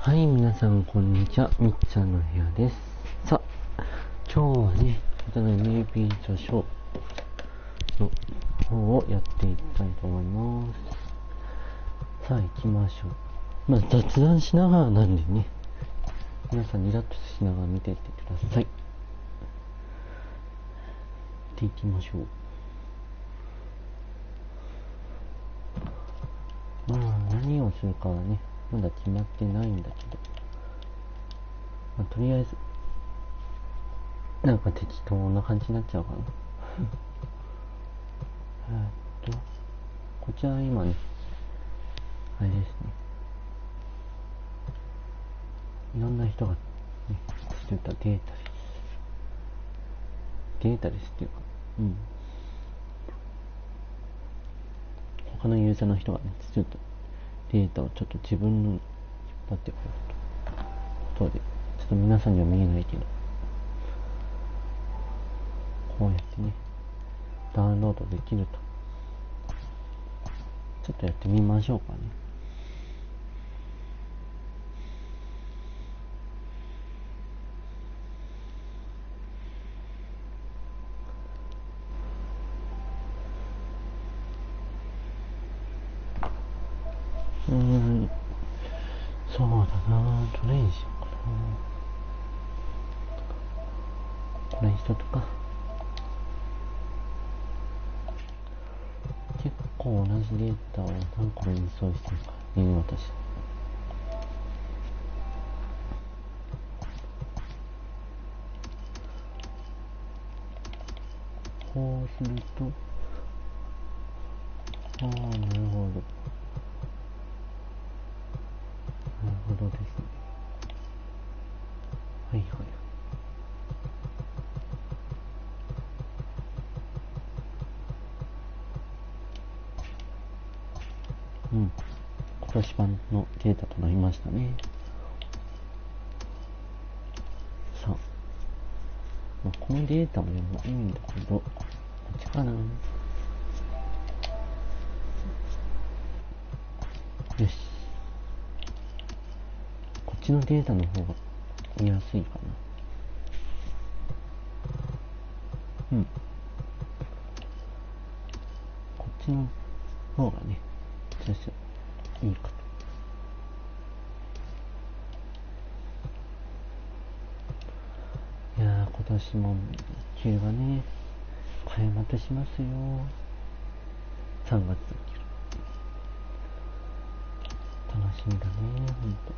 はい、皆さんこんにちは、みっちゃんの部屋です。さあ、今日はね、MLB 序章の方をやっていきたいと思います。さあ、行きましょう。まあ、雑談しながらなんでね、皆さんリラックスしながら見ていってください。で、行きましょう。まあ、何をするかはね、まだ決まってないんだけど、まあ、とりあえずなんか適当な感じになっちゃうかなこちら今ね、あれですね、いろんな人がね作ったデータですっていうか、他のユーザーの人がね作ったデータをちょっと自分のに引っ張ってこようとことで、ちょっと皆さんには見えないけど、こうやってねダウンロードできると、ちょっとやってみましょうかね。そうだな、どれにしようかな。これにしとくか。結構同じデータを何個もインストールしてるからね、私。こうすると、なるほど。なるほどですね。はいはい。今年版のデータとなりましたね。さあ、このデータもでもいいんだけど、こっちかな。よし。こっちのデータの方が見やすいかな。こっちの方がね、いいかと。いやー、今年も球がね、開幕しますよ。3月だけど。楽しみだね、ほんと。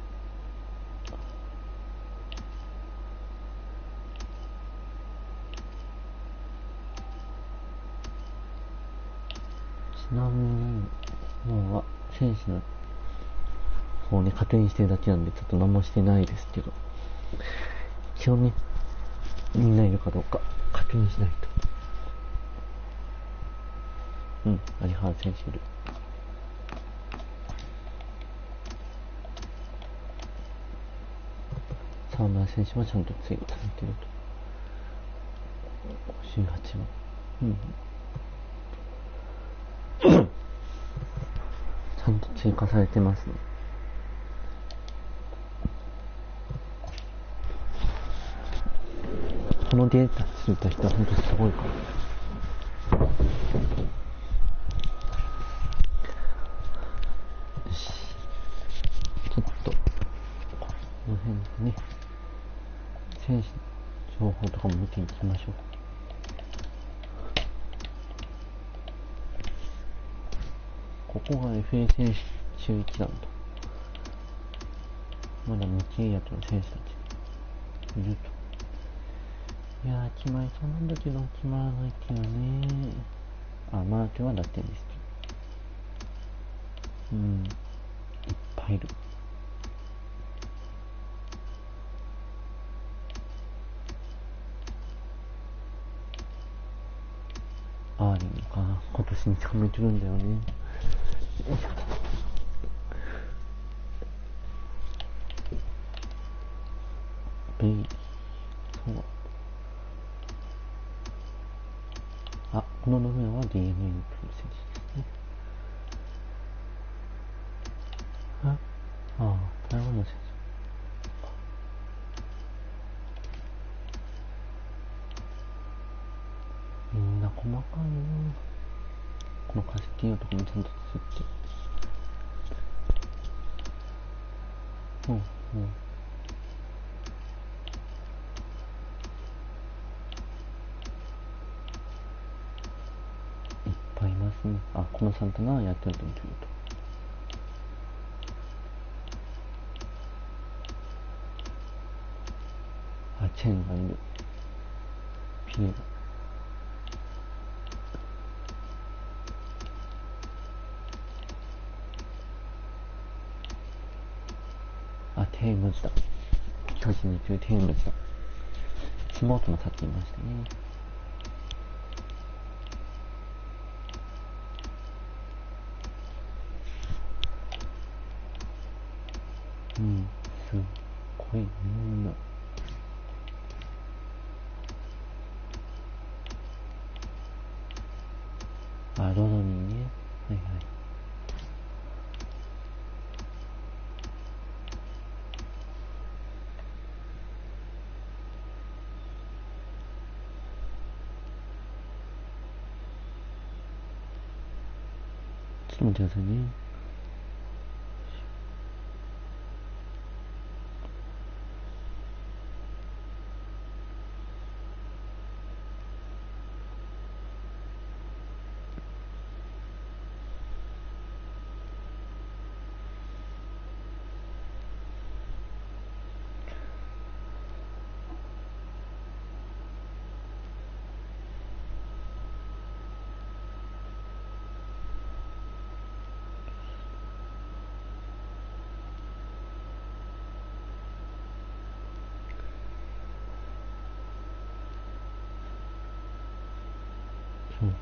ちなみに、もうは選手の方ね、確認してるだけなんで、ちょっと何もしてないですけど、一応ね、みんないるかどうか確認しないと。有原選手いる。沢村選手もちゃんと追加されてると。58番。ちゃんと追加されてますね。このデータ作った人は本当すごいから。よし。ちょっと、この辺ね、選手の情報とかも見ていきましょう。ここが FA 選手中1弾と。まだ未契約の選手たちいると。いやー、決まりそうなんだけど、決まらないっていうね。マークは打点ですけど。いっぱいいる。ーリングか今年に捕まえてるんだよね。ベイリー、そう。あ、この名前は DNA のプロセスですね。台湾の選手。みんな細かいな。このカスティーヨとかもちゃんと作って。いっぱいいますね。あ、このサンタナはやってると言うと。チェンがいる。ピレラ。テームズだ。巨人に来るテームズだ。スモートも立っていましたね。すっごいみんな。ロドニーね。はいはい。ちょっと待ってくださいね。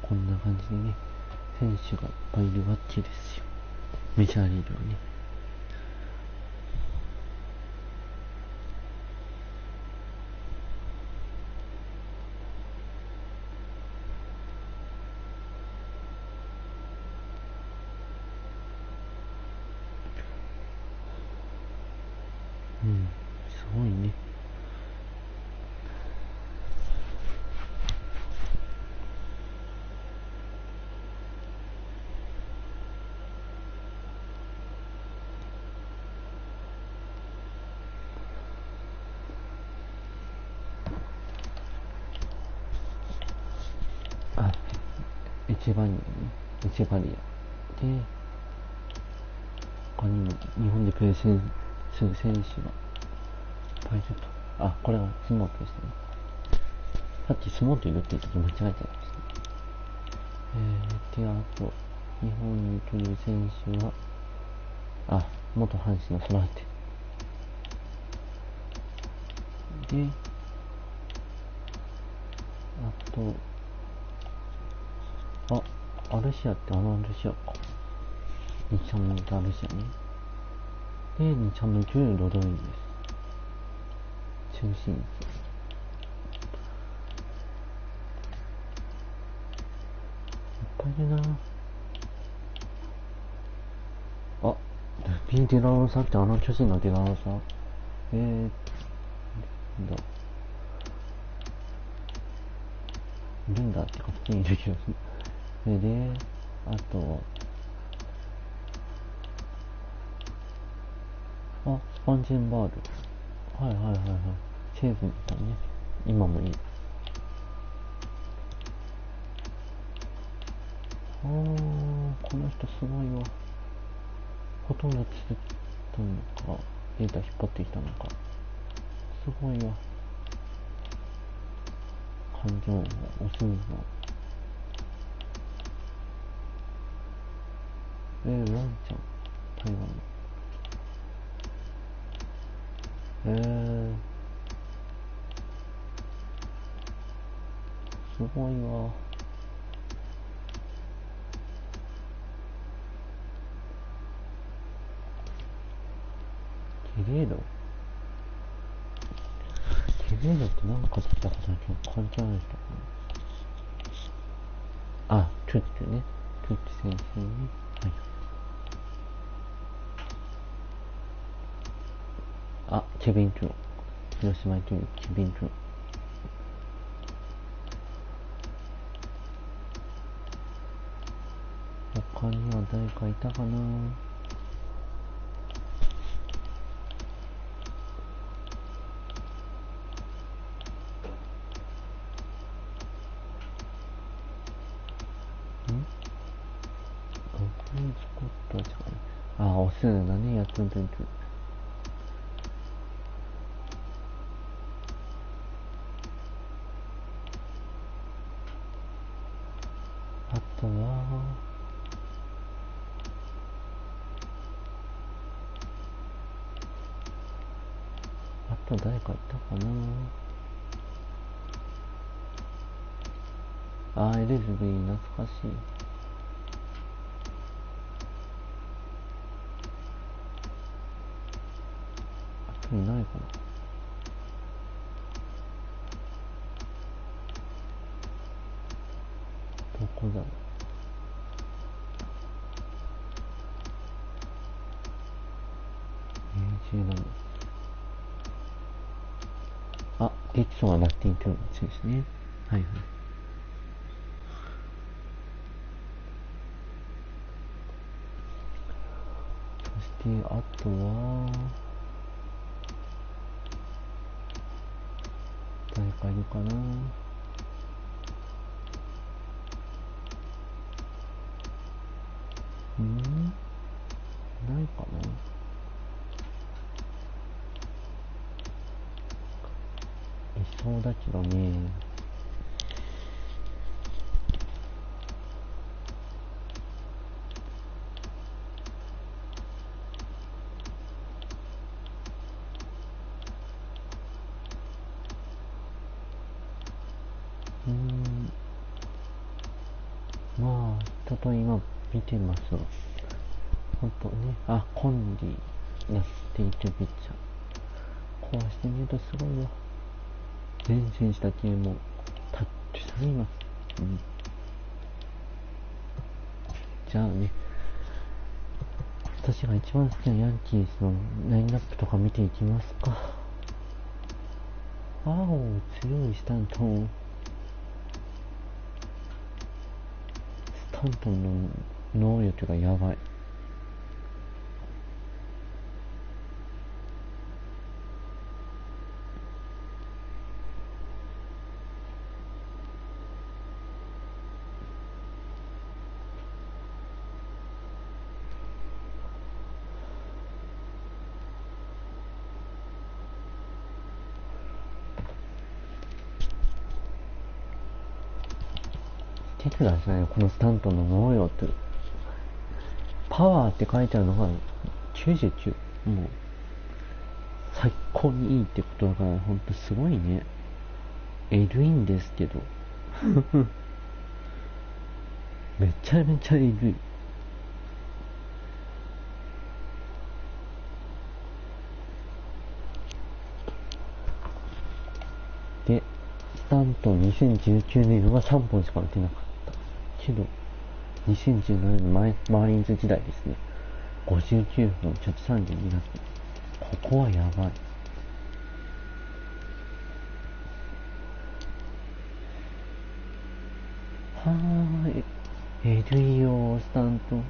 こんな感じでね、選手がいっぱいいるわけですよ。メジャーリーグはね。すごいね。エチェバリアで、他にも日本でプレーする選手がいっぱいいると。これはスモートでしたね。さっきスモートいるって言った時間違えちゃいました。で、あと日本に来る選手は元阪神のソラーテで、あとアルシアってアルシアか。2チャンネルとアルシアね。で、2チャンネル9ロドリゲス。中心です。いっぱいいるな。ルビー・デラロサって巨人のデラロサ。なんだ。いるんだってか普通にいるけど。で、あと、スパンジェンバール。シーズンだね。今もいい。この人すごいわ。ほとんど作ったのか、データ引っ張ってきたのか。すごいわ。感情を押すんだ。ワンちゃん、台湾の。すごいわ。ゲレーロって何かだったかだけ関係ある人かな。あ、トゥッチね。トゥッチ先生ね。はい。あ、ケビン・トゥロ。広島行けるケビン・トゥロ。他には誰かいたかな。あ、オスだね、やっとんとんと。あとは、あと誰かいたかな。あ、LSV 懐かしい。いないかな。どこだろう。あ、ゲキソンはラッティントゥーンですね。はいはい。そしてあとは誰かいるかな。ないかな。いそうだけどね。まあちょっと今見てますわ。ほんとね。あ、コンディやっていてピッチャーこうしてみるとすごいわ。全選手だけもタッチされます。じゃあね、私が一番好きなヤンキースのラインナップとか見ていきますか。青強いスタントンの能力がやばい。見てください、このスタントンの能力。パワーって書いてあるのが99。もう最高にいいってことだからほんとすごいね。エルインですけどめちゃめちゃエルイ。でスタントン2019年は3本しか打てなかったけど、2017年マーリンズ時代ですね。59分、ちょっと32打数。ここはやばい。LEO スタント。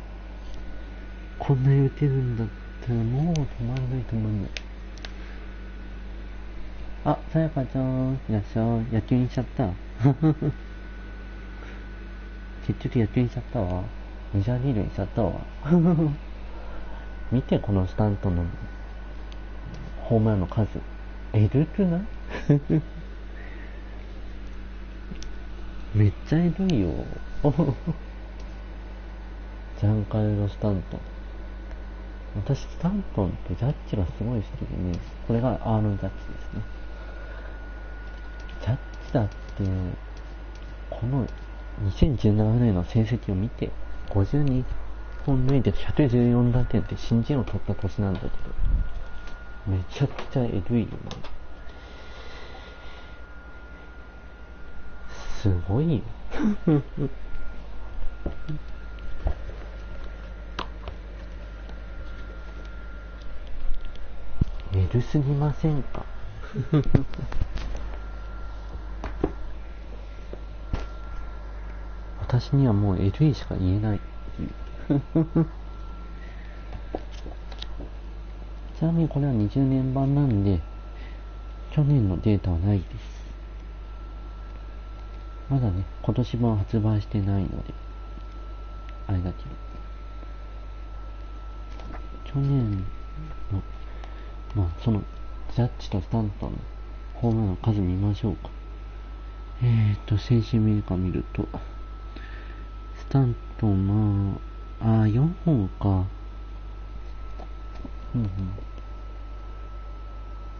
こんなに打てるんだったらもう止まんないと思うんだよ。あ、さやかちゃん、いらっしゃい。野球にしちゃった。結局野球にしちゃったわ。メジャーリーグにしちゃったわ。見て、このスタントンのホームランの数。えぐくないめっちゃえぐいよ。ジャンカルロ・スタントン。私、スタントンとジャッジがすごい好きでね。これがアーロン・ジャッジですね。ジャッジだって、この2017年の成績を見て、52本塁打114打点って新人を取った年なんだけど、めちゃくちゃエグいよね。すごいよ。エグすぎませんか？私にはもう LE しか言えないっていう。ちなみにこれは20年版なんで、去年のデータはないです。まだね、今年版発売してないので、あれだけど。去年の、まあその、ジャッジとスタントンのホームランの数見ましょうか。選手名から見ると、スタントン、4本か。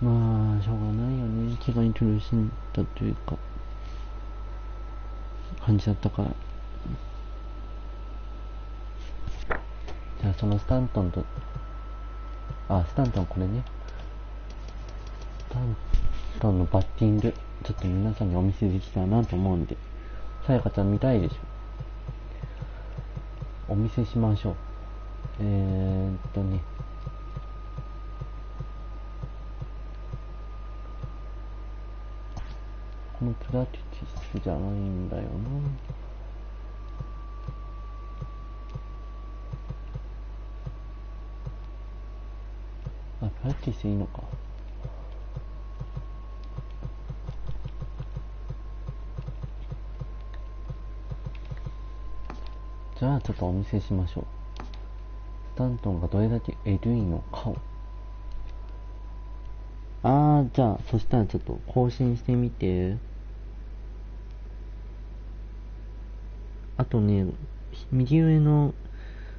まあ、しょうがないよね。怪我に苦しんだというか、感じだったから。じゃあ、そのスタントンと、スタントンこれね。スタントンのバッティング、ちょっと皆さんにお見せできたらなと思うんで、さやかちゃん見たいでしょ。お見せしましょう。このプラティスじゃないんだよな。プラティスいいのか。じゃあちょっとお見せしましょう。スタントンがどれだけエグいのかを。じゃあそしたらちょっと更新してみて。あとね、右上の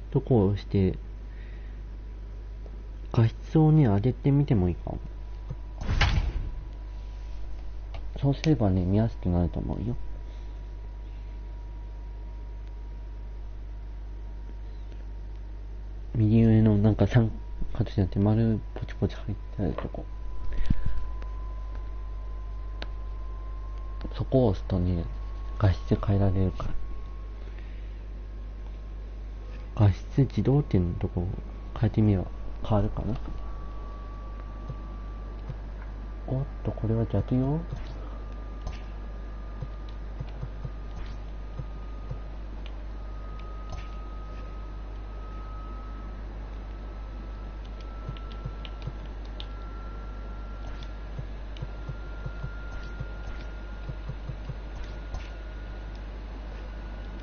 とこを押して画質をね上げてみてもいいかも。そうすればね見やすくなると思うよ。右上のなんか三角じゃなくて丸ポチポチ入ってあるとこ、そこを押すとね画質変えられるから。画質自動っていうのとこを変えてみれば変わるかな。おっと、これは逆よ。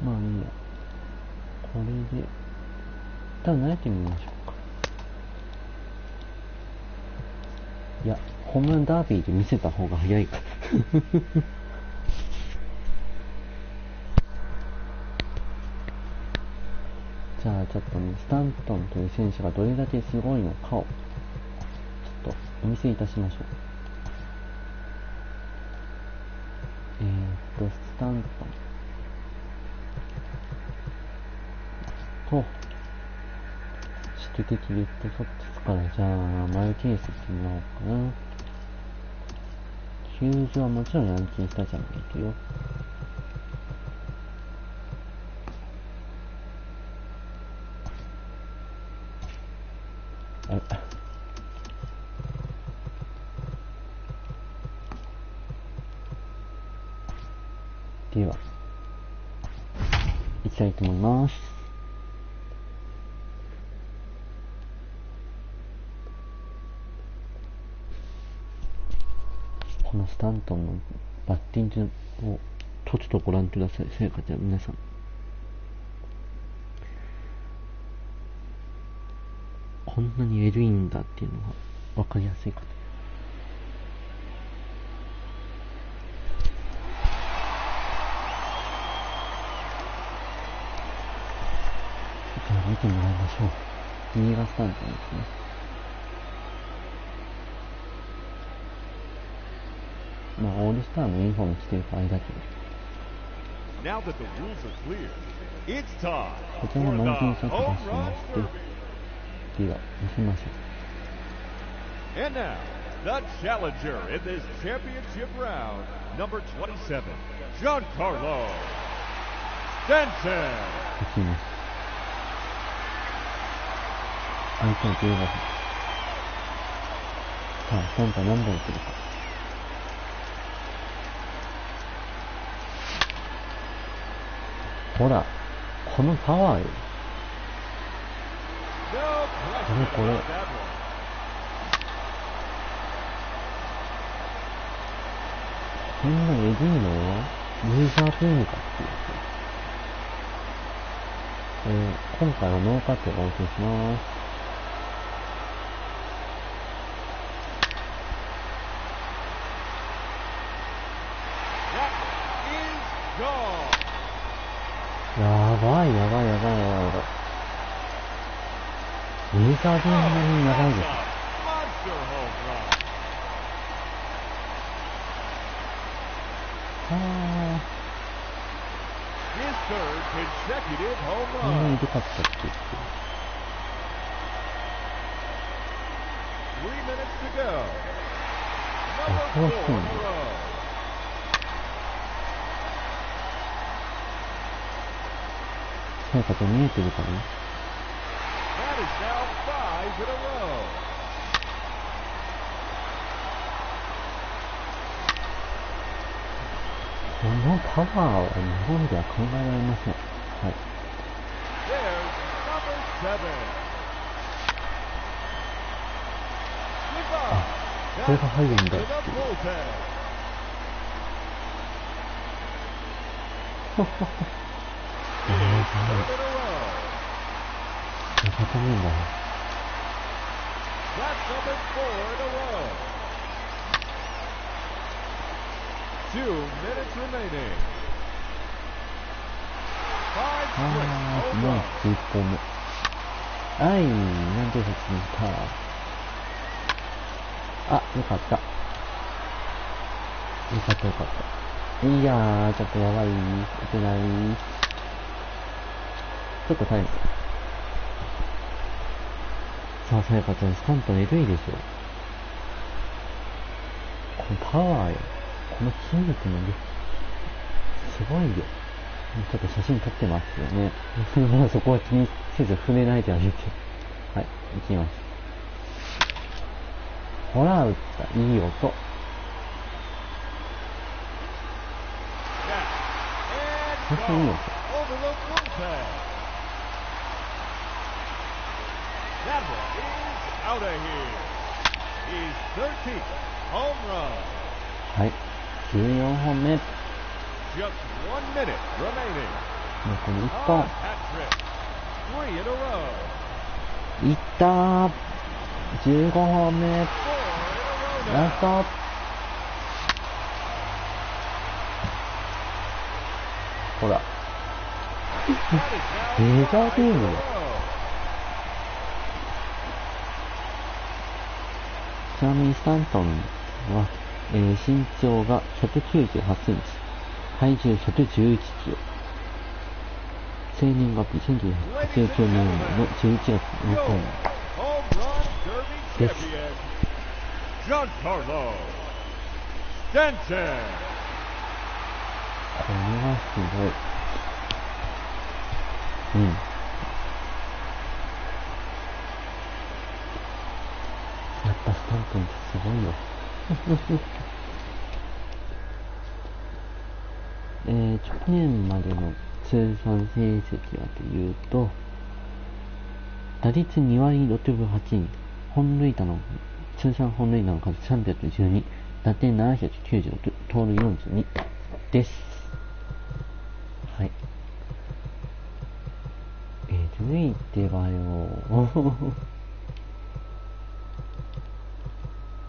まあいいや。これで一旦慣れてみましょうか。いや、ホームランダービーで見せた方が早いか。じゃあちょっとね、スタントンという選手がどれだけすごいのかをちょっとお見せいたしましょう。スタントンと宿敵レッドソックスから、じゃあマイケースってみようかな。球場はもちろんヤンキースタジアムに行くよ。では行きたいと思います。このスタントンのバッティングをちょっとご覧ください。さやかちゃん、皆さん。こんなにエグいんだっていうのが分かりやすいかと。じゃあ見てもらいましょう。右がスタントンですね。まあ、オールスターのユニフォーム着てるからあれだけど。こちらのマウンテンショット出しまして、では、見せましょう。And now, the challenger in this championship round, number 27, Giancarlo Stanton. 相手の15分。さあ、今回何本打てるか。ほら、このパワーよ。これ。こんなエディーのユーザーブームかっていう。今回はノーカットがお送りします。やばい。ユーザーブームなりにやばいです。こんなにでかったっけって。そうしてんの。そうかと見えてるかね。このパワーは日本では考えられません。はい。あ、これが入るんだっていう。固めんだね。もう1本目。はい、なんて説明した。あ、よかった。いやー、ちょっとやばい。いけない。ちょっとタイム。さあ、さやかちゃん、スタントエグいでしょ。このパワーよ。この筋肉のね、すごいよ。ちょっと写真撮ってますよね。まあそこは気にせず触れないであげて。はい、行きます。ほら、打った。いい音。本当にいい音。はい、14本目。残り1本。いったー。15本目。ラスト。ほら。メジャーゲームだ。ちなみにスタントンは、身長が198センチ。体重111キロ。生年月日1989年の11月6日です。Giancarlo Stanton。これはすごい。やっぱスタントンってすごいよ。去年までの通算成績はというと、打率2割6分8厘、通算本塁打の数312、打点796、盗塁42です。はい。続いてはよ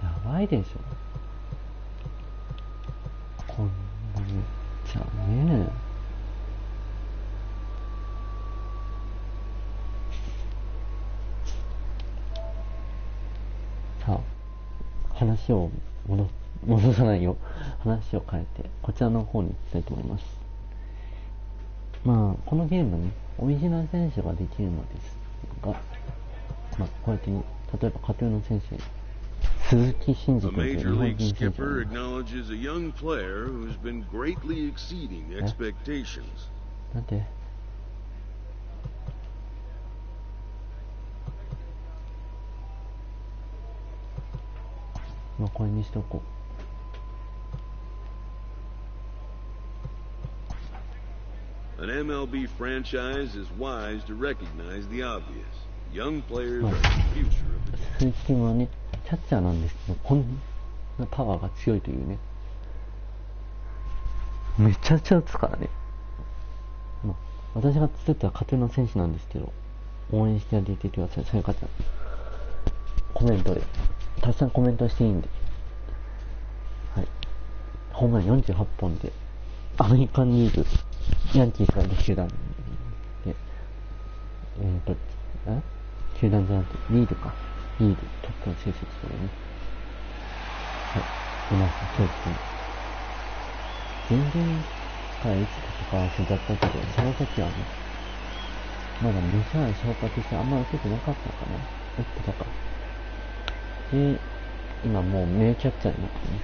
やばいでしょ。こんなにじゃねさあ、話を戻さないよ。話を変えて、こちらの方に行きたいと思います。まあ、このゲームにオリジナル選手ができるのですが、まあ、こうやって、例えば架空の選手に鈴木真二 The 君という日 major 本 league 人選手 skipper がいます。 acknowledges a young player who's been greatly exceeding expectations. なんでまあこれにしとこう。 An MLB franchise is wise to recognize the obvious. Young players are the future of the game. 鈴木君はね、キャッチャーなんですけど、こんなパワーが強いというね。めちゃくちゃ打つからね。まあ、私が作った家庭の選手なんですけど、応援してあげてください。そういう方、コメントで、たくさんコメントしていいんで。はい。ホームラン48本で、アメリカンリーグ、ヤンキースがいる球団で、球団じゃなくて、リーグか。リーグ、トップの成績とかね。はい。いました、そうですね。全然からいつとか忘れちゃったけど、その時はね、まだメジャーに昇格してあんま受けてなかったのかな。打ってたか。で、今もう名キャッチャーになってね、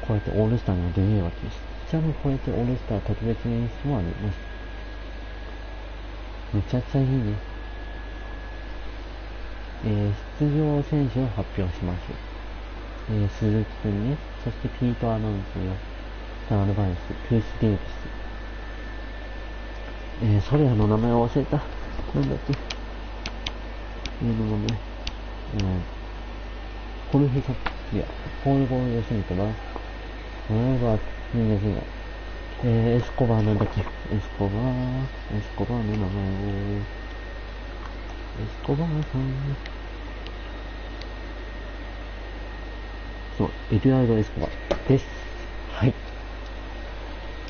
こうやってオールスターには出れるわけです。ちなみにこうやってオールスター特別に演出もありました。めちゃくちゃいいね。出場選手を発表しましょう。鈴木くんね、そしてピート・アナウンスやアルバイス、クリス・デイビス。それらの名前を忘れた。なんだっけ。名前。コルヘサいや、ポール・ボール・ヨセミトは、みんな字が。エスコバーなんだっけ。エスコバーの名前を。エスコバーさん。そう、エデュアルド・エスコバーです。はい。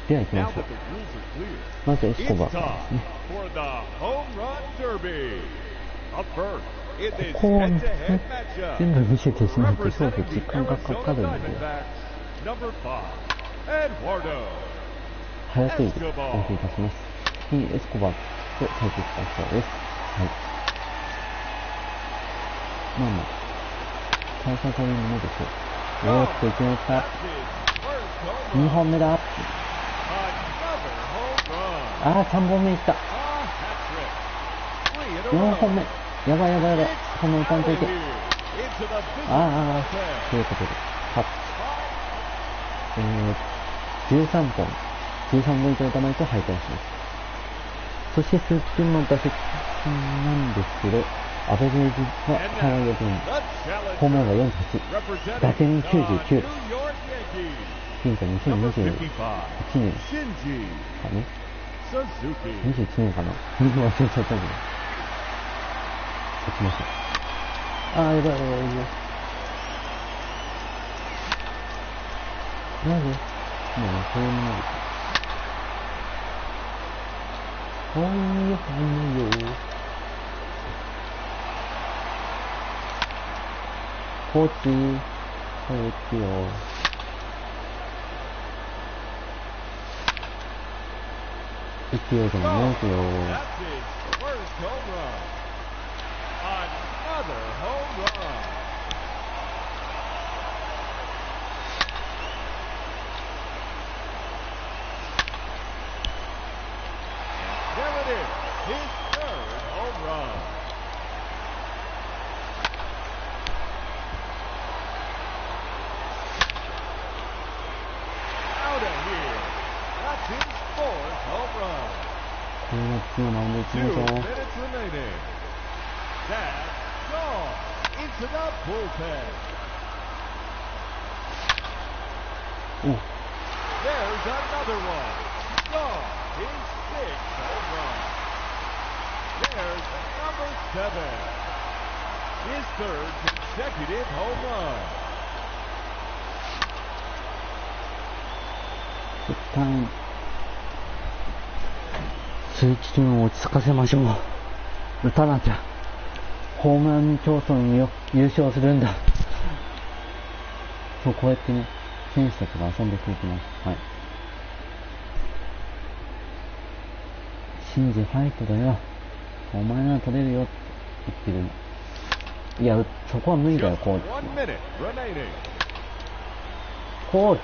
では行きましょう。まずエスコバーからですね。ここをね、全部見せてしまうとすごく時間がかかるので、早くお送りいたします。エスコバーと対決したそうです。はい。まあまあ、対戦タイミングもでしょう。おーっといきました。2本目だ。あー、3本目いった。4本目。やばい。この打たんといて。ということで、カッチ。13本以上打たないと敗退します。そして鈴木君の打席なんですけど、アベレージは3割分、ホームランが48、打点99です。現在2021年かね。21年かな。忘れちゃったけど。打ちましょう。やばい。なぜもうね、そういうものです。コーチよ。勢いでもないけど。これは次のマウンド行きましょう。一旦鈴木君を落ち着かせましょう。打たなきゃホームラン競争に優勝するんだ。そう、こうやってね、選手たちが遊んでくれてます。はい。シンジファイトだよ。お前なら取れるよって言ってる。いや、そこは無理だよ、コーチ。コーチ。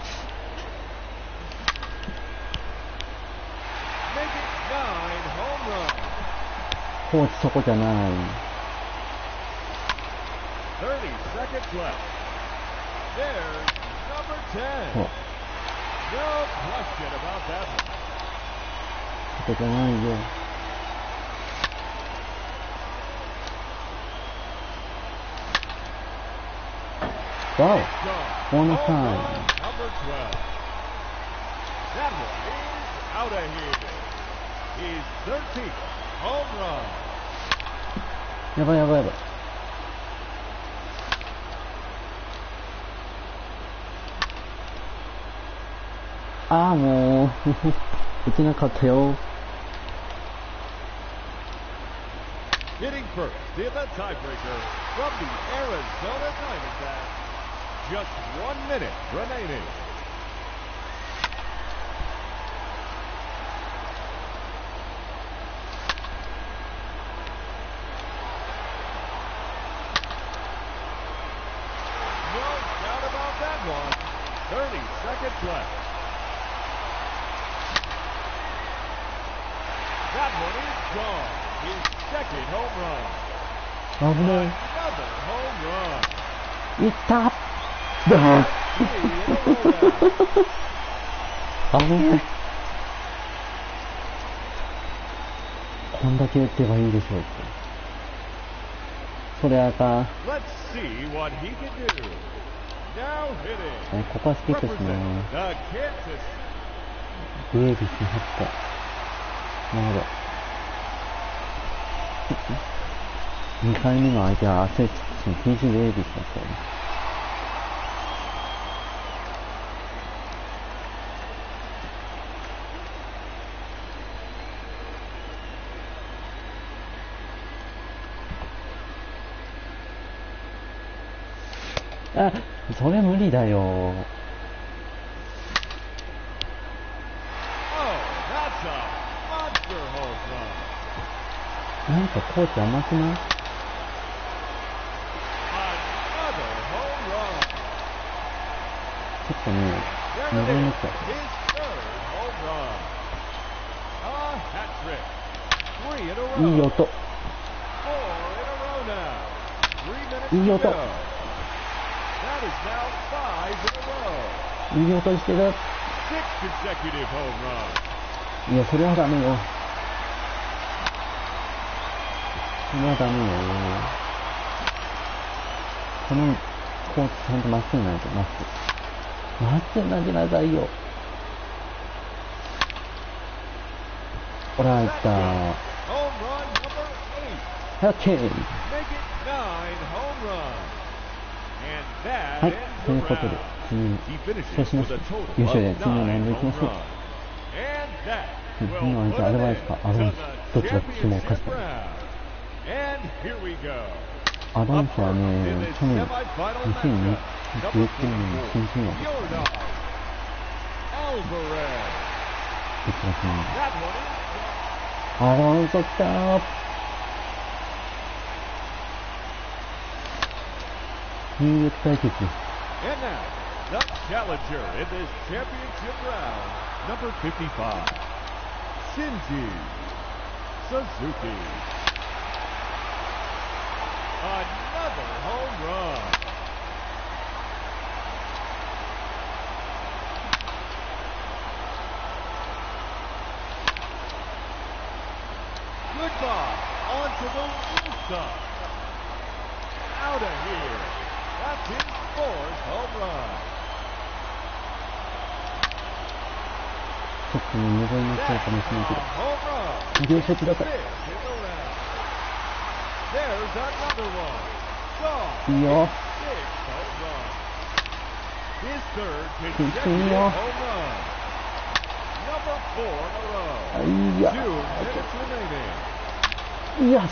コーチそこじゃない。そう。そこじゃないよ。わお、ボーナスタイム。やばいやばいやばい。ああ、もう打てなかったよ。Hitting first in the tiebreaker from the Arizona Diamondbacks. Just 1 minute remaining. No doubt about that one. 30 seconds left. That one is gone. His second home run. 危ない。 Another home run. いった。危ない。こんだけ打てばいいでしょうって。それあかん。Let's see what he can do. Now hitting. ここはスキップですね。 The Kansas. グレービスに入った。なるほど。2回目の相手はアセックスの TG レイビスだったよね。あ、それ無理だよ。Oh, that's a monster home run. なんかコーチ甘くない？ Another home run. ちょっとね、無 There 駄 it にな is. っちゃう。 His third home run. A hat trick. 3 in a row. いい音。 4 in a row now. 3 minutes いい to 音。 go. That is now 5 in a row. いい音してる。 6 consecutive home runs. いや、それはダメよ。それはダメよ。このコーチちゃんとまっすぐ投げて、まっすぐ。まっすぐ投げなさいよ。ほら、いった。Home run number 8. オッケー。Make it 9 home runs. And that はい、 ends とい the うことで、 round. 次に、 He そう finishes しま with しょ a う。 total 優 of 勝で、次のラウン 9 ド行き home ましょう。 runs. And that 次 will の相手、 put ア an ドバイ end スか、ア to ドバイ the ス。どっちが勝ちも championship 勝った。 round. And here we go. アドバイスは Up ね、 first in this 去年、 semifinal 2019 matchup, 年 number の新人王です。 Yordan Alvarez. 1月に。 That one is アロンソ来たー。ニューヨーク対決。 And now, the challenger in this championship round, number 55, Shinji Suzuki. Another home run. Goodbye onto the rooftop. Out of here. That's his 4th home run. ちょっとね、無駄になっちゃうかもしれないけ A ど。 home run. ご了承くださ Fifth in the round. There's another one. Gone. い。いいよ。 Sixth home run. His third consecutive home run. Number 4 in a row. いや。 2 minutes remaining. よし。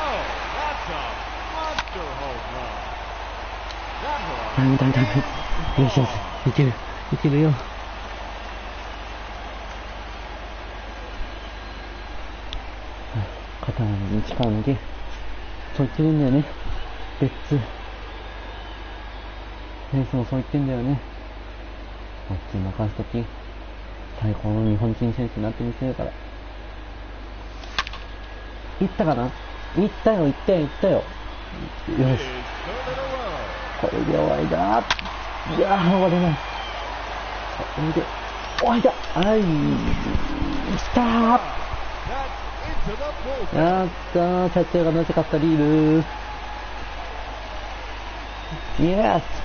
Oh, that's a monster home run. That ダ one メダメダメ。よしよし。いける。いけるよ。肩に力抜け。そう言ってるんだよね。フェンスもそう言ってんだよね。こっち任しとき。最高の日本人選手になってみせるから。行ったかな？行ったよ。よし。これで終わりだ。いやー、終われない。これで終わりだ。はい、来たー。やったー、キャッチャーがなぜかったリール。イエス。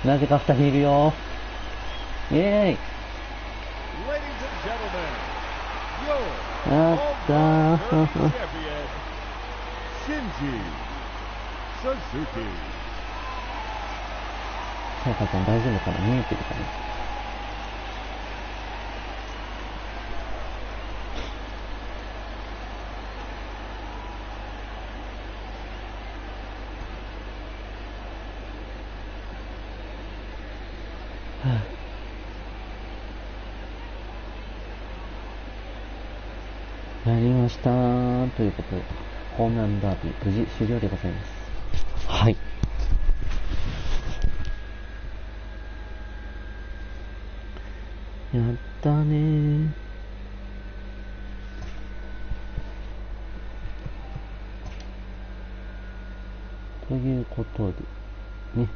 なぜか2人いるよ。イエーイ。やったー。Shinji Suzuki。さやかちゃん大丈夫かな？見えてるかな？やりましたーということで、ホームランダービー無事終了でございます。はい。やったねー。ということでね、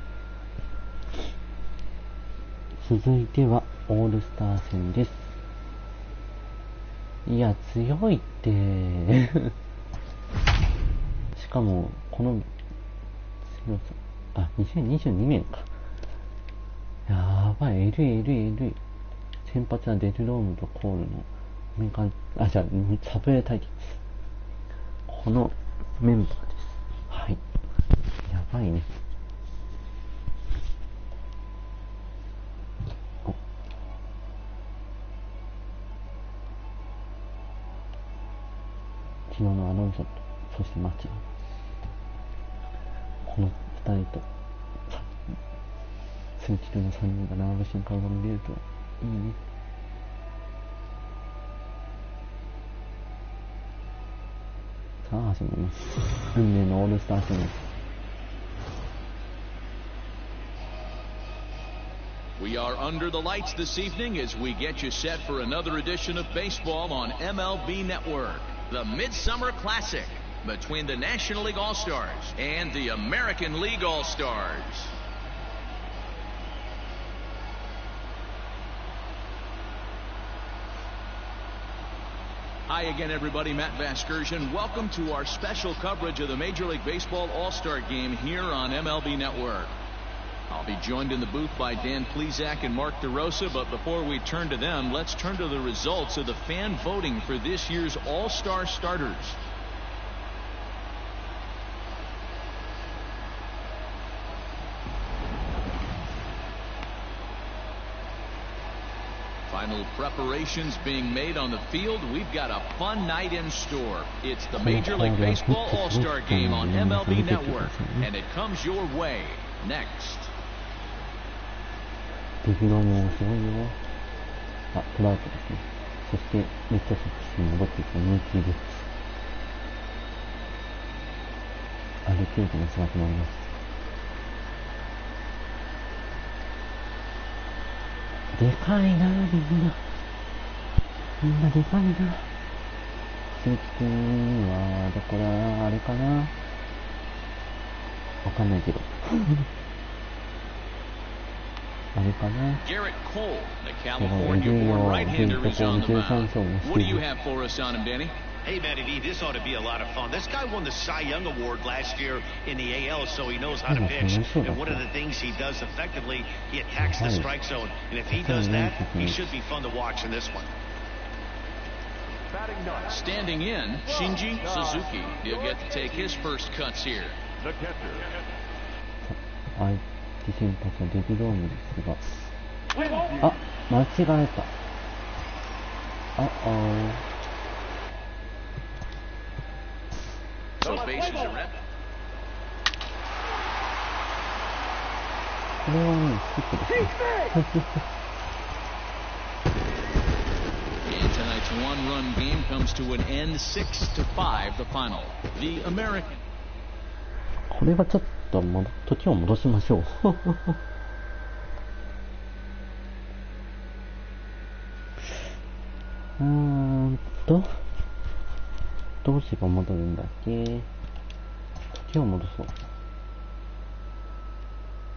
続いてはオールスター戦です。いや、強いってしかもこの強さ、2022年か。やばい、LA。先発はデルロームとコールのサブウェイ対決。このメンバーです。はい。やばいね。昨日のアロンソと、そしてマチロン。この2人と、スイキルの3人が並ぶ瞬間を見れるといいね。さあ始まります。運命のオールスター戦です。We are under the lights this evening as we get you set for another edition of baseball on MLB Network. The Midsummer Classic between the National League All-Stars and the American League All-Stars. Hi again, everybody. Matt Vasgersian. Welcome to our special coverage of the Major League Baseball All-Star Game here on MLB Network. I'll be joined in the booth by Dan Plesac and Mark DeRosa, but before we turn to them, let's turn to the results of the fan voting for this year's All-Star starters. Final preparations being made on the field. We've got a fun night in store. It's the Major League Baseball All-Star Game on MLB Network, and it comes your way next. デビローもすごいよ。トラウトですね。そしてレッドソックスに戻ってきたムーキー・ベッツ。アルケードの姿もあります。でかいな、みんなでかいな。鈴木くんはどこだ、あれかな、わかんないけどあれかな。Garrett Cole, the California-born right-hander, is on the mound. What do you have for us on him, Danny? Hey, Matty D, this ought to be a lot of fun. This guy won the Cy Young Award last year in the AL, so he knows how to pitch. And one of the things he does effectively, he attacks the strike zone. And if he does that, he should be fun to watch in this one. Standing in, Shinji Suzuki. He'll get to take his first cuts here. The catcher. 相手先発はデビロームですが、間違えた。So bases are empty. これはね、スキップですね。And tonight's one-run game comes to an end, 6-5, the final. The American. これはちょっと時を戻しましょう。どうすれば戻るんだっけ。時を戻そう。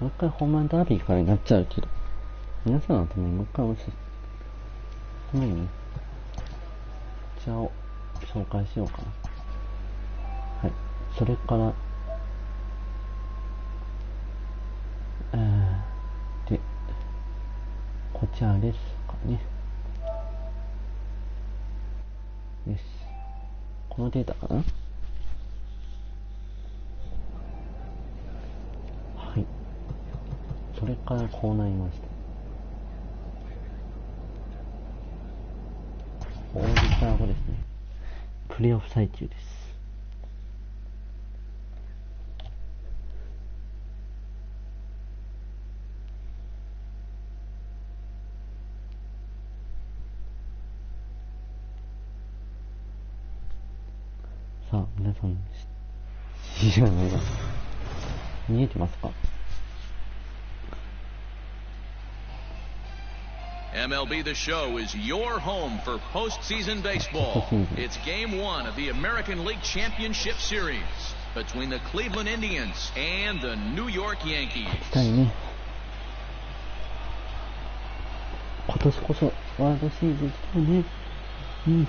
もう一回ホームランダービーからになっちゃうけど、皆さんのためにもう一回押すためにこちらを紹介しようかな。はい。それからでこちらですかね。よし。このデータかな。はい。それからこうなりました。オーディター後ですね。プレイオフ最中です。さあ、皆さん、見えてますか？ MLB The Show is your home for postseason baseball. It's Game 1 of the American League Championship Series between the Cleveland Indians and the New York Yankees. したいね。今年こそワールドシリーズ行きたいね。うん。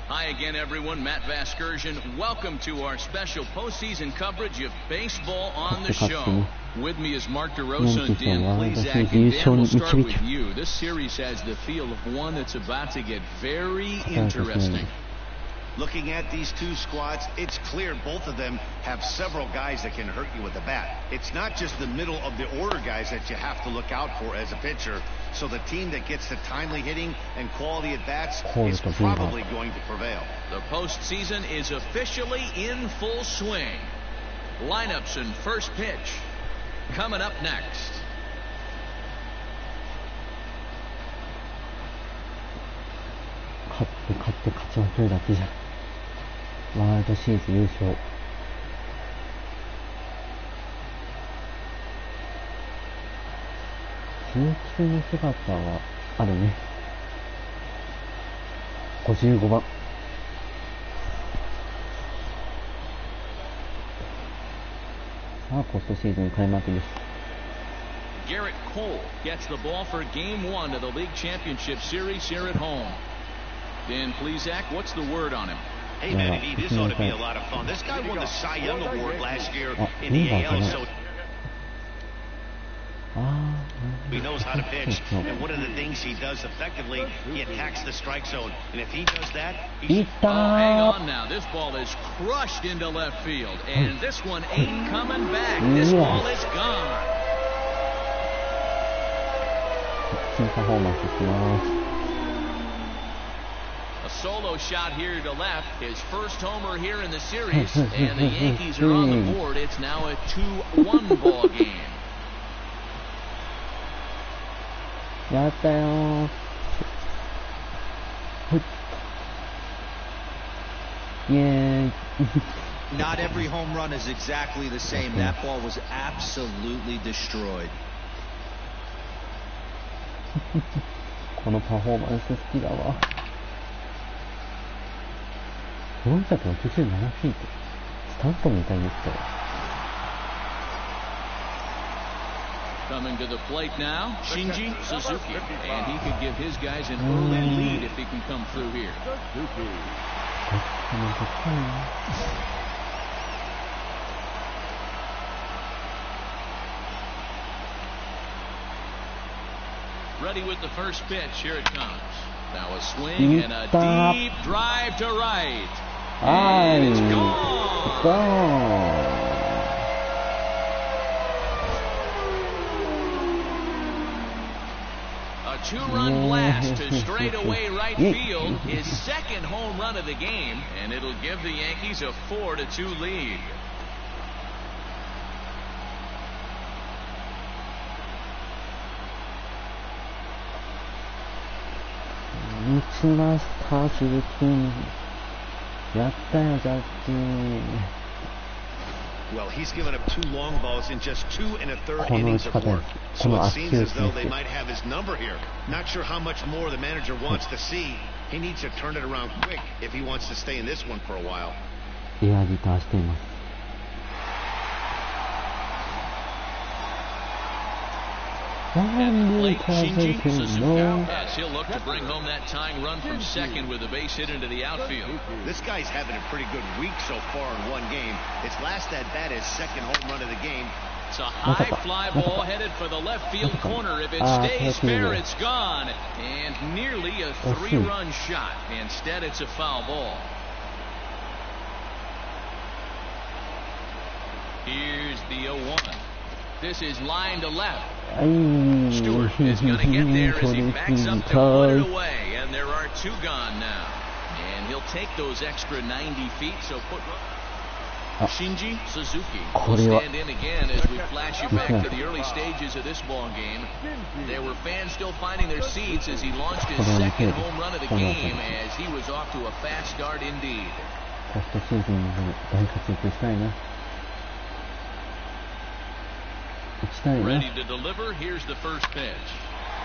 Hi again, everyone. Matt Vasgersian. Welcome to our special postseason coverage of baseball on the show. With me is Mark DeRosa and Dan Plezak. And Dan, we'll start with you. This series has the feel of one that's about to get very interesting. Looking at these two squads, it's clear both of them have several guys that can hurt you with the bat. It's not just the middle of the order guys that you have to look out for as a pitcher. So the team that gets the timely hitting and quality at bats is probably going to prevail. The postseason is officially in full swing. Lineups and first pitch coming up next. 勝って勝ち分けるだけじゃワールドシリーズ優勝。鈴木の姿はあるね。55番。さあ、ポストシーズン開幕です。Garrett Cole gets the ball for Game 1 of the League Championship Series here at home. Dan Plezak, what's the word on him? Hey, man, this ought to be a lot of fun. This guy won the Cy Young Award last year in the AL, so he knows how to pitch. And one of the things he does effectively, he attacks the strike zone. And if he does that, he's... Oh, hang on now. This ball is crushed into left field. And this one ain't coming back. This ball is gone. パフォーマンスします。Solo shot here to left, his first homer here in the series, and the Yankees are on the board. It's now a 2-1 ball game. やったよー。イエーイ。Not every home run is exactly the same. That ball was absolutely destroyed. このパフォーマンス好きだわ。467フィート。スタントみたいですけど。Coming to the plate now, Shinji Suzuki. And he could give his guys an early lead if he can come through here. Ready with the first pitch. Here it comes. Now a swing and a deep drive to right. And it's gone. A two-run blast to straightaway right field. His second home run of the game, and it'll give the Yankees a 4-2 lead. 打ちました。さあ、鈴木君。やったよ、ジャッジ。Well, he's given up 2 long balls in just 2 1/3 innings of work. So it seems as though they might have his number here. Not sure how much more the manager wants to see. He needs to turn it around quick if he wants to stay in this one for a while. エアギターしています。Late Shinji Suzuki. Yes, he'll look to bring home that tying run from second with a base hit into the outfield. This guy's having a pretty good week so far in one game. His last at bat is second home run of the game. It's a high fly ball headed for the left field corner. If it stays fair, it's gone. And nearly a 3-run shot. Instead, it's a foul ball. Here's the 0-1. This is line to left. Stewart is going to get there as he backs up to put it away. And there are 2 gone now. And he'll take those extra 90 feet, so put... Shinji Suzuki will stand in again as we flash you back to the early stages of this ball game. There were fans still finding their seats as he launched his second home run of the game as he was off to a fast start indeed. Ready to deliver. Here's the first pitch.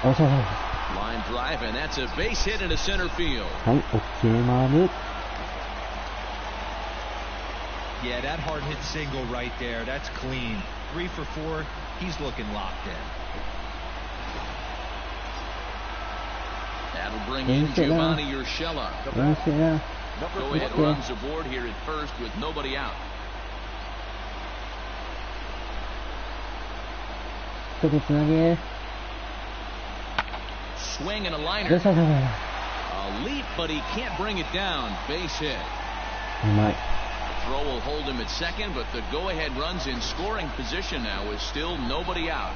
Line drive, and that's a base hit into center field. Yeah, that hard hit single right there. That's clean. 3 for 4. He's looking locked in. That'll bring in Giovanni Urshela. Go-ahead runs aboard here at first with nobody out. Swing and a liner. A leap, but he can't bring it down. Base hit. Throw will hold him at second, but the go-ahead run's in scoring position now with still nobody out.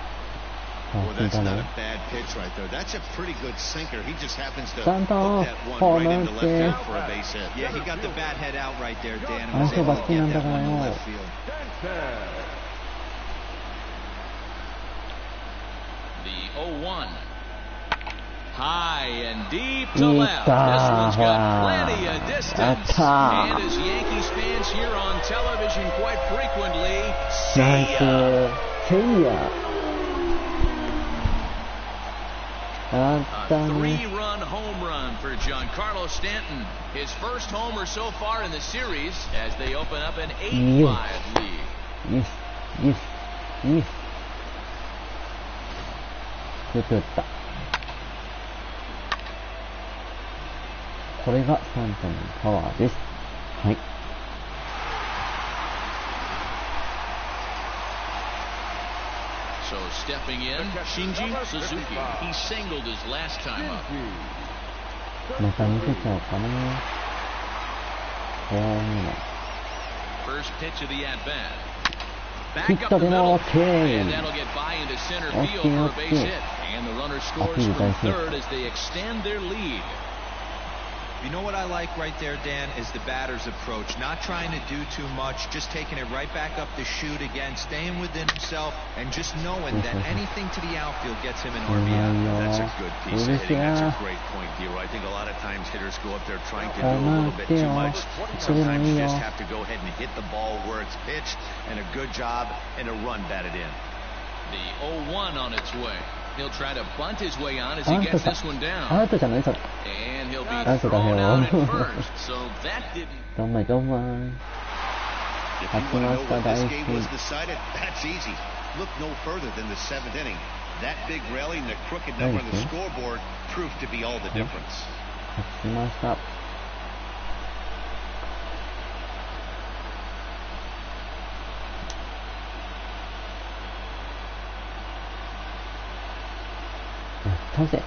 Well, that's not a bad pitch right there. That's a pretty good sinker. He just happens to hook that one right into left field for a base hit. Yeah, he got the bat head out right there, Dan, and was able to get that one to left field. The 0-1. High and deep to left. This one's got plenty of distance. And as Yankees fans hear on television quite frequently, see ya. A 3-run home run for Giancarlo Stanton. His first homer so far in the series as they open up an 8-5 lead. Yes. よく打った。これがスタントンのパワーです。はい。So stepping in, Shinji Suzuki. He singled his last time up. また見せちゃおうかな。First pitch of the at bat. ヒットでも OK。And that'll get by into center field for a base hit. And the runner scores from third as they extend their lead. You know what I like right there, Dan, is the batter's approach. Not trying to do too much, just taking it right back up the chute again, staying within himself, and just knowing that anything to the outfield gets him an RBI. That's a good piece of hitting. That's a great point, Dero. I think a lot of times hitters go up there trying to do a little bit too much. Sometimes you just have to go ahead and hit the ball where it's pitched, and a good job, and a run batted in. The 0-1 on its way. He'll try to bunt his way on as he gets this one down. And he'll be thrown out at first. So that didn't... If you want to know when this game was decided, that's easy. Look no further than the 7th inning. That big rally and the crooked number on the scoreboard proved to be all the difference. 倒せ。キ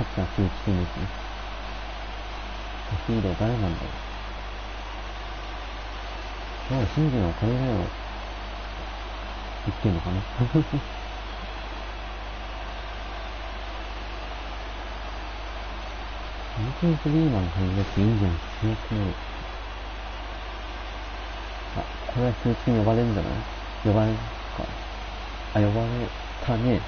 ャッチャー鈴木君ですね。ヒーロー誰なんだろう。もうシンジのこれぐらいを言ってんのかな。本当にフリーマンの感じだっていいんじゃん。強くなる。あ、これは鈴木に呼ばれるんじゃない？呼ばれるか。呼ばれたね。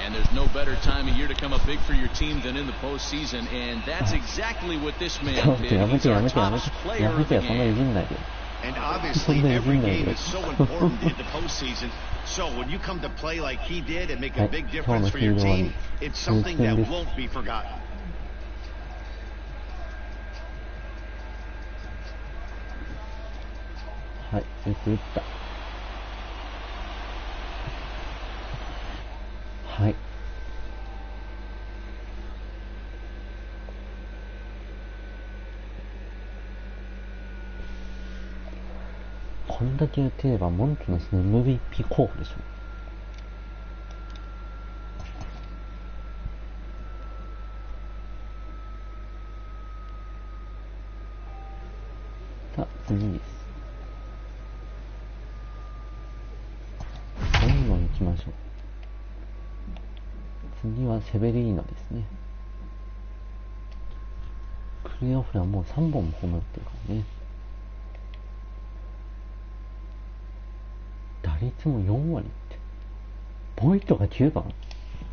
And there's no better time of year to come up big for your team than in the postseason, and that's exactly what this man did. He's our top player of the game. And obviously, every game is so important in the postseason. So when you come to play like he did and make a big difference for your team, it's something that won't be forgotten. はい、よく打った。はい。こんだけ打てれば文句なしの MVP 候補でしょ。さあ、次です。どんどん行きましょう。次はセベリーナですね。プレーオフではもう3本もホームラン打ってるからね。打率も4割って。ポイントが9番。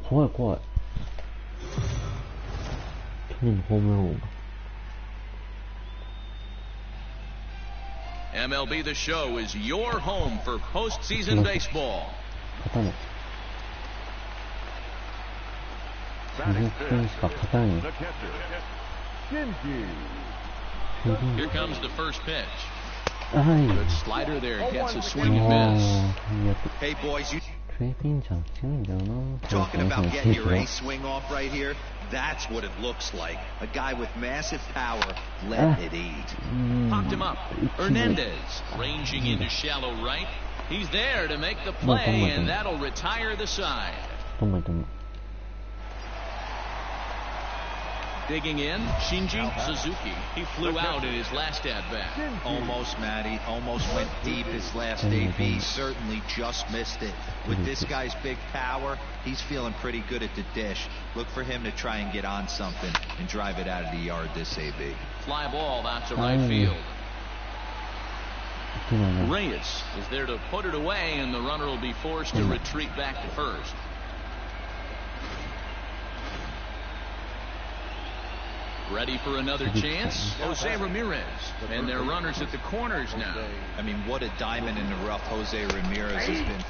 怖い怖い。去年のホームラン王が。MLB The Show is your home for postseason baseball. 勝たない。20分しか勝たない。Here comes the first pitch. Good slider there, gets a swing and miss. Hey boys, you talking about getting your ace swing off right here? That's what it looks like. A guy with massive power, let it eat. Popped him up. Hernandez ranging into shallow right. He's there to make the play, and that'll retire the side. Digging in, Shinji Suzuki. He flew out in his last at-bat. Almost, Matty. Almost went deep his last AB. Certainly just missed it. With this guy's big power, he's feeling pretty good at the dish. Look for him to try and get on something and drive it out of the yard this AB. Fly ball out to right field. Reyes is there to put it away, and the runner will be forced to retreat back to first. Ready for another chance? Jose Ramirez. And their runners at the corners now. I mean, what a diamond in the rough Jose Ramirez has been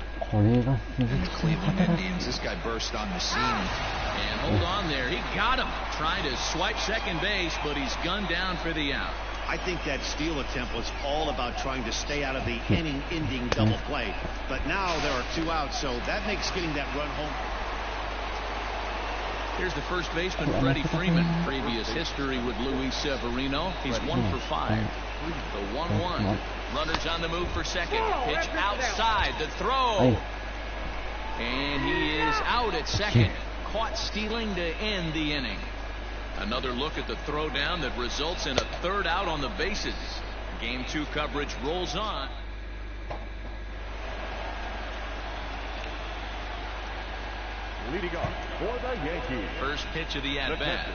in the Cleveland Indians. This guy burst on the scene. And hold on there. He got him. Trying to swipe second base, but he's gunned down for the out. I think that steal attempt was all about trying to stay out of the inning-ending double play. But now there are two outs, so that makes getting that run home. Here's the first baseman, Freddie Freeman. Previous history with Luis Severino. He's 1 for 5. The 1-1. Runners on the move for second. Pitch outside. The throw. And he is out at second. Caught stealing to end the inning. Another look at the throw down that results in a third out on the bases. Game 2 coverage rolls on. Leading off for the Yankees. First pitch of the at-bat.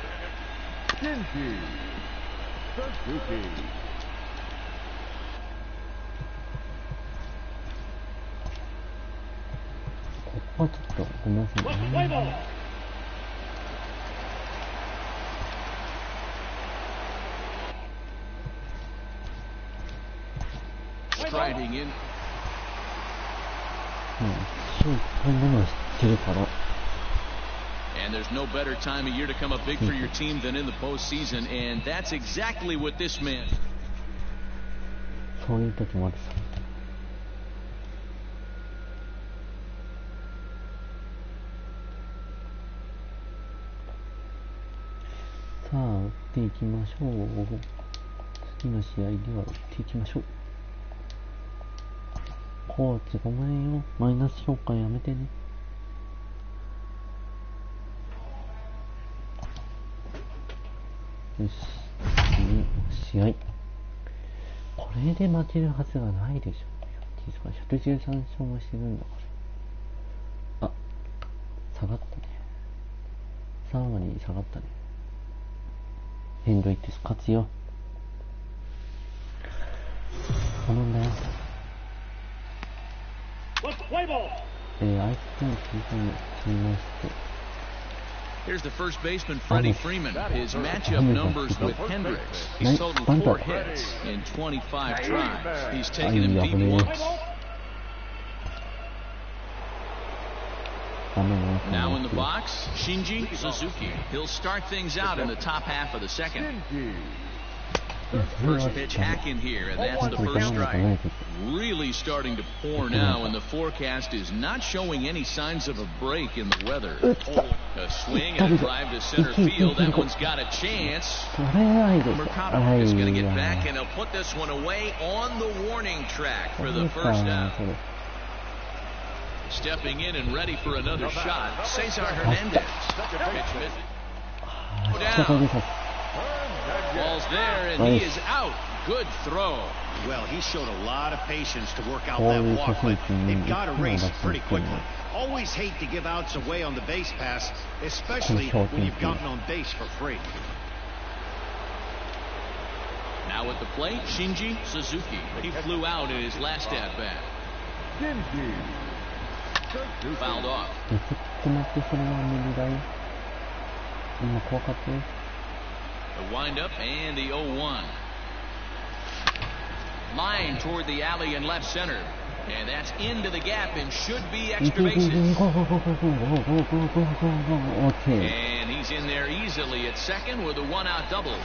Shinji Suzuki. Striding in. And there's no better time of year to come up big for your team than in the postseason, and that's exactly what this man. そういう時もあるさ。さあ、打っていきましょう。次の試合では打っていきましょう。コーチごめんよ。マイナス評価やめてね。よし、次の試合。これで負けるはずがないでしょ。113勝もしてるんだから。あ、下がったね。3割に下がったね。ヘンドリックス勝つよ。頼んだよ。アイスクリーム追加にしまして。Here's the first baseman, Freddie Freeman. His matchup numbers with Hendricks. He's totaled 4 hits in 25 tries. He's taken him deep once. Now in the box, Shinji Suzuki. He'll start things out in the top half of the second. First pitch hack in here, and that's the first strike. Really starting to pour now, and the forecast is not showing any signs of a break in the weather. A swing and a drive to center field. That one's got a chance. Mercado is going to get back, and he'll put this one away on the warning track for the first out. Stepping in and ready for another shot, Cesar Hernandez. Pitch missing. Down. Ball's there, and he is out. Good throw. Well, he showed a lot of patience to work out that walk, but they've got to race it pretty quickly. Always hate to give outs away on the base pass, especially when you've gotten on base for free. Now at the plate, Shinji Suzuki. He flew out in his last at-bat. Fouled off. The windup and the 0-1. Line toward the alley in left center. And that's into the gap and should be extra bases. And he's in there easily at second with a one-out double.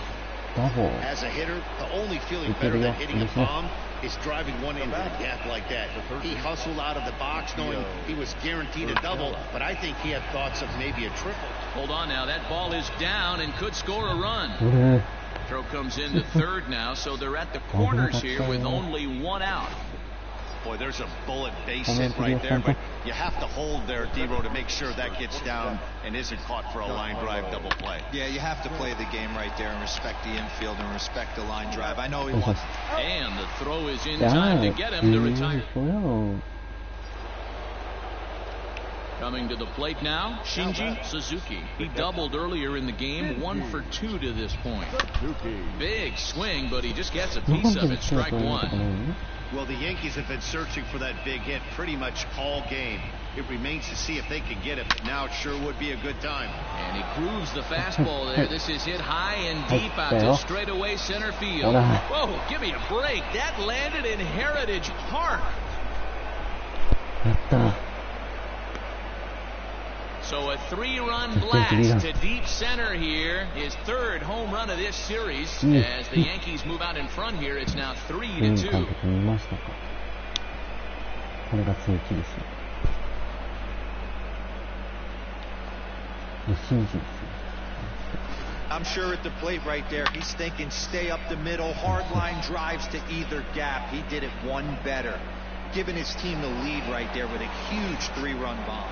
As a hitter, the only feeling better than hitting a bomb is driving one into the gap like that. He hustled out of the box knowing he was guaranteed a double, but I think he had thoughts of maybe a triple. Hold on now, that ball is down and could score a run. Throw comes into third now, so they're at the corners here with only one out. Boy, there's a bullet base hit right there, but you have to hold there, D-Row, to make sure that gets down and isn't caught for a line drive double play. Yeah, you have to play the game right there and respect the infield and respect the line drive. I know he wants... And the throw is in time to get him to retire. Coming to the plate now, Shinji Suzuki. He doubled earlier in the game, 1 for 2 to this point. Big swing, but he just gets a piece of it, strike one. Well, the Yankees have been searching for that big hit pretty much all game. It remains to see if they can get it, but now it sure would be a good time. And he grooves the fastball there. This is hit high and deep out to straightaway center field. Whoa, give me a break. That landed in Heritage Park. So a 3-run blast to deep center here. His third home run of this series. As the Yankees move out in front here, it's now 3-2. I'm sure at the plate right there, he's thinking stay up the middle, hard line drives to either gap. He did it one better, giving his team the lead right there with a huge 3-run bomb.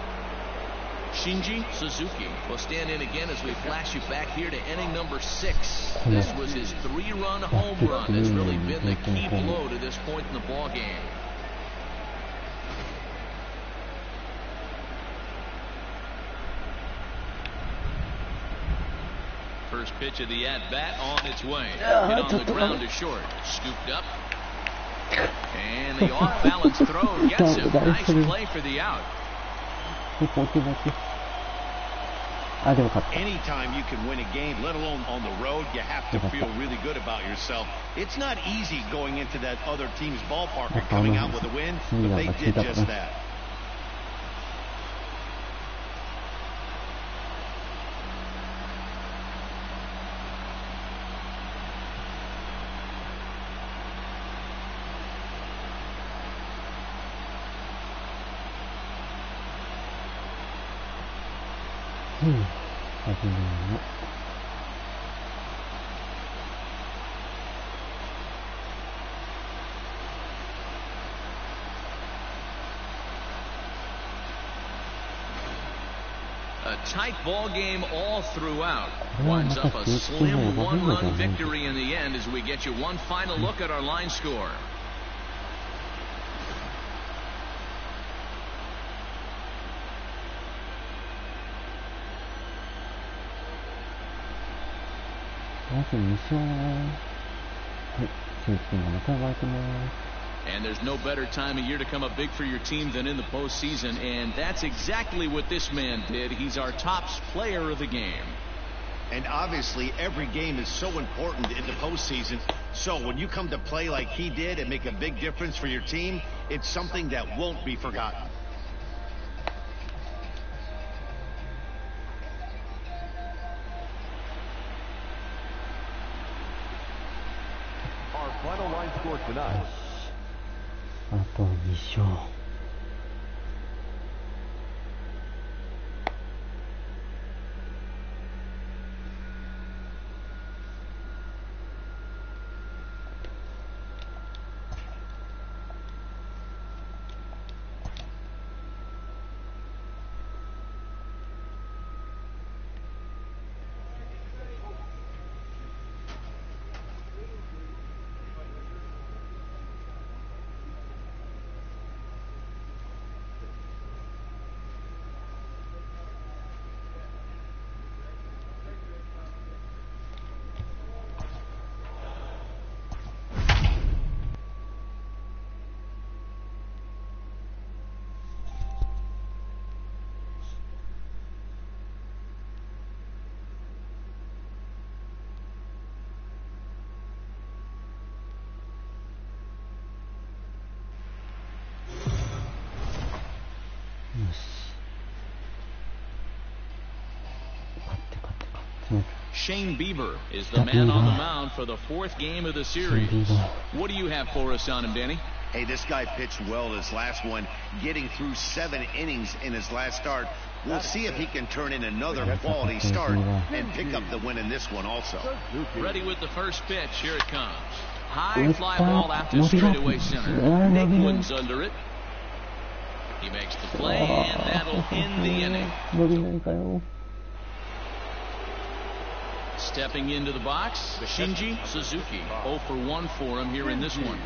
Shinji Suzuki will stand in again as we flash you back here to inning number 6. This was his 3-run home run. It's really been the key blow to this point in the ball game. First pitch of the at-bat on its way. Hit on the ground to short. Scooped up. And the off-balance throw gets him. Nice play for the out. Anytime you can win a game, let alone on the road, you have to feel really good about yourself. It's not easy going into that other team's ballpark and coming out with a win, but they did just that. A tight ball game all throughout. Winds up a slim 1-run victory in the end as we get you one final look at our line score. And there's no better time of year to come up big for your team than in the postseason, and that's exactly what this man did. He's our top player of the game. And obviously, every game is so important in the postseason. So when you come to play like he did and make a big difference for your team, it's something that won't be forgotten. Our final line score tonight. あと2勝。Shane Bieber is the man on the mound for the fourth game of the series. What do you have for us on him, Danny? Hey, this guy pitched well this last one, getting through 7 innings in his last start. We'll see if he can turn in another quality start and pick up the win in this one also. Ready with the first pitch. Here it comes. High fly ball out to straightaway center. Nick one's under it. He makes the play, and that'll end the inning. Stepping into the box, Shinji Suzuki. 0 for 1 for him here in this one.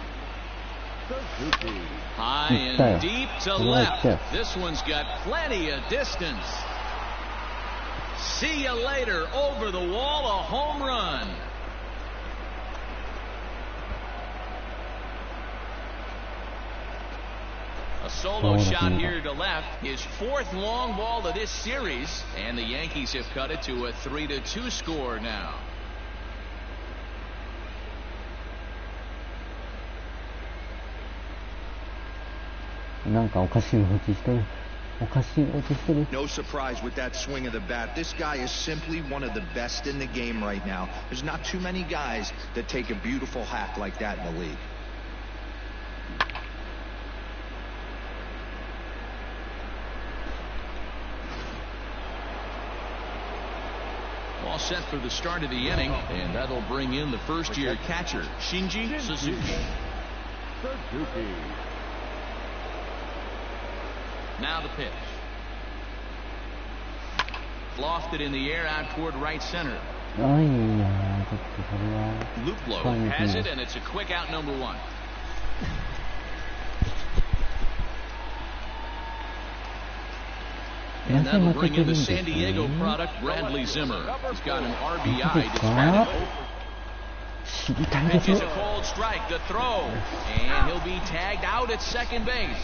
High and deep to left. This one's got plenty of distance. See you later. Over the wall, a home run. A solo shot here to left. His 4th long ball of this series. And the Yankees have cut it to a 3-2 score now. No surprise with that swing of the bat. This guy is simply one of the best in the game right now. There's not too many guys that take a beautiful hack like that in the league. All set for the start of the inning, and that'll bring in the first-year catcher, Shinji Suzuki. Now the pitch. Lofted in the air out toward right center. Luplow has it, and it's a quick out, number 1. And that'll bring in the San Diego product, Bradley Zimmer. He's got an RBI to Pitch is a cold strike, the throw. And he'll be tagged out at second base.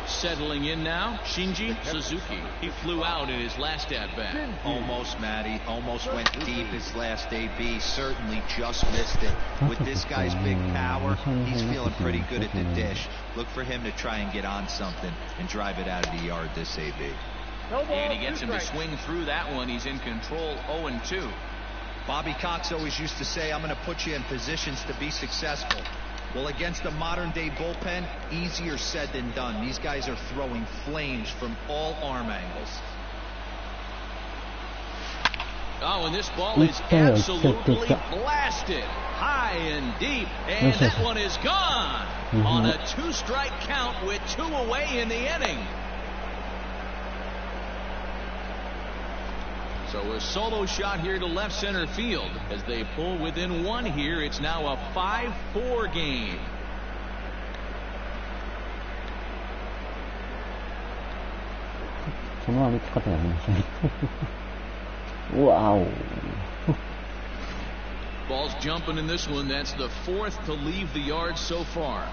Settling in now, Shinji Suzuki. He flew out in his last at-bat. Almost, Matty. Almost went deep his last AB. Certainly just missed it. With this guy's big power, he's feeling pretty good at the dish. Look for him to try and get on something and drive it out of the yard this AB. And he gets him to swing through that one. He's in control 0-2. Bobby Cox always used to say, I'm going to put you in positions to be successful. Well, against a modern-day bullpen, easier said than done. These guys are throwing flames from all arm angles. Oh, and this ball is absolutely blasted. High and deep. And that one is gone on a 2-strike count with 2 away in the inning. So a solo shot here to left center field as they pull within 1 here. It's now a 5-4 game. Ball's jumping in this one. That's the fourth to leave the yard so far.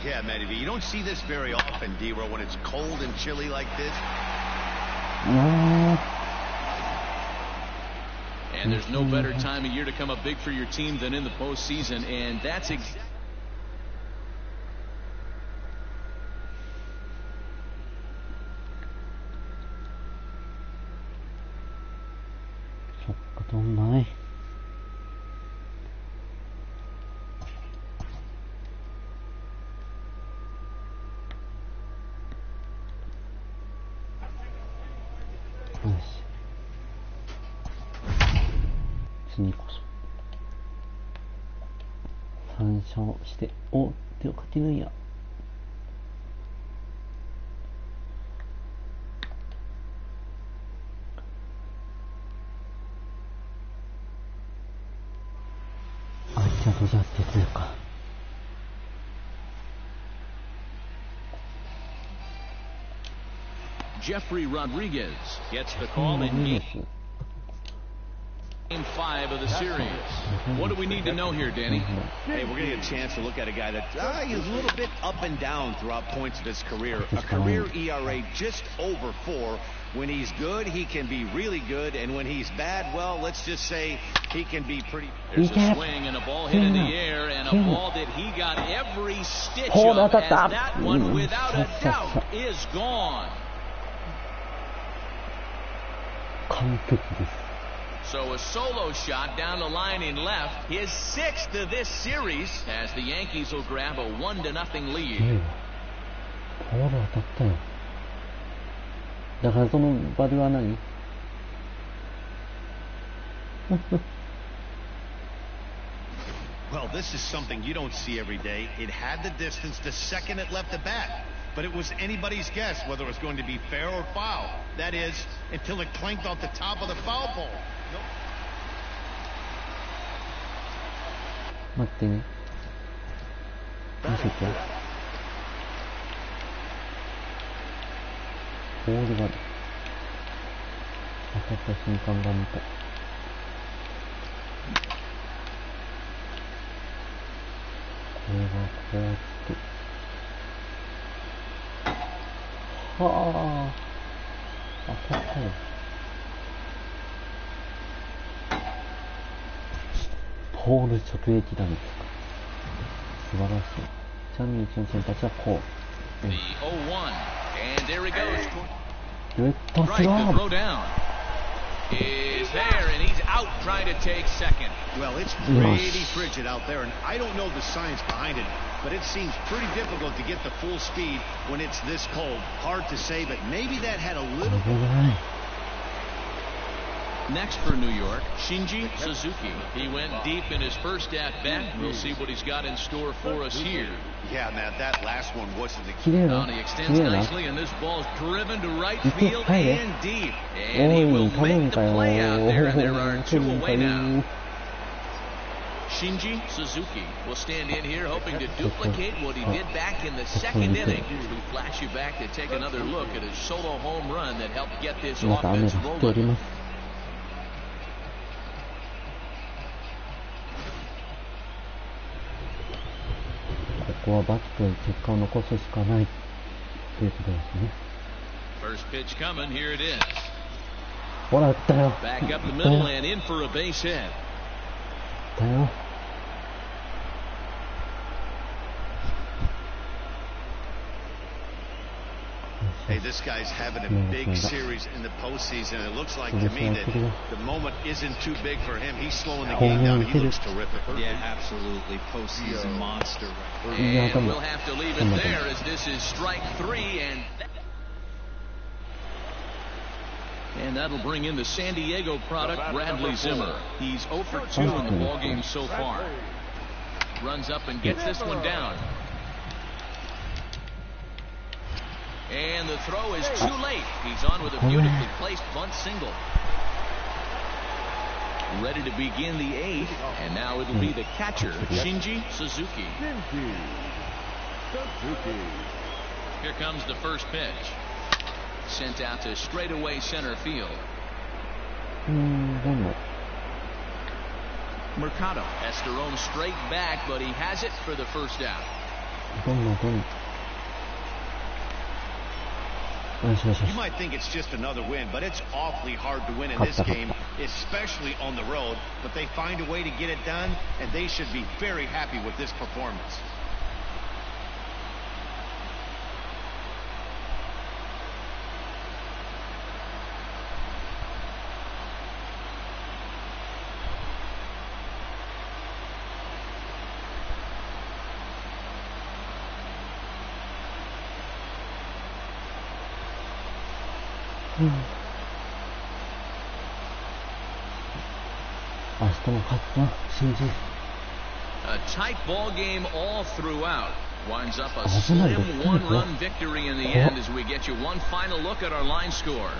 Yeah, Matty, you don't see this very often, D-Row, when it's cold and chilly like this. And there's no better time of year to come up big for your team than in the postseason, and that's exactly. そっか、どんまい。よし。次こそ。3勝して、お、手をかけるんや。ドジャースって強いか。Jeffrey Rodriguez gets the call in Game 5 of the series. What do we need to know here, Danny? Hey, we're going to get a chance to look at a guy that is a little bit up and down throughout points of his career. A career ERA just over 4. When he's good, he can be really good, and when he's bad, well, let's just say he can be pretty. There's a swing and a ball hit in the air, and a ball that he got every stitch of, as that one, without a doubt, is gone. So a solo shot down the line in left, his 6th of this series, as the Yankees will grab a 1-0 lead. ボール当たったよ。だからそのバルは何Well, this is something you don't see every day. It had the distance to second it left the bat, but it was anybody's guess whether it was going to be fair or foul. That is, until it clanked off the top of the foul pole. 待ってね。見せて。ボールが当たった瞬間が見たい。これがこうやって。はあ。当たったよ。ボール直撃弾ですか。素晴らしい。ちなみにうちの先発はこう。The 0-1. And there he goes. レッドス Right, ラ the ー throw down is there, and he's out trying to take second. Well, it's pretty frigid out there, and I don't know the science behind it, but it seems pretty difficult to get the full speed when it's this cold. Hard to say, but maybe that had a little... Next for New York, Shinji Suzuki. He went deep in his first at-bat. We'll see what he's got in store for us here. Yeah, Matt, that last one wasn't the... He extends nicely, and this ball's driven to right field and deep. And he will make the play out there, and there are 2 away now. Shinji Suzuki will stand in here hoping to duplicate what he did back in the 2nd inning. We flash you back to take another look at his solo home run that helped get this offense rolling. ここはバットで結果を残すしかないということですね。First pitch coming, here it is. ほら、打ったよ。 Back up the middle and in for a base hit. 打ったよ。Hey, this guy's having a big series in the postseason. It looks like to me that the moment isn't too big for him. He's slowing the game down. He looks terrific. Yeah, absolutely. Postseason monster. And we'll have to leave it there as this is strike 3. And that'll bring in the San Diego product, Bradley Zimmer. He's 0 for 2 in the ballgame so far. Runs up and gets this one down. And the throw is too late. He's on with a beautifully placed bunt single. Ready to begin the 8th, and now it'll be the catcher, Shinji Suzuki. Here comes the first pitch. Sent out to straightaway center field. Mercado has to roam straight back, but he has it for the first out. どんどんどん。よしよしよし。 You might think it's just another win, but it's awfully hard to win in this game, especially on the road. But they find a way to get it done, and they should be very happy with this performance.明日も勝つな、信じ。 A tight ball game all throughout. Winds up a slim one-run victory in the end as we get you one final look at our line score.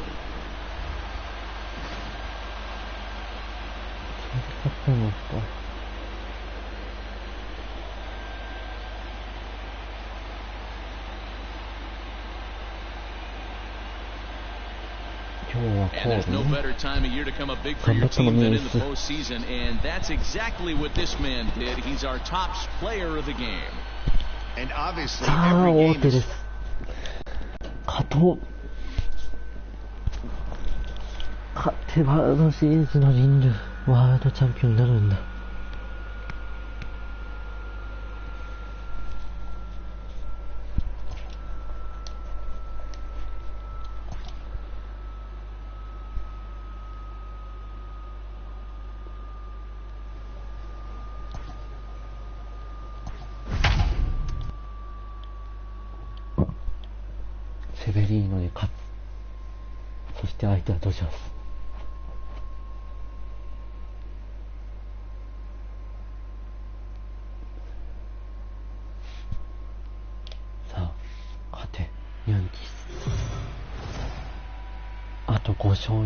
勝ったのか。And there's no better time of year to come up big for your team than in the postseason, and that's exactly what this man did. He's our top player of the game. And obviously, さあ、 every 大 game 手で is す。勝とう。勝ってワールドシリーズの人類、ワールドチャンピオンになるんだ。セベリーノに勝つ。そして相手はドジャース。さあ、勝て、ヤンキース。あと5勝よ。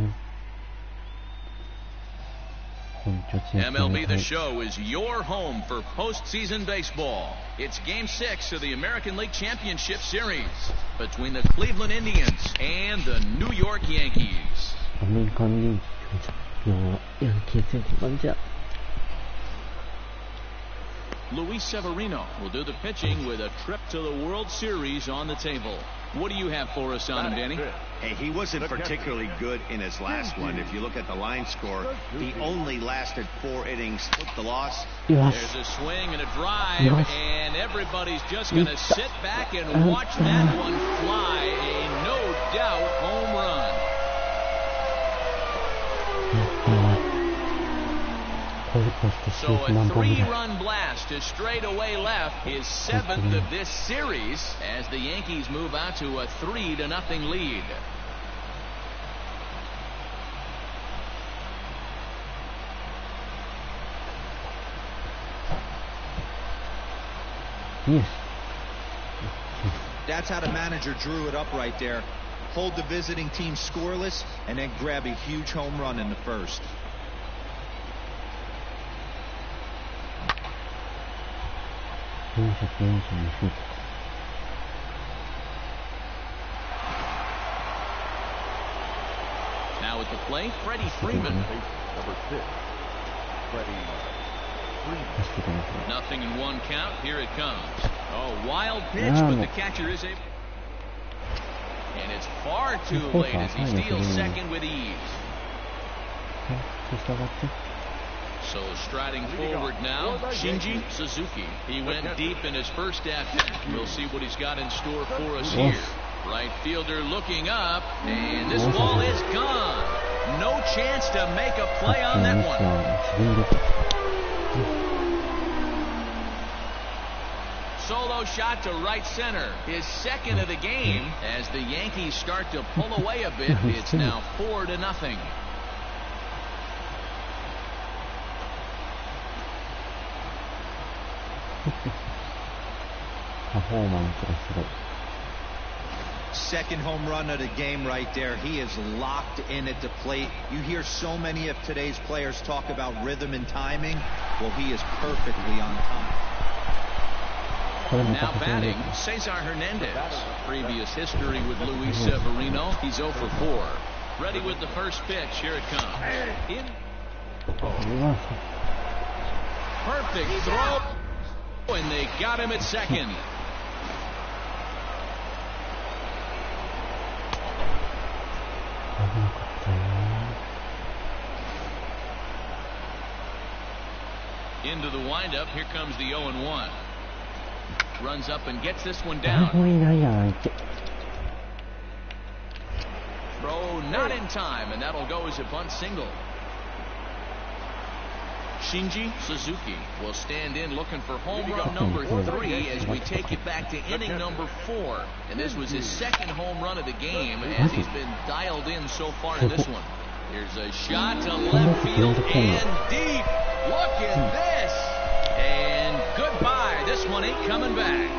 MLB The Show is your home for postseason baseball. It's Game 6 of the American League Championship Series between the Cleveland Indians and the New York Yankees. アメリカンリーグチャンピオンはヤンキースの番じゃ。Luis Severino will do the pitching with a trip to the World Series on the table. What do you have for us on him, Danny? Hey, he wasn't particularly good in his last one. If you look at the line score, he only lasted 4 innings. The loss. There's a swing and a drive, and everybody's just going to sit back and watch that one fly. A no-doubt home run. So a 3-run blast to straightaway left, his 7th of this series, as the Yankees move out to a 3-0 lead. Yes. That's how the manager drew it up right there. Hold the visiting team scoreless and then grab a huge home run in the first. Now at the plate, Freddie Freeman. Number 6, Freddie Freeman. 0-1 count. Here it comes. Oh, wild pitch, but the catcher is able. And it's far too late as he steals second with ease. So striding forward now, Shinji Suzuki. He went deep in his first at-bat. We'll see what he's got in store for us here. Right fielder looking up, and this ball is gone. No chance to make a play on that one. Solo shot to right center. His second of the game. As the Yankees start to pull away a bit, it's now 4-0. パフォーマンスがすごい。 Second home run of the game right there. He is locked in at the plate. You hear so many of today's players talk about rhythm and timing. Well, he is perfectly on time. Now batting, Cesar Hernandez. Previous history with Luis Severino. He's 0 for 4. Ready with the first pitch. Here it comes. In. これは perfect throw, and they got him at second. Into the windup, here comes the 0-1. Runs up and gets this one down. Throw not in time, and that'll go as a bunt single. Shinji Suzuki will stand in looking for home run number 3 as we take it back to inning number 4. And this was his second home run of the game as he's been dialed in so far in this one. Here's a shot to left field and deep. Look at this. And goodbye. This one ain't coming back.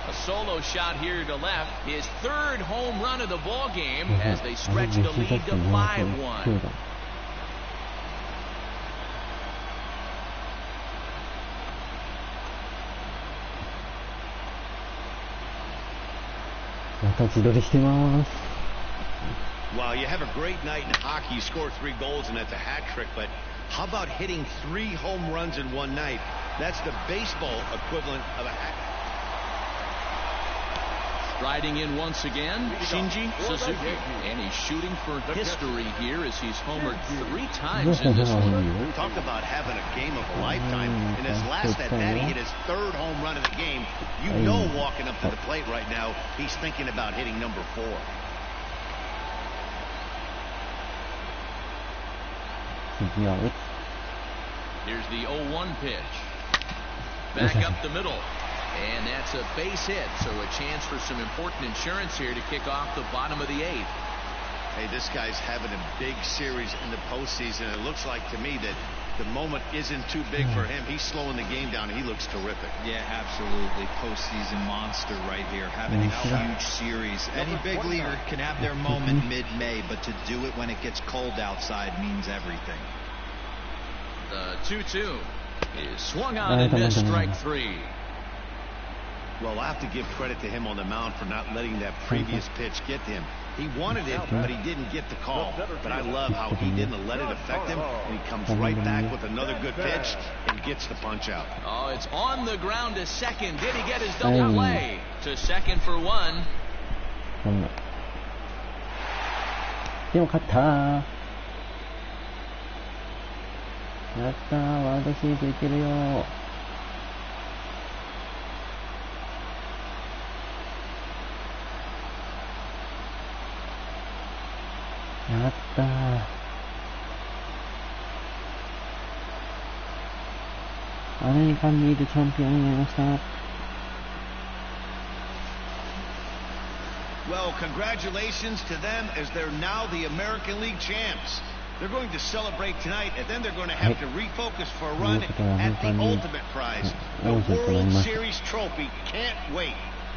A solo shot here to left. His third home run of the ball game as they stretch the lead to 5-1. また自撮りしてます。 Well, you have a great night in hockey. You score 3 goals, and that's a hat trick. But how about hitting 3 home runs in one night? That's the baseball equivalent of a hat. Striding in once again, Shinji Suzuki. And he's shooting for history here as he's homered 3 times in this one. Talk about having a game of a lifetime. In his last at bat, he hit his 3rd home run of the game. You know, walking up to the plate right now, he's thinking about hitting number 4. Here's the 0-1 pitch. Back up the middle. And that's a base hit, so a chance for some important insurance here to kick off the bottom of the 8th. Hey, this guy's having a big series in the postseason. It looks like to me that the moment isn't too big for him. He's slowing the game down. He looks terrific. Yeah, absolutely. Postseason monster right here, having a huge series. Any big leaguer can have their moment mid-May, but to do it when it gets cold outside means everything. The 2-2 is swung on and missed, strike 3. Well, I have to give credit to him on the mound for not letting that previous pitch get to him. He wanted it, but he didn't get the call. But I love how he didn't let it affect him, and he comes right back with another good pitch and gets the punch out. Oh, it's on the ground to second. Did he get his double play? To second for 1. でも勝ったー。やったー、ワールドシリーズいけるよー。やったー。アメリカンリーグチャンピオンになりました。Well, congratulations to them as they're now the American League champs. They're going to celebrate tonight, and then they're going to have to refocus for a run at the ultimate prize, the World Series trophy. Can't wait.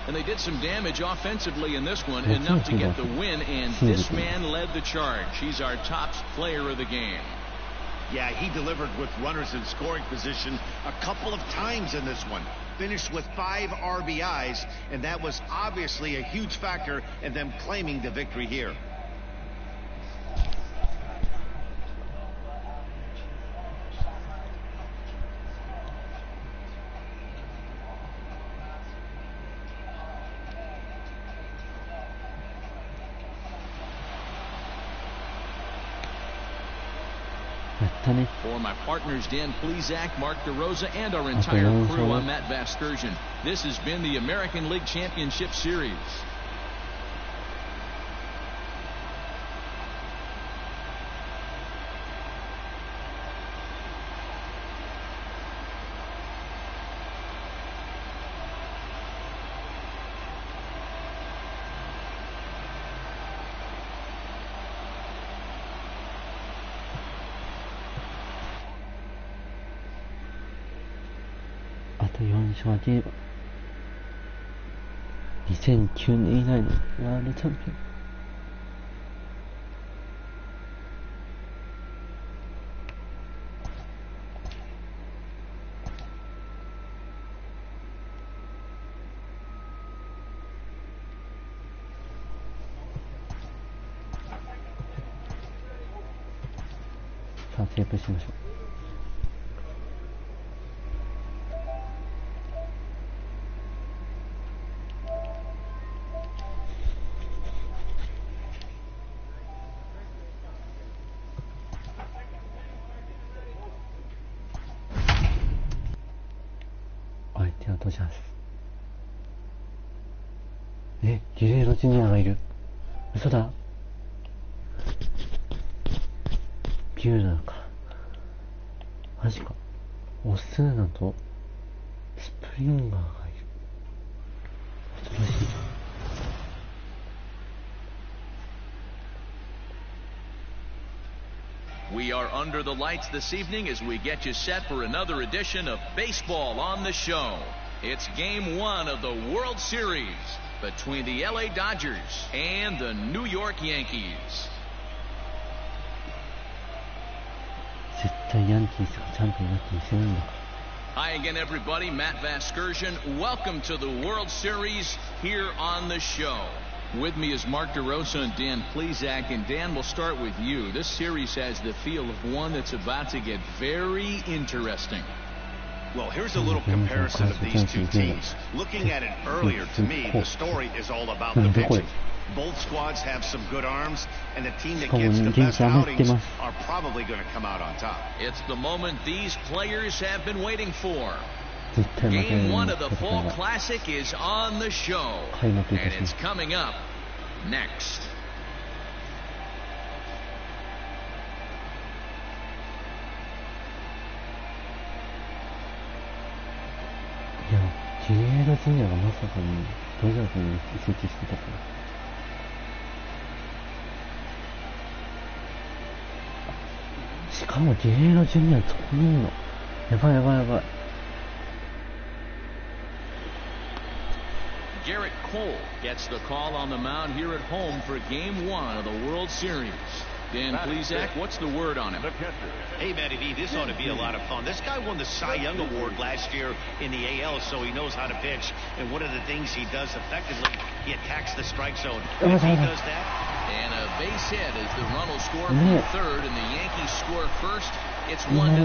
And they did some damage offensively in this one, enough to get the win, and this man led the charge. He's our top player of the game. Yeah, he delivered with runners in scoring position a couple of times in this one. Finished with 5 RBIs, and that was obviously a huge factor in them claiming the victory here. For my partners Dan Plesac, Mark DeRosa, and our entire crew, I'm Matt Vasgersian. This has been the American League Championship Series.あと4勝挙げれば2009年以来のワールドチャンピオン。さあセーブしましょう。はドジャース。ゲレーロジュニアがいる。嘘だ。ビューラーか。マジか。オスーナとスプリンガーがいる。恐ろしいじゃん。We are under the lights this evening as we get you set for another edition of Baseball on the Show. It's Game 1 of the World Series between the LA Dodgers and the New York Yankees. 絶対ヤンキースがチャンピオンになってみせるんだから。Hi again, everybody. Matt Vasgersian. Welcome to the World Series here on the show. With me is Mark DeRosa and Dan Plesac. And Dan, we'll start with you. This series has the feel of one that's about to get very interesting. Well, here's a little comparison of these two teams. Looking at it earlier, to me, the story is all about the pitching. Both squads have some good arms, and the team that gets the best outings are probably going to come out on top. It's the moment these players have been waiting for. Game 1 of the Fall Classic is on the show, and it's coming up next. いや、ゲレーロジュニアがまさかにドジャースに移籍してたから。しかもゲレーロジュニアそこにいるの。やばいやばいやばい。Garrett Cole gets the call on the mound here at home for Game 1 of the World Series. Dan Plesac, what's the word on him? Hey, Matty V, this ought to be a lot of fun. This guy won the Cy Young Award last year in the AL, so he knows how to pitch. And one of the things he does effectively, he attacks the strike zone. And if he does that... And a base hit as the run will score from third, and the Yankees score first. It's 1-0.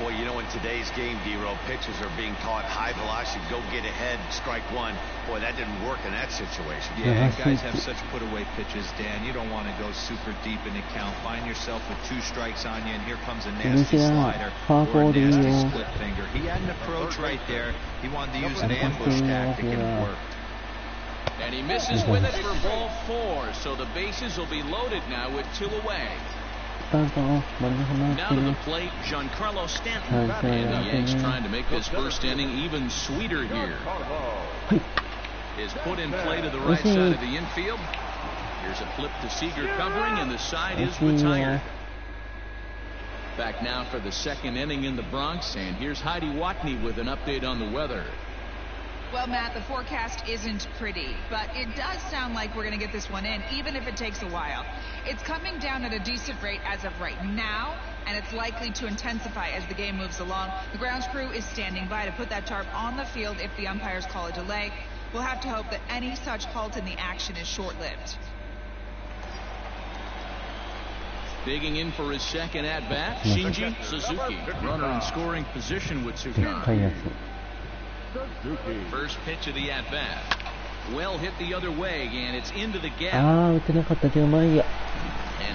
Boy, you know, in today's game, D-Row, pitchers are being taught high velocity, go get ahead, strike one. Boy, that didn't work in that situation. Yeah, guys have such put-away pitches, Dan. You don't want to go super deep in the count. Find yourself with 2 strikes on you, and here comes a nasty slider or a nasty split finger. He had an approach right there. He wanted to use an ambush tactic, and it worked. And he misses with it for ball 4, so the bases will be loaded now with 2 away. Now to the plate, Giancarlo Stanton. And the Yanks trying to make this first inning even sweeter here. Is put in play to the right side of the infield. Here's a flip to Seager covering, and the side is retired. Back now for the second inning in the Bronx, and here's Heidi Watney with an update on the weather. Well, Matt, the forecast isn't pretty, but it does sound like we're going to get this one in, even if it takes a while. It's coming down at a decent rate as of right now, and it's likely to intensify as the game moves along. The grounds crew is standing by to put that tarp on the field if the umpires call a delay. We'll have to hope that any such halt in the action is short-lived. Digging in for his second at-bat, Shinji Suzuki, runner in scoring position with 2 guys. First pitch of the at-bat. Well hit the other way, and it's into the gap. And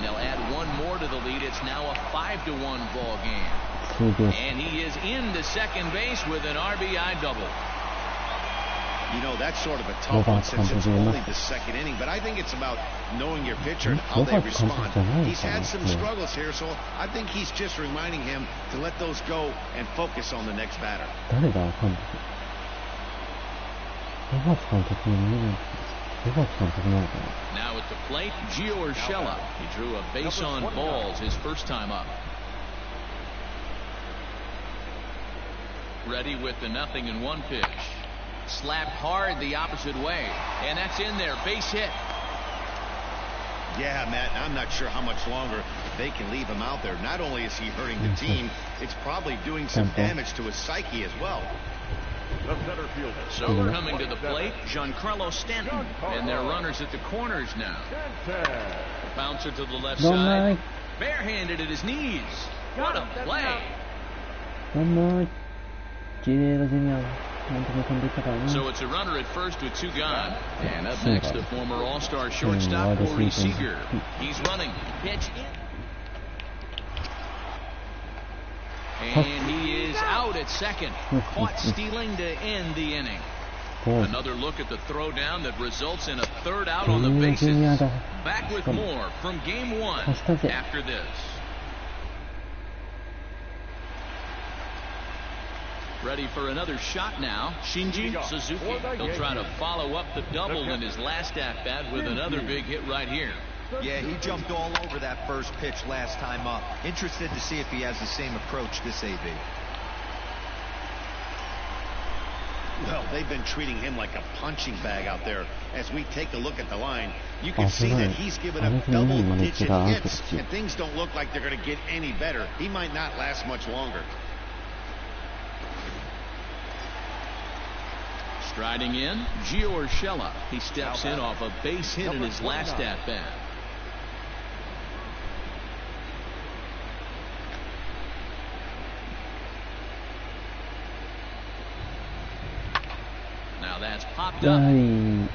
they'll add 1 more to the lead. It's now a 5-1 ball game. And he is into second base with an RBI double. You know, that's sort of a tough one since it's only the second inning, but I think it's about knowing your pitcher and how they respond. He's had some struggles here, so I think he's just reminding him to let those go and focus on the next batter. Now at the plate, Gio Urshela. He drew a base on balls his first time up. Ready with the 0-1 pitch. Slapped hard the opposite way. And that's in there. Base hit. Yeah, Matt, I'm not sure how much longer they can leave him out there. Not only is he hurting the team, it's probably doing some damage to his psyche as well. So coming to the plate, Giancarlo Stanton. And their runners at the corners now. Bouncer to the left side. Barehanded at his knees. What a play. So it's a runner at first with 2 gone. And up next, the former All-Star shortstop, Corey Seager. He's running. Pitch in. And he is out at second. Caught stealing to end the inning. Another look at the throwdown that results in a third out on the bases. Back with more from game one after this. Ready for another shot now, Shinji Suzuki. He'll try to follow up the double in his last at-bat with another big hit right here. Yeah, he jumped all over that first pitch last time up. Interested to see if he has the same approach this AB. Well, they've been treating him like a punching bag out there. As we take a look at the line, you can see that he's given up double-digit hits, and things don't look like they're going to get any better. He might not last much longer. Striding in, Gio Urshela. He steps in off a base hit in his last at-bat. Now that's popped up.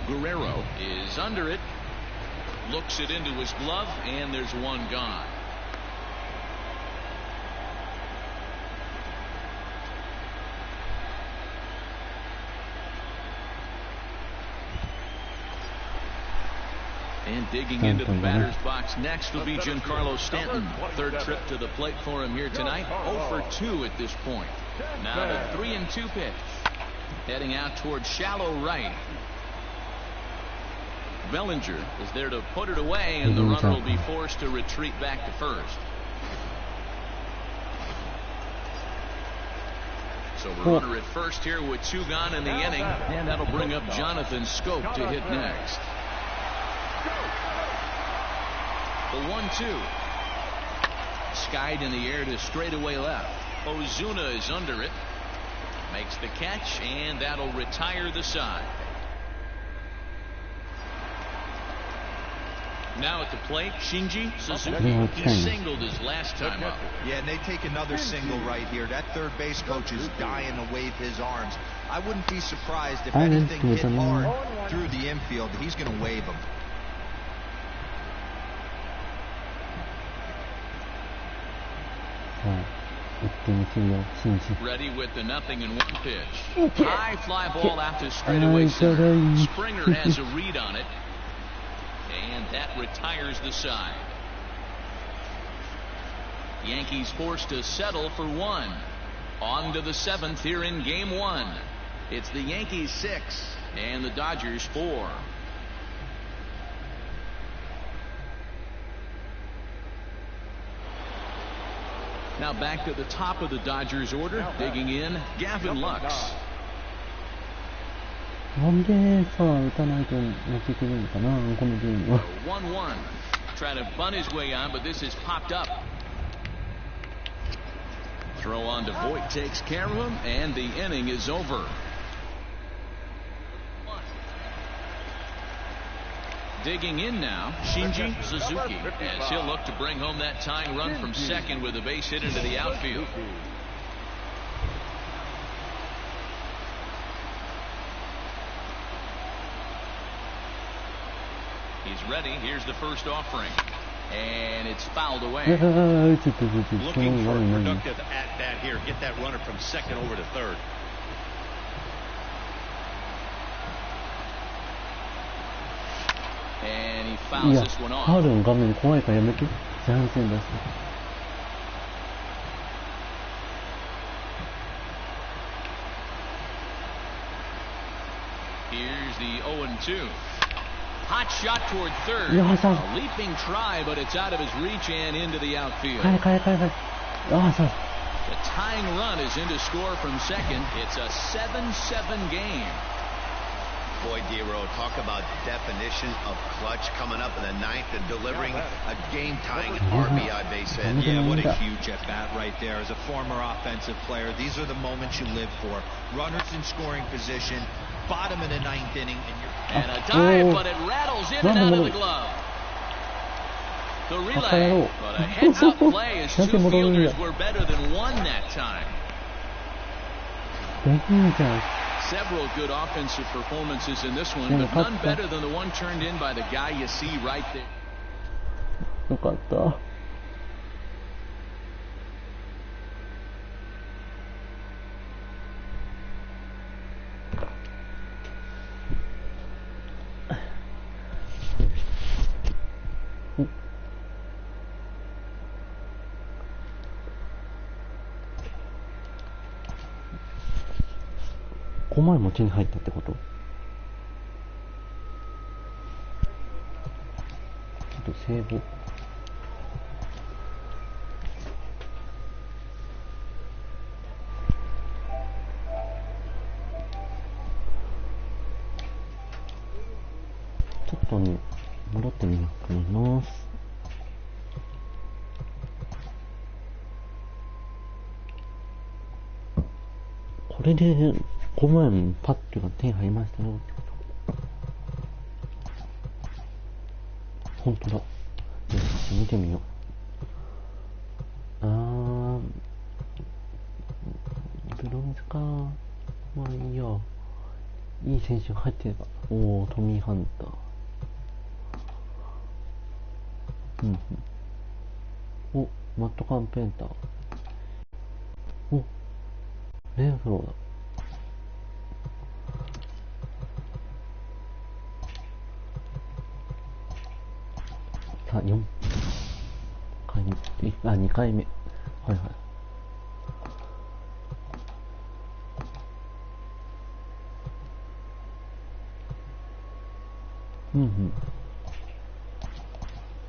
Guerrero is under it. Looks it into his glove, and there's one gone. And digging into the batter's box next will be Giancarlo Stanton. Third trip to the plate for him here tonight. 0 for 2 at this point. Now the 3-2 pitch. Heading out towards shallow right. Ballinger is there to put it away, and the runner will be forced to retreat back to first. So runner at first here with 2 gone in the inning, and that'll bring up Jonathan Scope to hit next. The 1-2. Skied in the air to straightaway left. Ozuna is under it. Makes the catch, and that'll retire the side. Now at the plate, Shinji Suzuki. He singled his last time up. Yeah, and they take another single right here. That third base coach is dying to wave his arms. I wouldn't be surprised if anything hit hard through the infield. He's going to wave them. Ready with the 0-1 pitch. High fly ball out to straightaway center. Springer has a read on it, and that retires the side. Yankees forced to settle for 1. On to the 7th here in game 1. It's the Yankees 6 and the Dodgers 4. Now back to the top of the Dodgers order. Digging in, Gavin Lux. なんでさ、打たないと持ってくるのかな、このゲームは。1-1. Trying to bunt his way on, but this is popped up. Throw on to Voit takes care of him, and the inning is over. Digging in now, Shinji Suzuki, as he'll look to bring home that tying run from second with a base hit into the outfield. He's ready. Here's the first offering. And it's fouled away. Looking for a productive at-bat here. Get that runner from second over to third. And he fouls this one off. ファウルの画面怖いからやめて。前半戦出して。Here's the 0-2. Hot shot toward third. A leaping try, but it's out of his reach and into the outfield. The tying run is in to score from second. It's a 7-7 game. Boy, D-Row, talk about definition of clutch coming up in the 9th and delivering a game-tying RBI base hit. Yeah, what a huge at-bat right there. As a former offensive player, these are the moments you live for. Runners in scoring position, bottom of the 9th inning, and a dive, but it rattles in and out of the glove. The relay, but a heads-up play as 2 fielders were better than 1 that time. Several good offensive performances in this one, but none better than the one turned in by the guy you see right there. よかった。5枚も手に入ったってこと？ちょっとセーブ。ちょっとね、戻ってみようと思います。これで5万円パックが手に入りましたよってこと。ほんとだ。よし、見てみよう。ブロンズか。まあいいや。いい選手が入ってれば。おー、トミー・ハンター。お、マット・カンペンター。お、レンフローだ。さあ、4回目。2回目。はいはい。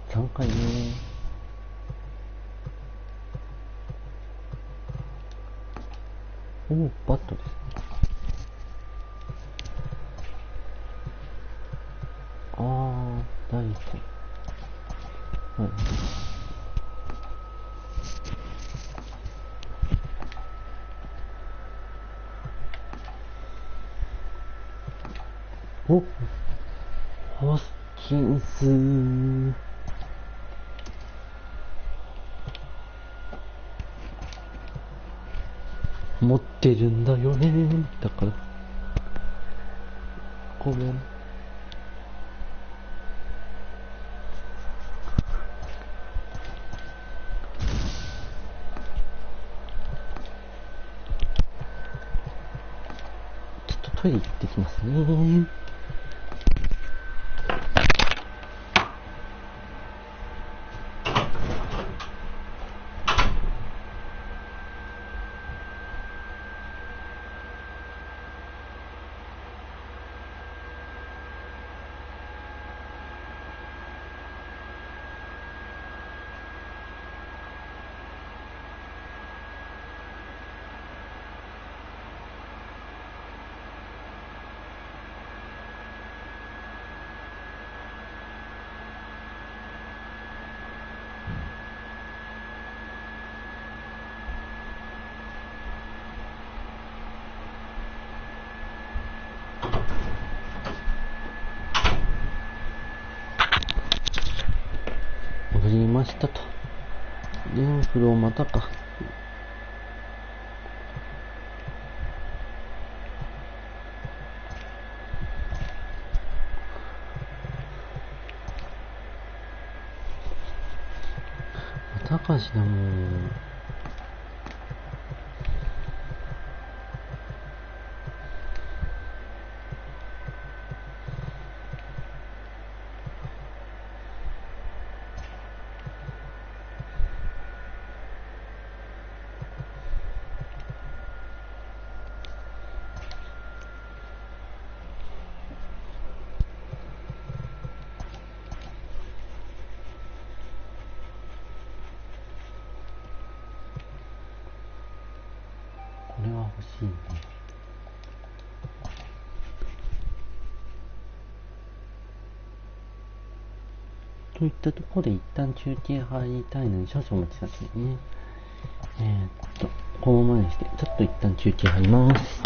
3回目。お、バットですね。第一。はい。お、ホスキンス。持ってるんだよね。だからごめん。ちょっとトイレ行ってきますね。戻りましたと。レンフローまたか。またかしだもん。これは欲しいね。といったところで一旦中継入りたいので少々お待ちくださいね。このままにしてちょっと一旦中継入ります。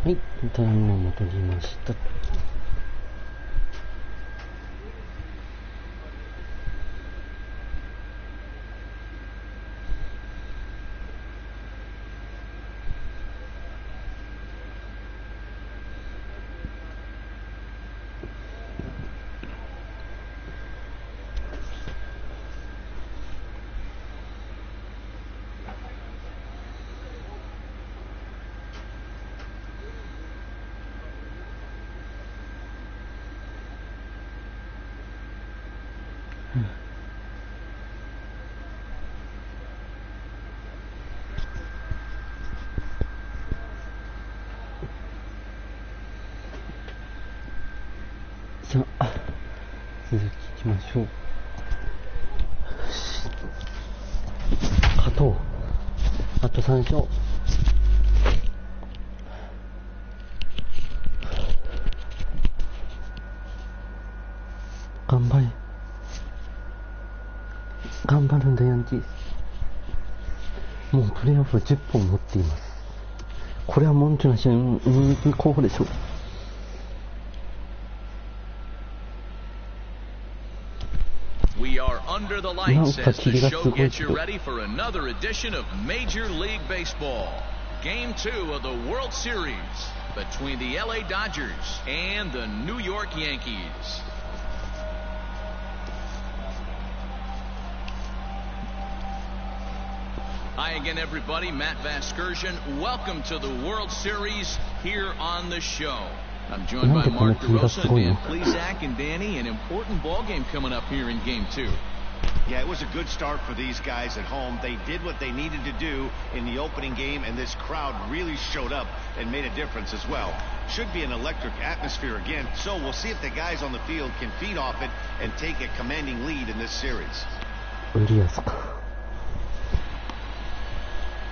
はい、ただいま戻りました。さあ、続きいきましょう。勝とう。あと3勝。頑張れ。頑張るんだヤンキース。もうプレーオフ10本持っています。これは文句なしのMVP候補でしょう。Under the lights as the show gets you ready for another edition of Major League Baseball. Game 2 of the World Series between the LA Dodgers and the New York Yankees. Hi again, everybody. Matt Vasgersian. Welcome to the World Series here on the show. I'm joined by Mark DeRosa, Dan Plesac, and Danny. An important ball game coming up here in Game 2. Yeah, it was a good start for these guys at home. They did what they needed to do in the opening game, and this crowd really showed up and made a difference as well. Should be an electric atmosphere again, so we'll see if the guys on the field can feed off it and take a commanding lead in this series.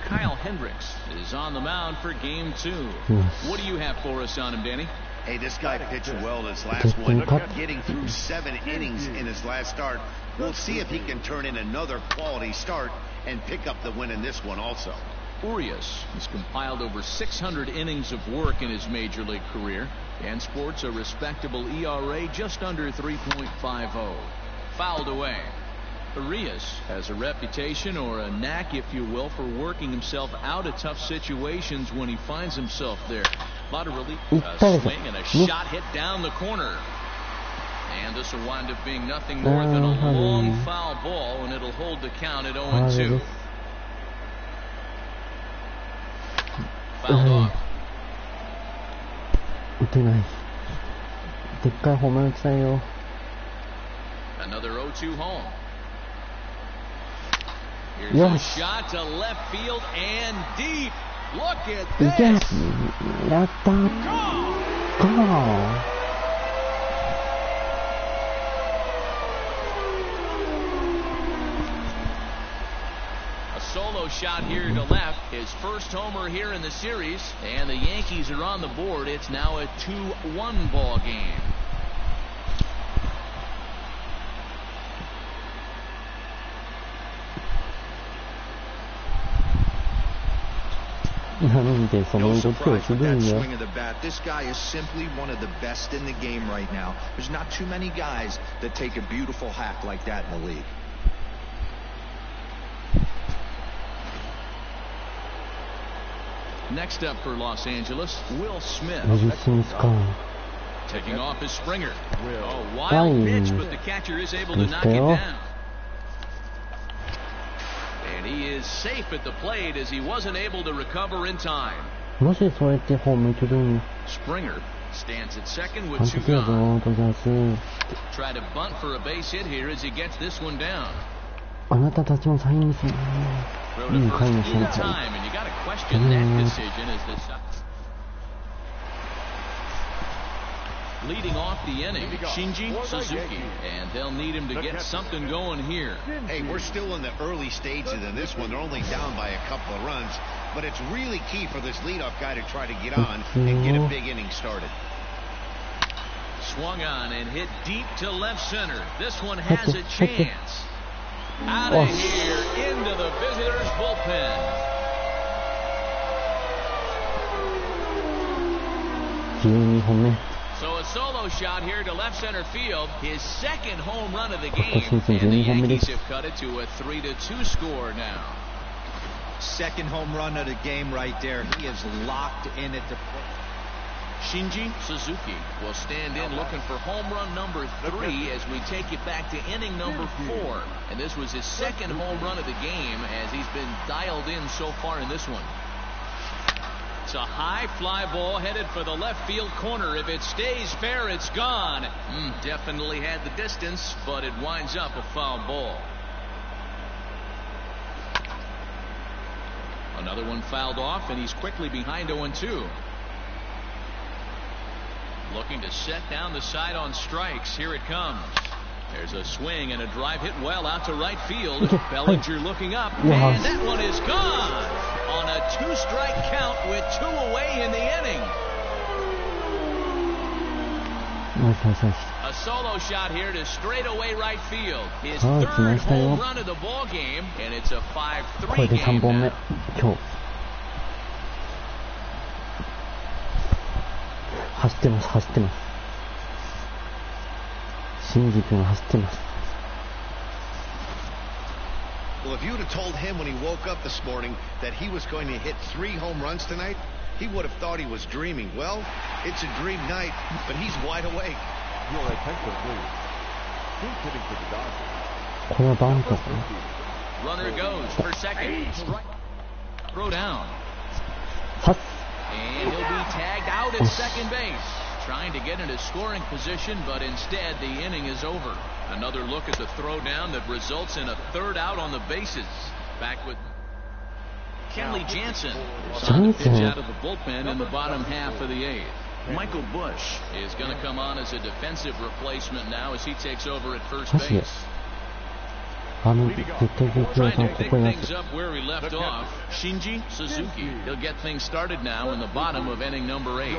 Kyle Hendricks is on the mound for Game 2. What do you have for us on him, Danny? Hey, this guy pitched well in his last one, getting through 7 innings in his last start. We'll see if he can turn in another quality start and pick up the win in this one also. Urias has compiled over 600 innings of work in his major league career and sports a respectable ERA just under 3.50. Fouled away. Urias has a reputation, or a knack, if you will, for working himself out of tough situations when he finds himself there. A lot of relief, a swing, and a shot hit down the corner. And this will wind up being nothing more than a long foul ball, and it'll hold the count at 0-2. Fouled off. 打てない。でっかいホームラン打ちたいよ。 Another 0-2 home. Here's a shot to left field and deep. Look at this. やったー。ゴー。Solo shot here to left, his first homer here in the series, and the Yankees are on the board. It's now a 2-1 ball game. No surprise with that swing of the bat. This guy is simply one of the best in the game right now. There's not too many guys that take a beautiful hack like that in the league. Next up for Los Angeles, Will Smith. Taking off his Springer. Oh, wild pitch, but the catcher is able to knock it down. And he is safe at the plate as he wasn't able to recover in time. Springer stands at second with 2 gone. Try to bunt for a base hit here as he gets this one down. あなたたちもサインにする。いい回のしなさい。Leading off the inning, Shinji Suzuki, and they'll need him to get something going here. Hey, we're still in the early stages in this one. They're only down by a couple of runs, but it's really key for this leadoff guy to try to get on and get a big inning started. Swung on and hit deep to left center. This one has a chance. Out of here into the visitors' bullpen. 12本目。 So a solo shot here to left center field, his second home run of the game, 今シーズン and the 12本目で Yankees す。 have cut it to a 3-2 score now. Second home run of the game right there. He is locked in at the plate. Shinji Suzuki will stand in looking for home run number 3 as we take it back to inning number 4. And this was his second home run of the game as he's been dialed in so far in this one. It's a high fly ball headed for the left field corner. If it stays fair, it's gone. Definitely had the distance, but it winds up a foul ball. Another one fouled off, and he's quickly behind 0-2. Looking to set down the side on strikes. Here it comes. There's a swing and a drive hit well out to right field. Ballinger looking up, and that one is gone on a 2-strike count with 2 away in the inning. A solo shot here to straightaway right field. His third home run of the ball game, and it's a 5-3 game now. 今日走ってます。シンジ君走ってます。 Well, if you would have told him when he woke up this morning that he was going to hit 3 home runs tonight, he would have thought he was dreaming. Well, it's a dream night, but he's wide awake. Your attention, please. Who's hitting for the Dodgers? これはバントかな。 Runner goes for second. Strike. Throw down. 刺す。 And he'll be tagged out at second base. Trying to get into scoring position, but instead the inning is over. Another look at the throw down that results in a third out on the bases. Back with Kenley Jansen. On the pitch out of the bullpen in the bottom half of the 8th. Michael Bush is going to come on as a defensive replacement now as he takes over at first base. 絶対劇場さんここに Things up where we left off. Shinji Suzuki. He'll get things started now in the bottom of inning number 8.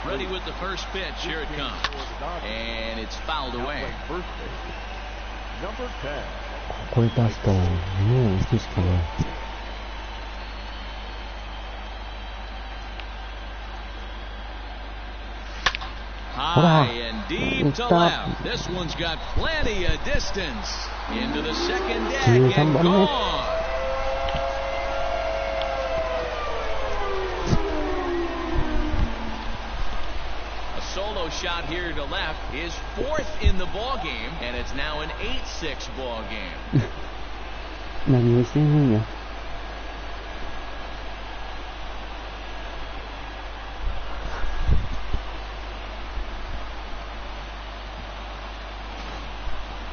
Ready with the first pitch. Here it comes. And it's fouled away. Number 10. ここに出すともう行くしかない。 High and deep to left. This one's got plenty of distance. Into the second deck and gone. A solo shot here to left is 4th in the ball game, and it's now an 8-6 ball game. 何をしてるんや。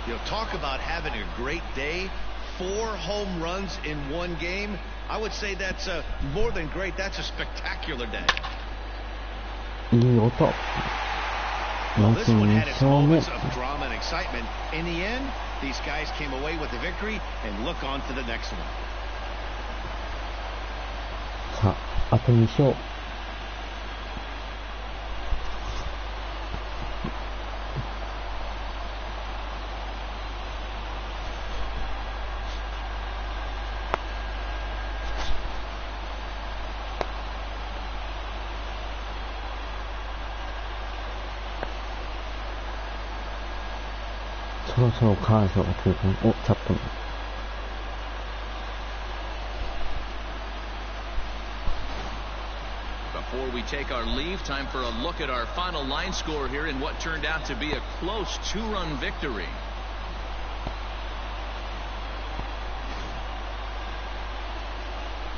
You know, talk about having a great day. 4 home runs in 1 game. I would say that's more than great. That's a spectacular day. いい音。 Well, this one had its 勝目。 moments of drama and excitement. In the end, these guys came away with a victory and look on to the next one. さあ、あと2勝。 そろそろカーショーが来るかな。お、チャップマン。 Before we take our leave, time for a look at our final line score here in what turned out to be a close 2-run victory.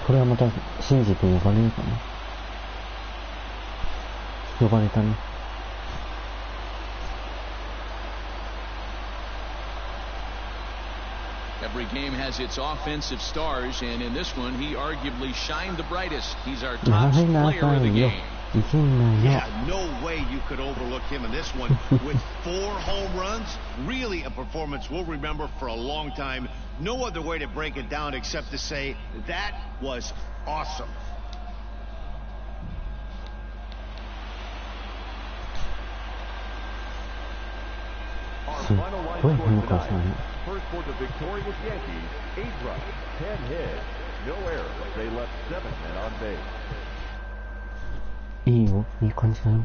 これはまたシンジ君呼ばれるかな。呼ばれたね。 Every game has its offensive stars, and in this one, he arguably shined the brightest. He's our top player of the game. Yeah, no way you could overlook him in this one. With 4 home runs, really a performance we'll remember for a long time. No other way to break it down except to say that was awesome. Our final line score tonight. First for the victorious Yankees, 8 runs, 10 hits, no errors. They left 7 men on base. いいよ、いい感じだよ。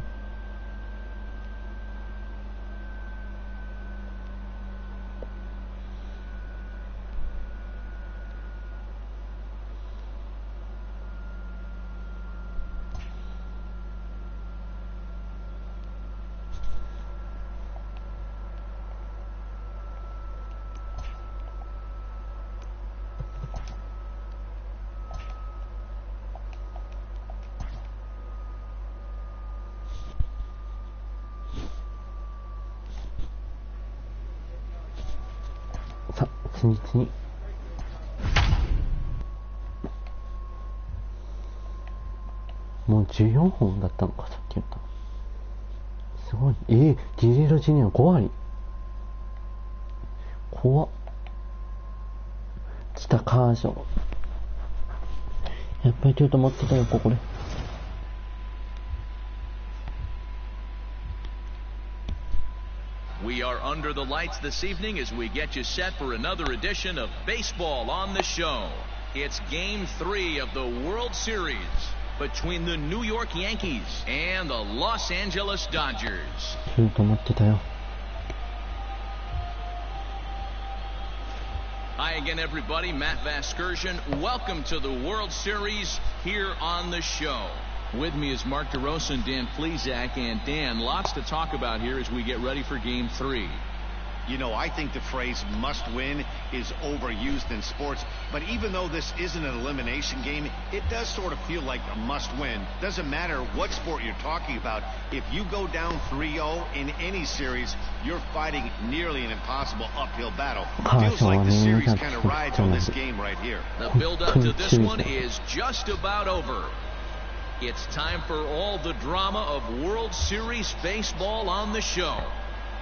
実にもう14本だったのか、さっき言った。すごい。ゲレーロジュニア5割。怖っ。来た、カーショー。やっぱりキュート持ってたよ、ここで。We are under the lights this evening as we get you set for another edition of Baseball on the Show. It's Game 3 of the World Series between the New York Yankees and the Los Angeles Dodgers. キュート持ってたよ。Hi again, everybody. Matt Vasgersian. Welcome to the World Series here on the show. With me is Mark DeRosa and Dan Plesac. And Dan, lots to talk about here as we get ready for Game 3. You know, I think the phrase must win is overused in sports, but even though this isn't an elimination game, it does sort of feel like a must win. Doesn't matter what sport you're talking about. If you go down 3-0 in any series, you're fighting nearly an impossible uphill battle. Feels like the series kind of rides on this game right here. The build-up to this one is just about over. It's time for all the drama of World Series baseball on the show.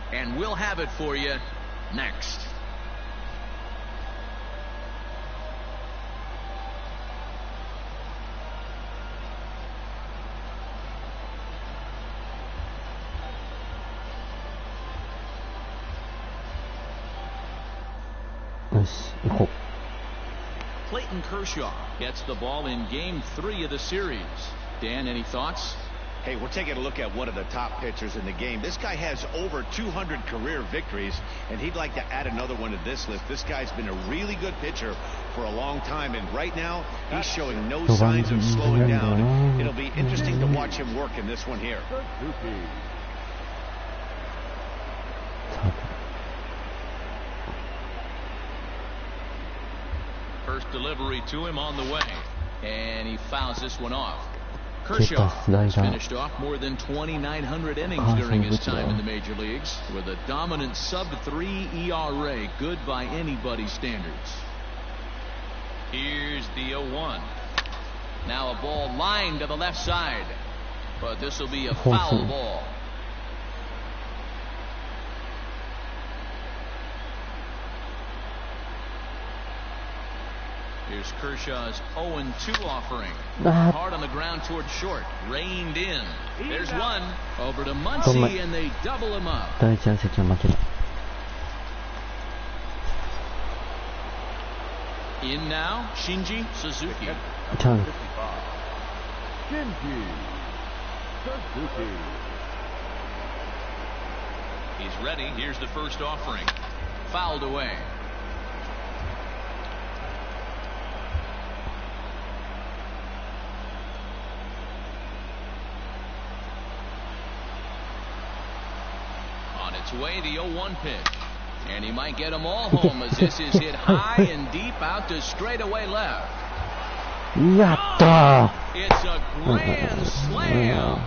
And we'll have it for you next. Clayton Kershaw gets the ball in Game 3 of the series. Dan, any thoughts? Hey, we're taking a look at one of the top pitchers in the game. This guy has over 200 career victories, and he'd like to add another one to this list. This guy's been a really good pitcher for a long time, and right now, he's showing no signs of slowing down. It'll be interesting to watch him work in this one here. First delivery to him on the way, and he fouls this one off. Kershaw has finished off more than 2,900 innings during his time in the major leagues with a dominant sub-3 ERA, good by anybody's standards. Here's the 0-1. Now a ball lined to the left side, but this will be a foul ball. Here's Kershaw's 0-2 offering. Hard on the ground toward short. Reined in. There's one. Over to Muncy, and they double him up. In now, Shinji Suzuki. Shinji Suzuki. He's ready. Here's the first offering. Fouled away. Way the 0-1 pitch, and he might get them all home as this is hit high and deep out to straightaway left. Oh, it's a grand slam.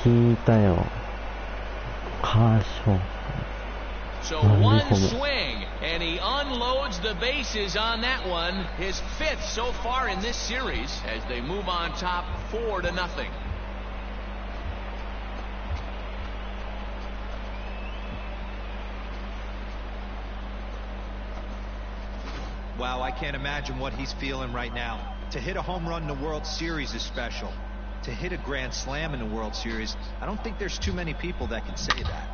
聞いたよ。カーショー。 So one swing, and he unloads the bases on that one. His 5th so far in this series as they move on top 4-0. Wow, I can't imagine what he's feeling right now. To hit a home run in the World Series is special. To hit a grand slam in the World Series, I don't think there's too many people that can say that.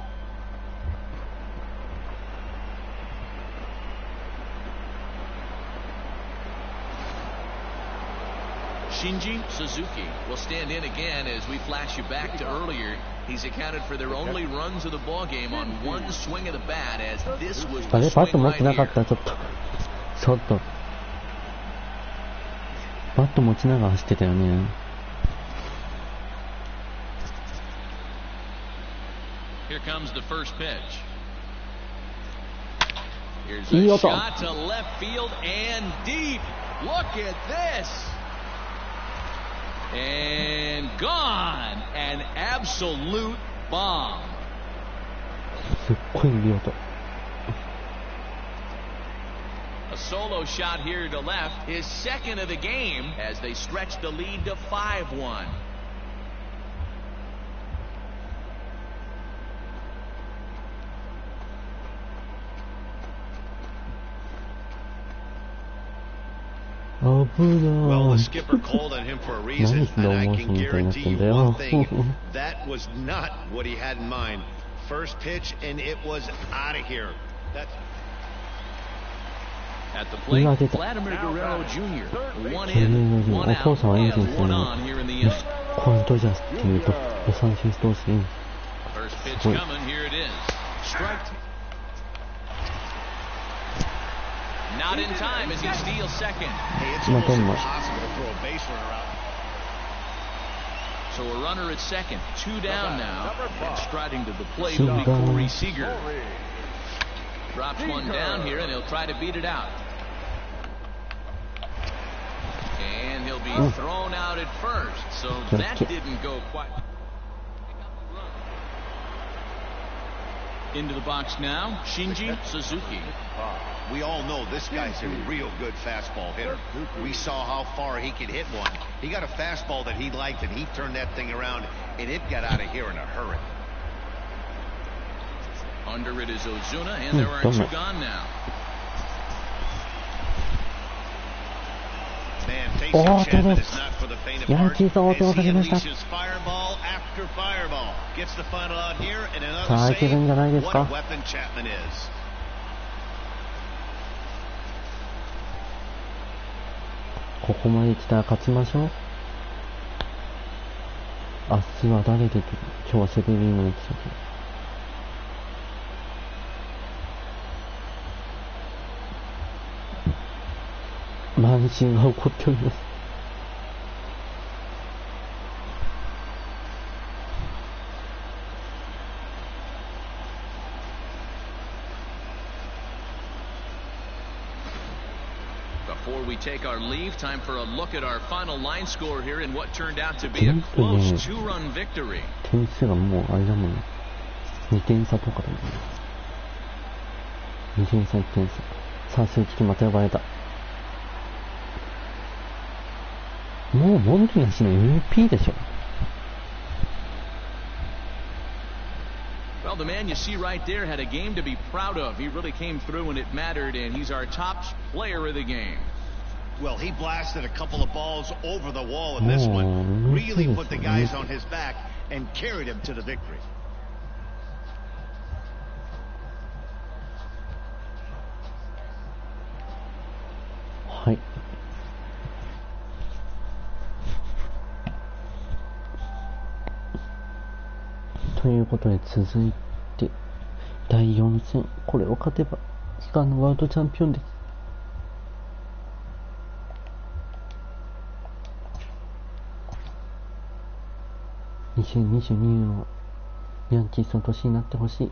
Shinji Suzuki will stand in again as we flash you back to earlier. He's accounted for their only runs of the ball game on one swing of the bat as this was the swing right here. ちょっとバット持ちながら走ってたよね。Here comes the first pitch. Here's a shot to left field and deep. Look at this. And gone. An absolute bomb. すっごいいい音。solo shot here to left, his second of the game as they stretch the lead to 5-1. Well, the skipper called on him for a reason, and I can guarantee you one thing, that was not what he had in mind. First pitch, and it was out of here. That's... At the plate, Vladimir Guerrero Jr. One in, one out, and one on here in the inning. First pitch coming, here it is. Strike. Not in time as he steals second. Hey, it's almost impossible to throw a base runner out. So a runner at second, 2 down now, and striding to the plate will be Corey Seager. Drops one down here, and he'll try to beat it out. And he'll be thrown out at first, so that didn't go quite. Into the box now, Shinji Suzuki. We all know this guy's a real good fastball hitter. We saw how far he could hit one. He got a fastball that he liked, and he turned that thing around, and it got out of here in a hurry. Under it is Ozuna, and there are 2 gone now. Man, facing Chapman is not for the faint of heart as he unleashes fireball after fireball. Gets the final out here, and another save. What a weapon Chapman is.ここまで来たら勝ちましょう。明日は誰出てる？今日はセルビーのやつだけど。慢心が起こっております。Before we take our leave, time for a look at our final line score here in what turned out to be a close 2-run victory. 点数がもうあれだもんね。2点差とかだもんね。2点差1点差。さあ、正規また呼ばれた。もう文句なしの MVP でしょ。Well, the man you see right there had a game to be proud of. He really came through when it mattered, and he's our top player of the game. Well, he blasted a couple of balls over the wall in this one. Really put the guys on his back and carried him to the victory. はい。ということで続いて第4戦、これを勝てば悲願のワールドチャンピオンです。2022年はヤンキースの年になってほしい。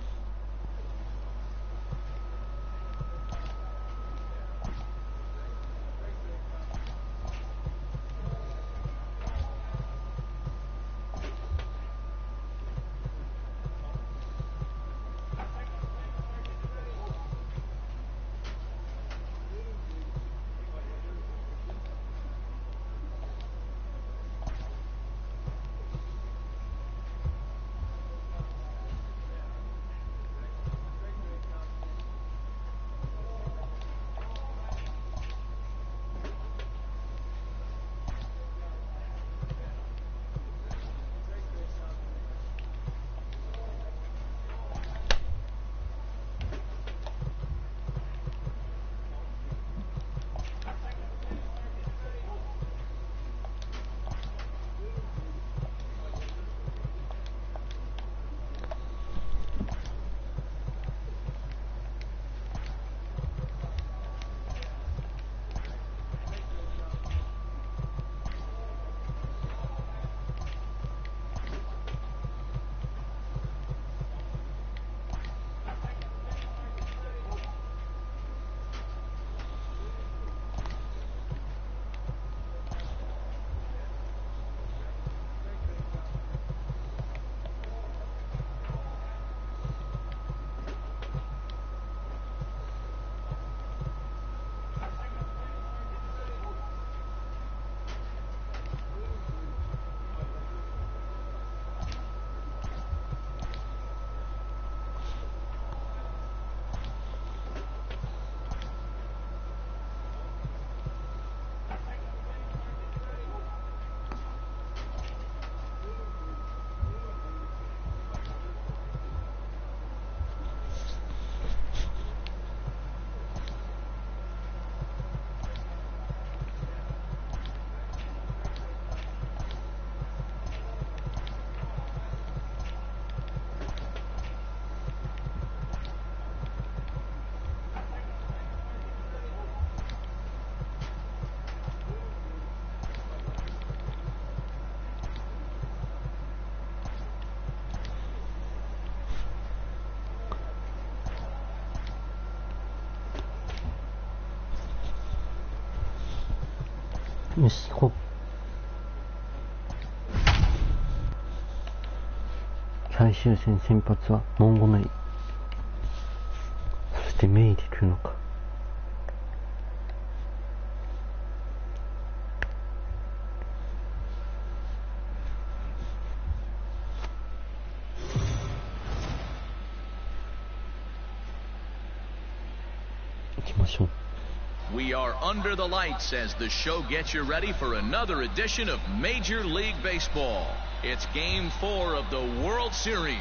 よし、行こう。最終戦先発はモンゴメリ。そしてメイで来るのか。行きましょう。We are under the lights as the show gets you ready for another edition of Major League Baseball. It's Game 4 of the World Series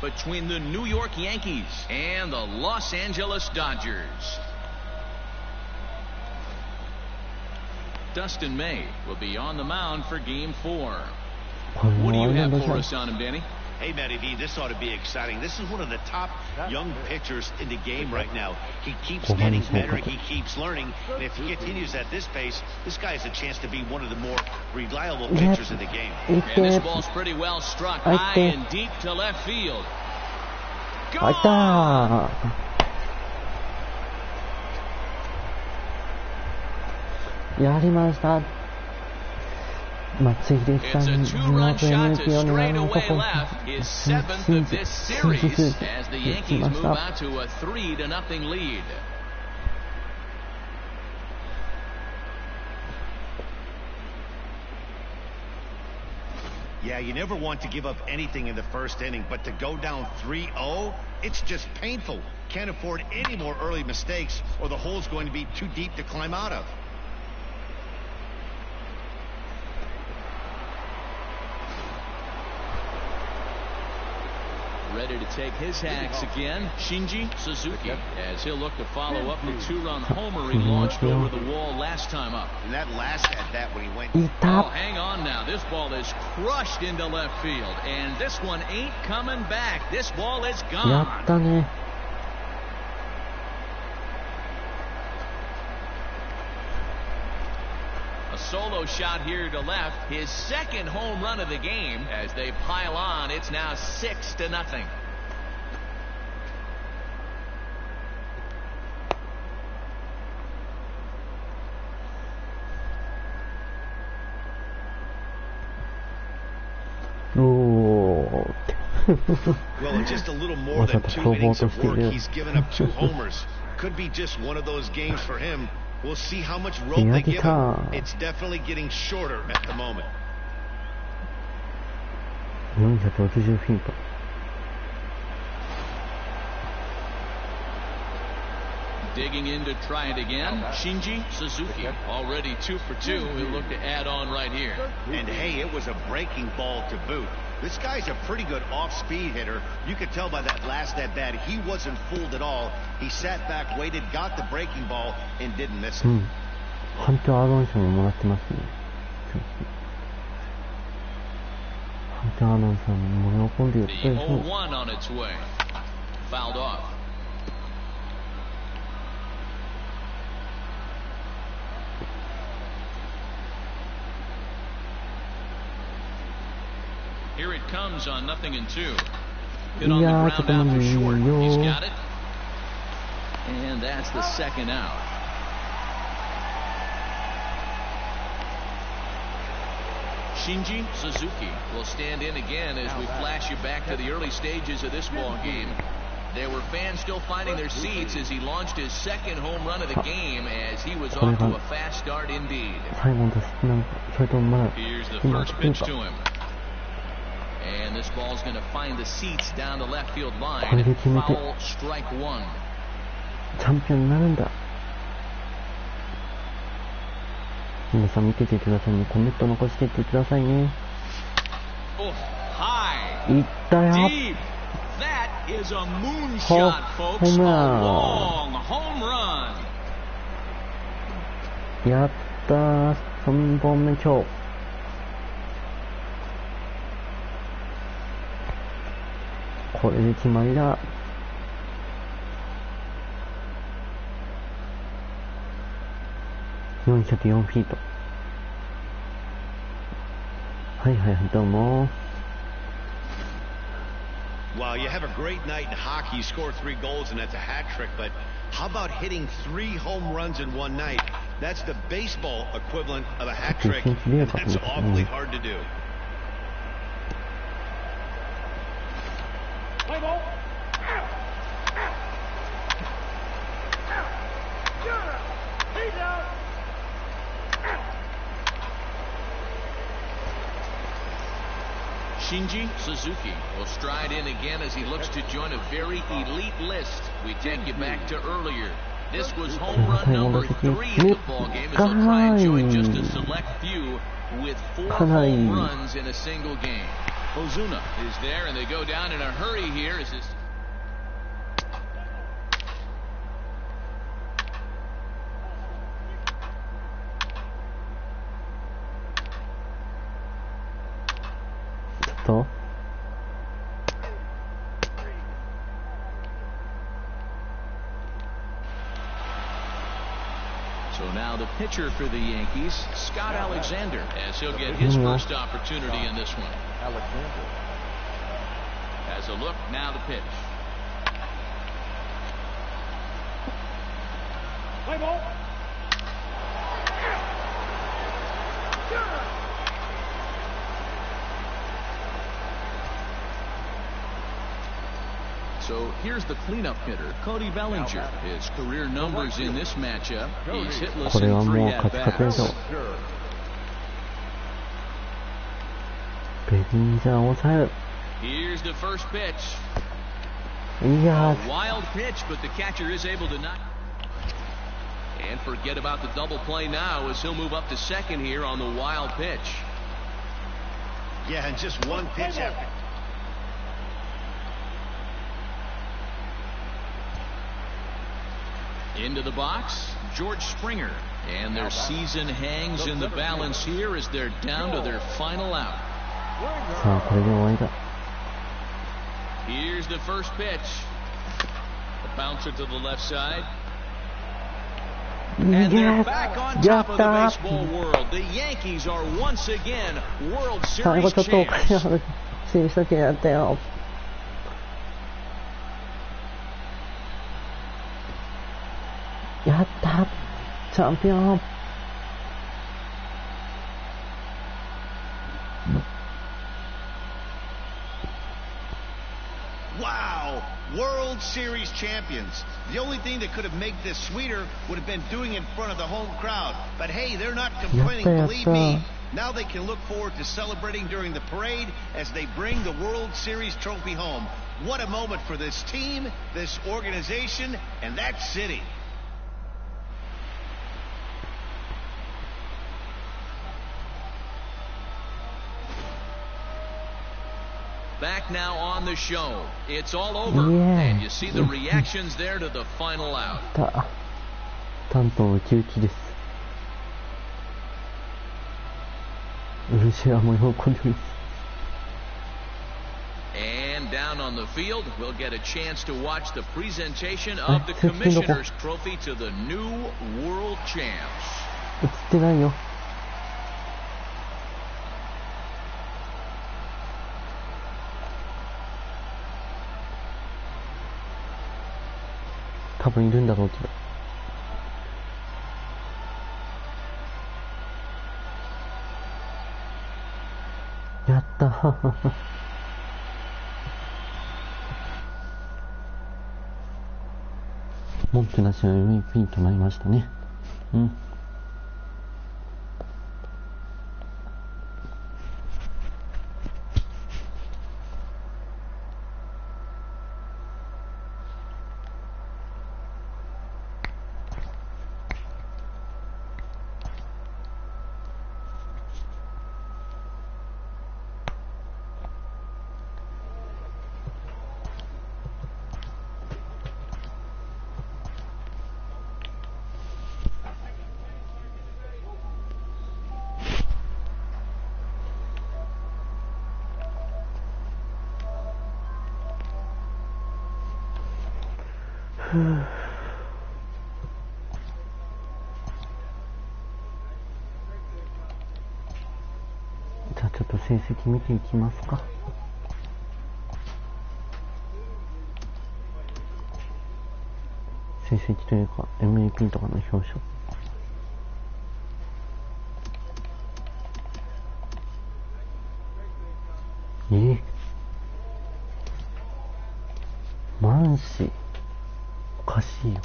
between the New York Yankees and the Los Angeles Dodgers. Dustin May will be on the mound for Game 4. What do you have for us on him, Danny? Hey, Matty V, this ought to be exciting. This is one of the top young pitchers in the game right now. He keeps getting better. He keeps learning. And if he continues at this pace, this guy has a chance to be one of the more reliable pitchers in the game. And this ball's pretty well struck high and deep to left field. Gone! やりました。松井秀喜さんに200MVP を狙う男、Shinji Suzuki打ちました。Yeah, you never want to give up anything in the first inning, but to go down 3-0, it's just painful. Can't afford any more early mistakes, or the hole's going to be too deep to climb out of. Ready to take his hacks again, Shinji Suzuki, as he'll look to follow up the two-run homer he launched over the wall last time up. And that last at that when he went... Oh, hang on now. This ball is crushed into left field, and this one ain't coming back. This ball is gone. やったね。A solo shot here to left, his second home run of the game. As they pile on, it's now 6-0. Well, in just a little more than 2 innings of work, he's given up 2 homers. Could be just one of those games for him. We'll see how much rope they give him. It's definitely getting shorter at the moment. 460フィート。Digging in to try it again, Shinji Suzuki, already 2 for 2. He'll look to add on right here. And hey, it was a breaking ball to boot. This guy's a pretty good off-speed hitter. You could tell by that last at-bat he wasn't fooled at all. He sat back, waited, got the breaking ball, and didn't miss it. 反響アーロン賞ももらってますね。反響アーロンさんも喜んでやったでしょう。 The 0-1 on its way. Fouled off. Here it comes on 0-2. Hit on the ground out for short. He's got it. And that's the second out. Shinji Suzuki will stand in again as we flash you back to the early stages of this ball game. There were fans still finding their seats as he launched his second home run of the game as he was off to a fast start indeed. Here's the first pitch to him. And this ball's going to find the seats down the left field line. Foul, strike 1. チャンピオンになるんだ。皆さん見ててくださいね。コメント残していってくださいね。Oh, high. いったよ。 Deep. That is a moonshot, folks. A long home run. やったー。3本目今日。これで決まりだ。404フィート。はいはいはい、どうも。Well, you have a great night in hockey, you score 3 goals, and that's a hat trick, but how about hitting 3 home runs in one night? That's the baseball equivalent of a hat trick, and that's awfully hard to do. Play ball. He's out. Shinji Suzuki will stride in again as he looks to join a very elite list. We take you back to earlier. This was home run number 3 in the ballgame as he'll try and join just a select few with 4 home runs in a single game. Ozuna is there, and they go down in a hurry here as this... So now the pitcher for the Yankees, Scott Alexander, as he'll get his first opportunity in this one. Alexander. As a look, now the pitch. Play ball. So here's the cleanup hitter, Cody Ballinger. His career numbers in this matchup, he's hitless in 3 at-bats. ベリンジャーを抑える。 Here's the first pitch. いや A wild pitch, but the catcher is able to knock. And forget about the double play now as he'll move up to second here on the wild pitch. Yeah, and just one pitch after. Into the box, George Springer. And their season hangs in the balance here as they're down to their final out. さあこれで終わりだ。 Here's the first pitch. A bouncer to the left side. And they're back on top of the baseball world. The Yankees are once again World 最後 Series ちょっとお金 champs. 払う選手だけやったよ。やったチャンピオン。 Wow! World Series champions. The only thing that could have made this sweeter would have been doing it in front of the home crowd. But hey, they're not complaining, believe me. Now they can look forward to celebrating during the parade as they bring the World Series trophy home. What a moment for this team, this organization, and that city. Back now on the show. It's all over. And you see the reactions there to the final out. 担当ウキウキです。ウルシェラも喜んでます。 And down on the field, we'll get a chance to watch the presentation of the Commissioner's Trophy to the new World Champs. 映ってないよ。多分いるんだろうけど。やったー。文句なしの MVP となりましたね。うん。じゃあちょっと成績見ていきますか。績というか MLB とかの表彰。マンシおかしいよ。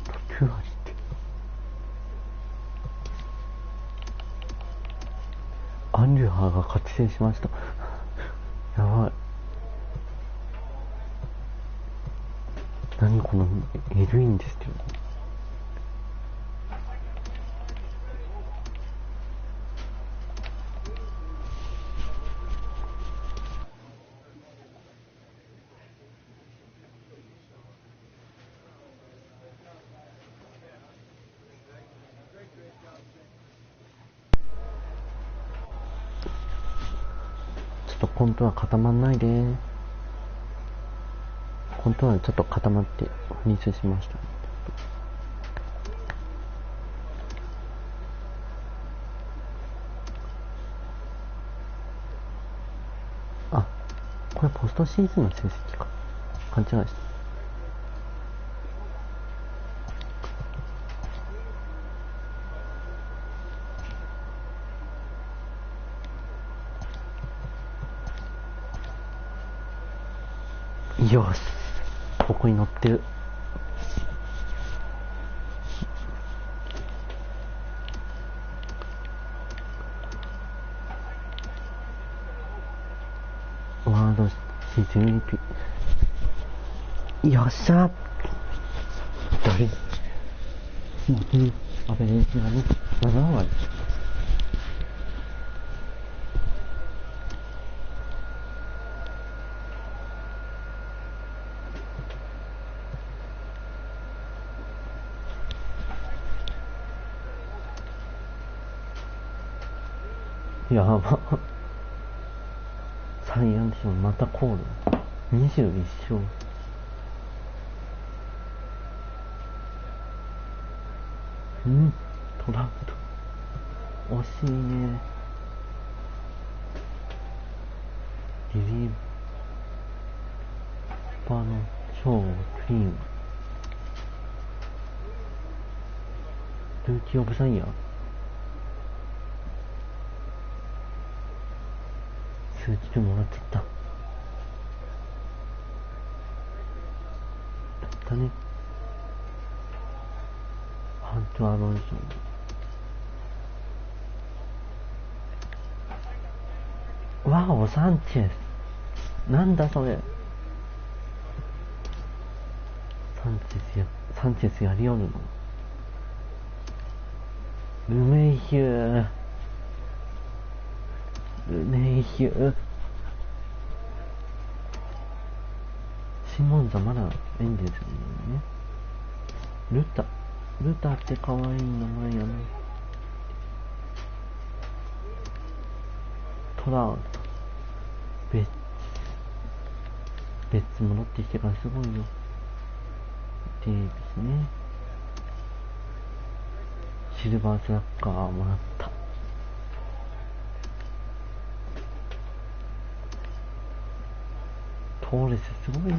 途中走ってアンリュハーが覚醒しました。やばい。何このエルインですけど。ちょっとコントは固まんないで。コントはちょっと固まってフリーズしました。あ、これポストシーズンの成績か。勘違いした。よし、ここに乗ってる。ワードシーズン MVP。 よっしゃ。誰アベレージがね、7割。やば。サイアンでしょ、またコール。21勝。トラウト。惜しいね。リリーバーの超クリーム。ルーキーオブサイヤー。数値でもらっちゃった。やったね。ハント・アロンソン。わお、サンチェス。なんだそれ。サンチェスやりよるの。ルメイヒュー。シモンザまだエンゼルスにね。ルタって可愛い名前やね。トラウト、ベッツ戻ってきてからすごいよ。デイビスね。シルバースラッガーもらった。トーレスすごいな。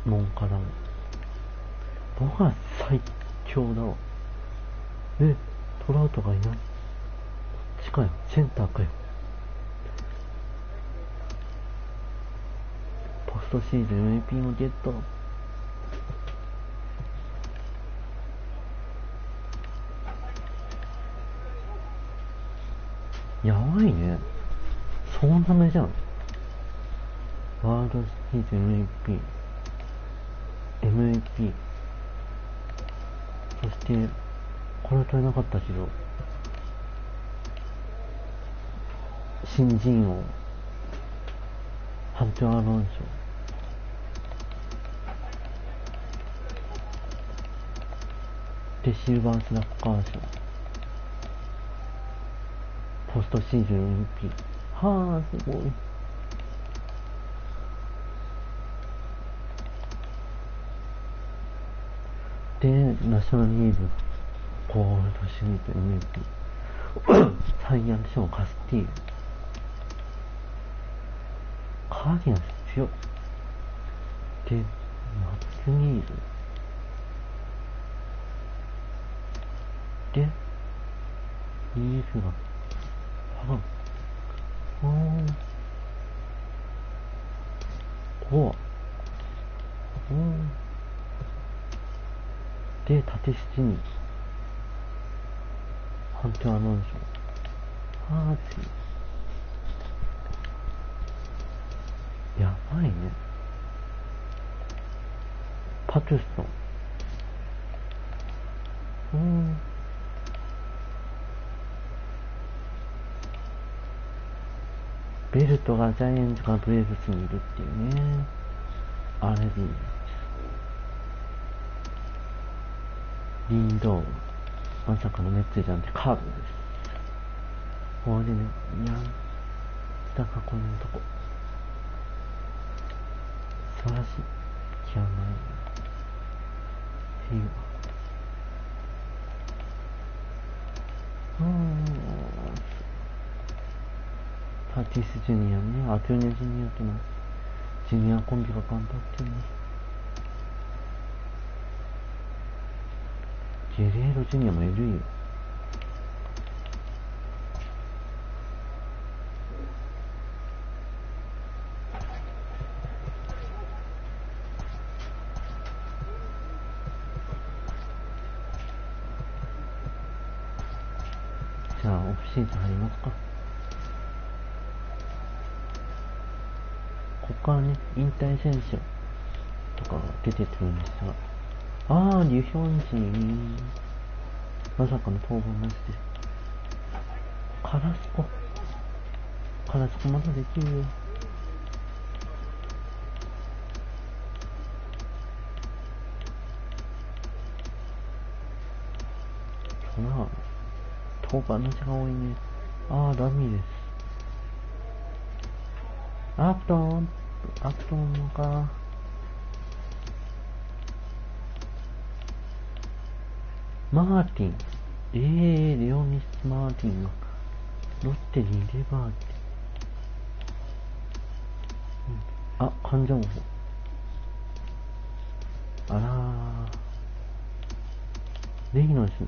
ノンカラも僕は最強だわ。トラウトがいない。こっちかよ、センターかよ。ポストシーズン MVP もゲット。やばいね。そうなめじゃん。ワールドシリーズ MVP、そしてこれ取れなかったけど、新人王、ハント・アロン賞でシルバースラッガー賞、ポストシーズン MVP。 はあ、すごい。でナショナルリーグゴールドシリーズ MLB サイ・ヤング賞カスティール、カーディナルス強っで、マツニールで、イーグがで、縦七に判定はノンション。やばいね。パトゥストン。ベルトがジャイアンツがブレーブスにいるっていうね。あれでいい。リンドー、まさかのメッツじゃなくてカードです。これでね、下囲いのとこ。素晴らしい。極まりない。タティスジュニアね、アトゥーネジュニアとのジュニアコンビが頑張ってるね。ゲレーロジュニアもいるよ。じゃあオフシーズン入りますか。ここからね、引退選手とかが出てくるんですが、リュヒョンジン、まさかの登板なしです。カラスコまだできるよ。登板の人が多いね。ラミレス。アプトンか。マーティン。レオニス・マーティンがロッテにいればって。患者も。レイノス。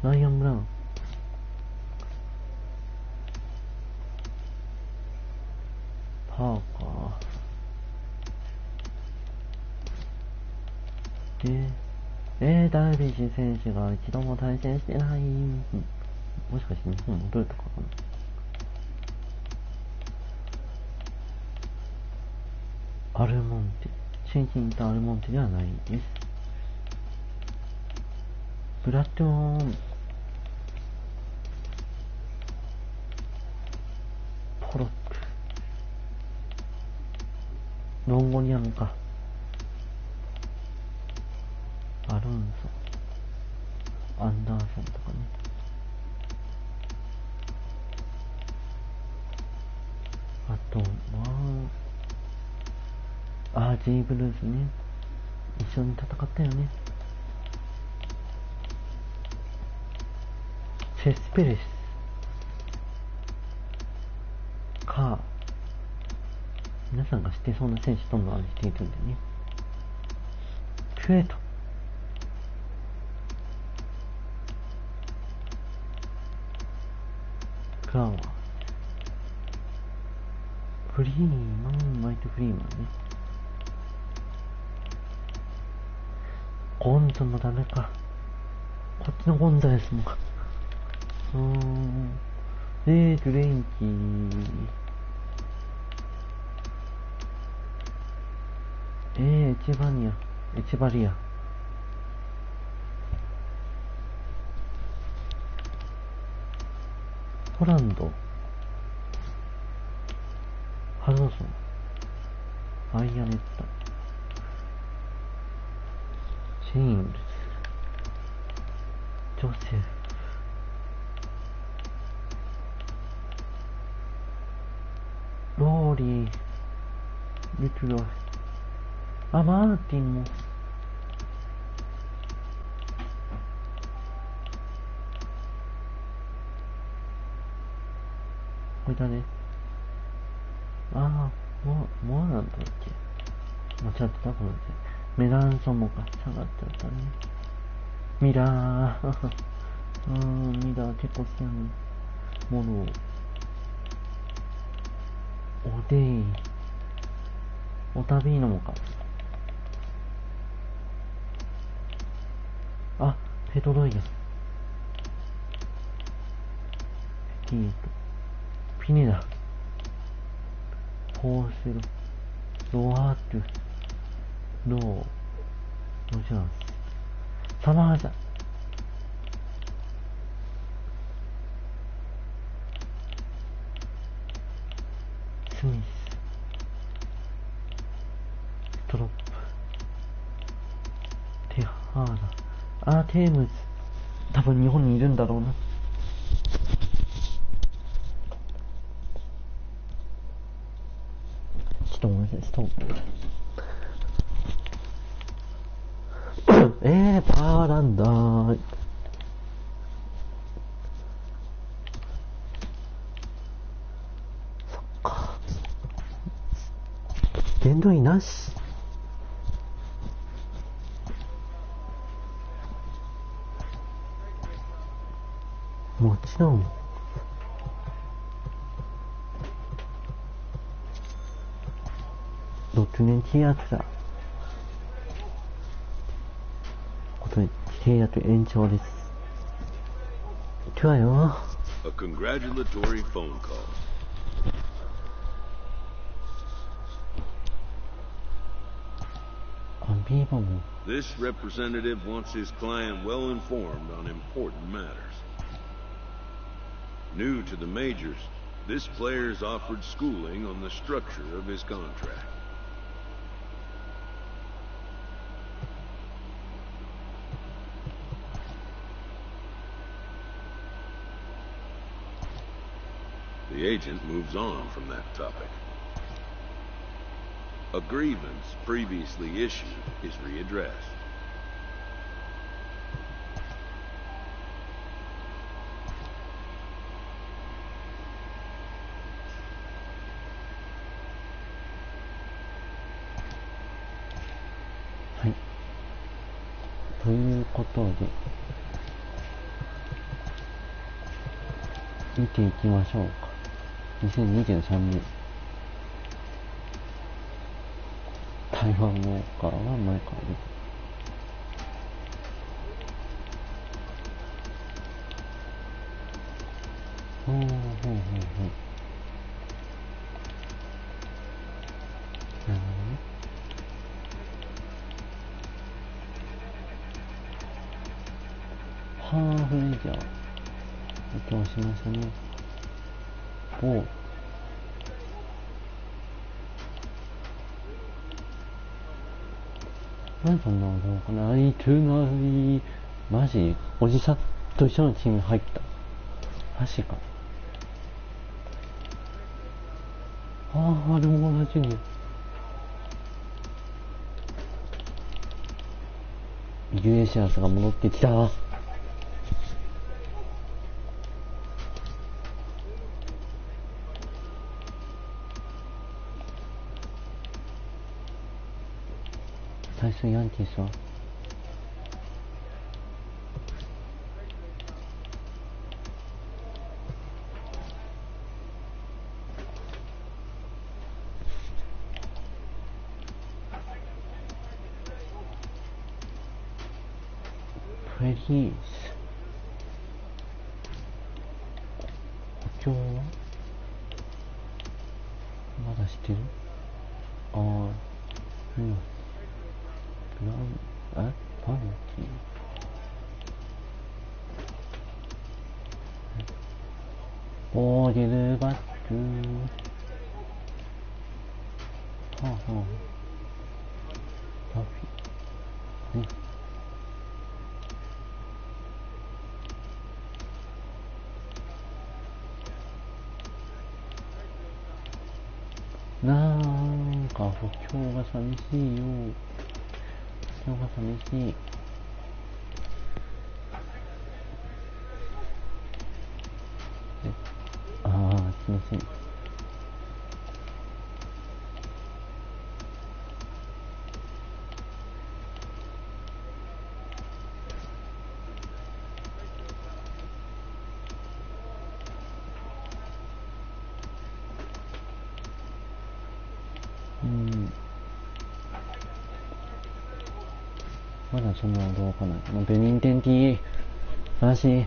ライアン・ブラウン。パーカー。で、ダルビッシュ選手が一度も対戦してない。もしかして日本戻るとかかな。アルモンテ。新進いたアルモンテではないです。ブラッドオン。ポロック。ロンゴニャンか。アロンソ。アンダーソンとかね。あとジーブルースね。一緒に戦ったよね。セスペレス。皆さんが知ってそうな選手どんどんしているんでね。クエト。ガワ。フリーマン、マイト・フリーマンね。ゴンザもダメか。こっちのゴンザですもん。グレンキー。エチバリア。ホランド。ハルドソン。アイアネッタ。シーンルス。ジョセフ。ローリー。リトロイ。マーティンもこれだね。ああ、モアなんだっけ。間違ってた、このメランソモか。下がっちゃったね。ミラー。ミラー結構好きなものを。おでい。オタビーノもか。あ、ペトロイド。ペティート。ピネダ。ポーセロ。ロアートゥ。ロー。ロジャース。サマーザ。スミス。ストロップ。テハーラ。テームズ。多分日本にいるんだろうな。ちょっとごめんなさい、ストップ。パーランダー。そっか。限度位なし。もちろん。6年契約だ。契約延長です。今日はよ。A congratulatory phone call. Bieber. This representative wants his client well informed on important matters. New to the majors, this player is offered schooling on the structure of his contract. The agent moves on from that topic. A grievance previously issued is readdressed. Hi. ということで見ていきましょうか。2023年台湾ウォーカーは前からね。なるほどね。ハーフレジャー移動しましたね。おう。なんそんなのかな。いつなりマジおじさんと一緒のチームに入った。マジか。あれも同じに。イグレシアスが戻ってきた。最初ヤンキースはフレディース補強はまだしてる？パンキーオーゲルバックパフィなんか補強が寂しいよ。補強が寂しい。気のしみ。まだそんなのどうかない。もうベニンテンティーらしい。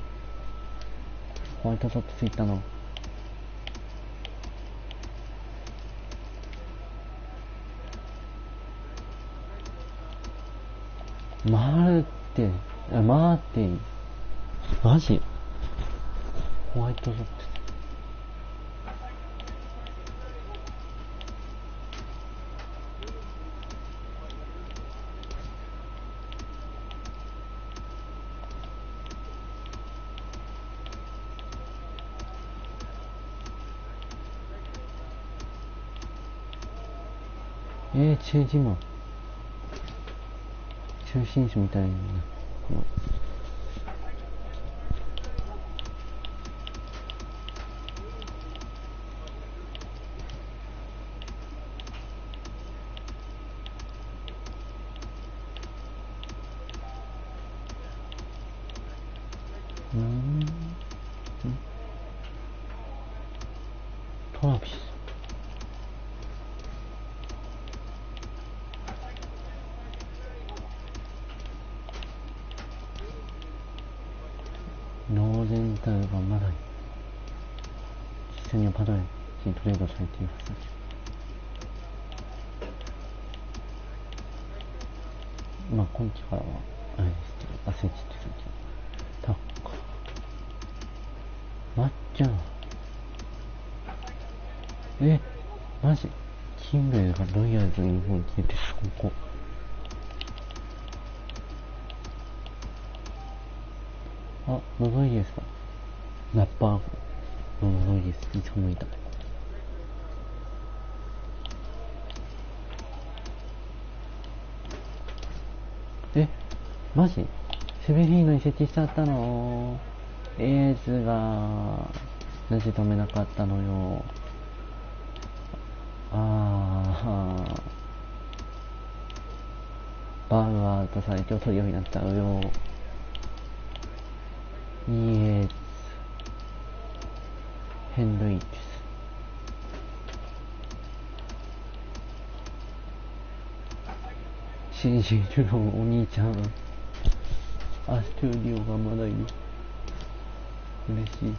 ホワイトソックス行ったの。マーティマジホワイトソックス。中島中心地みたいな、トラビス。ローゼンタルがまだ実際にはパドレスにトレードされています。まあ今季からはあれですけど、アセチってタッカーまっちゃんマジキンベルがロイヤルズに日本に消えてここノドイエスか。ラッパーのノドイエス、いつもいた。マジセベリーノ移籍しちゃったの。エーズがなぜ止めなかったのよ。バウアーと最強トリオになっちゃうよ。イエーズヘンドリックスシンジルのお兄ちゃんアストゥリオがまだいる。嬉しい。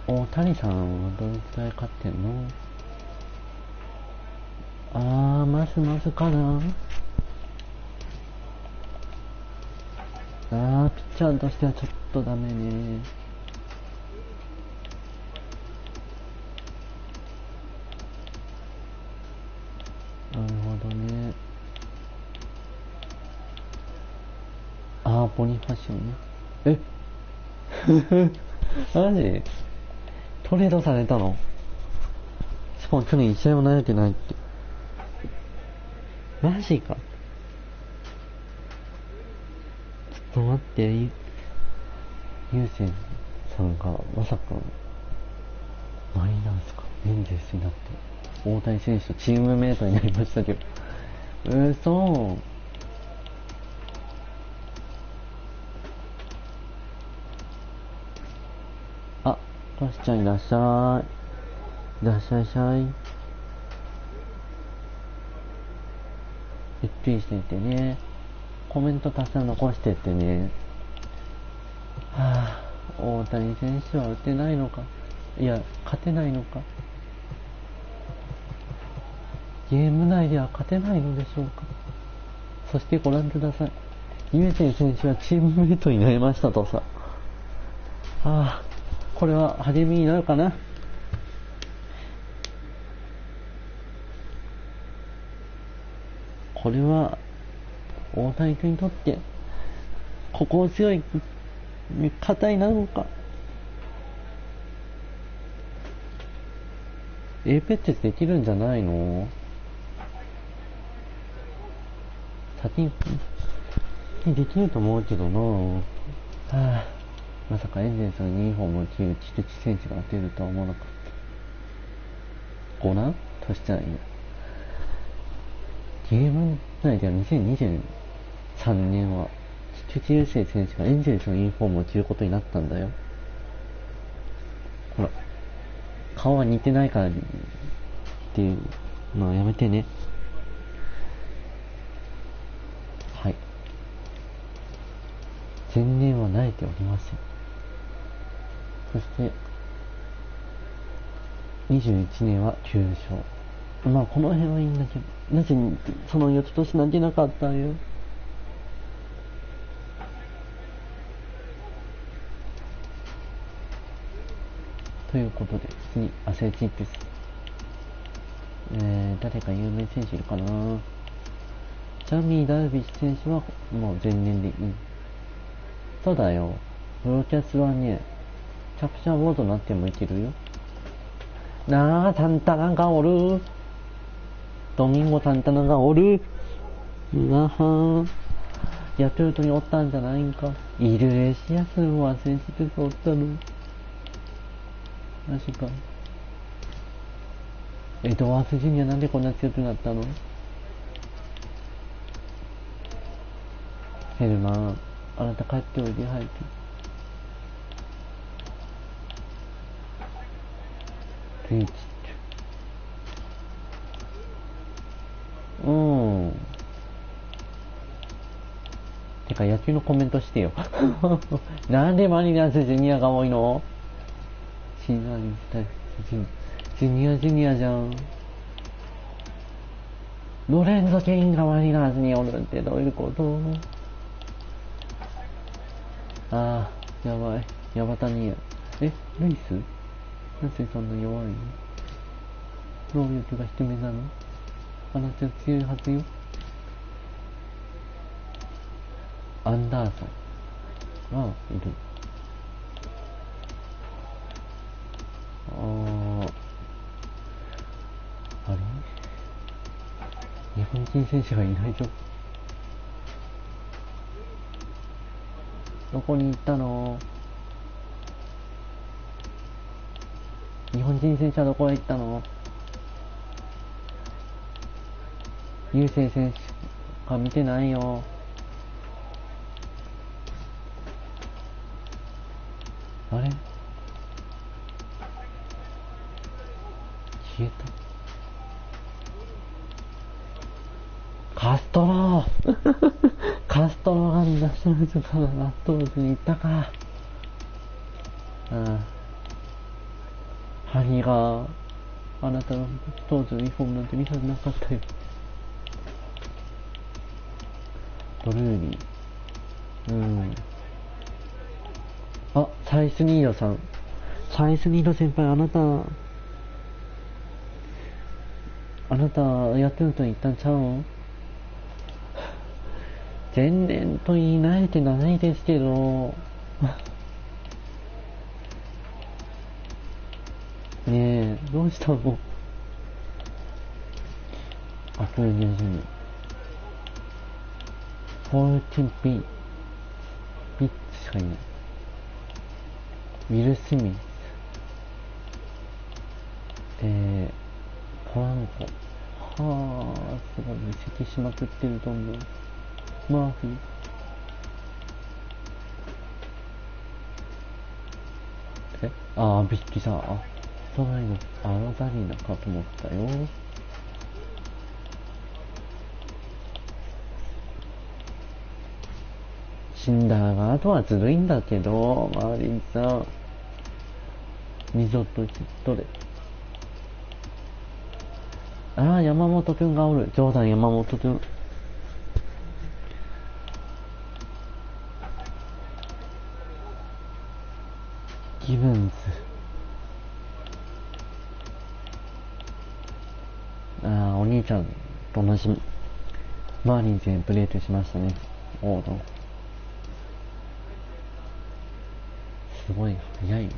大谷さんはどれくらい勝ってんの？ますますかな。ピッチャーとしてはちょっとダメね。なるほどね。ボニファシオね。マジトレードされたの？しかも去年一試合も投げてないって。マジか。ちょっと待って、ゆうせんさんがまさかマリナーズかエンゼルスになって大谷選手とチームメイトになりましたけど、嘘。トシちゃんいらっしゃい。いらっしゃいしゃい。ゆっくりしていてね。コメントたくさん残してってね。大谷選手は打てないのか。いや、勝てないのか。ゲーム内では勝てないのでしょうか。そしてご覧ください。ゆえせん選手はチームメイトになりましたとさ。これは励みになるかな。これは大谷君にとって心強い方になるのか。ペッテスできるんじゃないの？先ににできると思うけどな。はあ、まさかエンゼルスのユニフォームを着る菊池選手が出るとは思わなかった。5段としたらいい。ゲーム内では2023年は菊池雄星選手がエンゼルスのユニフォームを着ることになったんだよ。ほら、顔は似てないからっていうのはやめてね。はい。前年は慣れておりません。そして21年は9勝。まあこの辺はいいんだけど、なぜその翌年投げなかったよ。ということで、次、アスレチックス。誰か有名選手いるかな。ジャミー・ダルビッシュ選手はもう前年でいい。そうだよ。ブロキャスはね、キャプチャーボードになってもいけるよ。なあ、サンタナがおる。ドミンゴサンタナがおる。なはヤクルトにおったんじゃないんか。イルレシアスもアスレチックスおったの。マジか。エドワーズジュニアなんでこんな強くなったの？ヘルマン、あなた帰っておいで、早く。リーチ。てか野球のコメントしてよ。なんでマリナーズジュニアが多いの？シナリスタイジュニアじゃん。ロレンゾ・ケインがマリナーズにおるってどういうこと？ああ、やばい。ヤバタニア。ルイス？なぜそんな弱いの？能力が低めなの？あなた強いはずよ。アンダーソンがいる。あれ？日本人選手がいないぞ。どこに行ったの？日本人選手はどこへ行ったの？優勢選手が見てないよ。あれ？消えた。カストロカストロがナショナルズからアストロズに行ったか。ハリーがあなたの当時のユニフォームなんて見たくなかったよ。ドルーリー。あ、サイスニードさん。サイスニード先輩、あなたヤクルトに行ったんちゃうん？前年と言い慣れてないですけど。ねえ、どうしたの？アクリルジム。14ビッツしかいない。ウィル・スミス。ポランコ。はぁ、すごい、移籍しまくってる、どんどん。マーフィー。びっくりした。ストライのアロザリーナかと思ったよ。シンダーがあとはずるいんだけど、マーリンさん。ミゾとヒットで。山本くんがおる。ジョーダン山本くん。ギブンズ。お兄ちゃんと同じマーリンズでブレイクしましたね。オードン。すごい早い。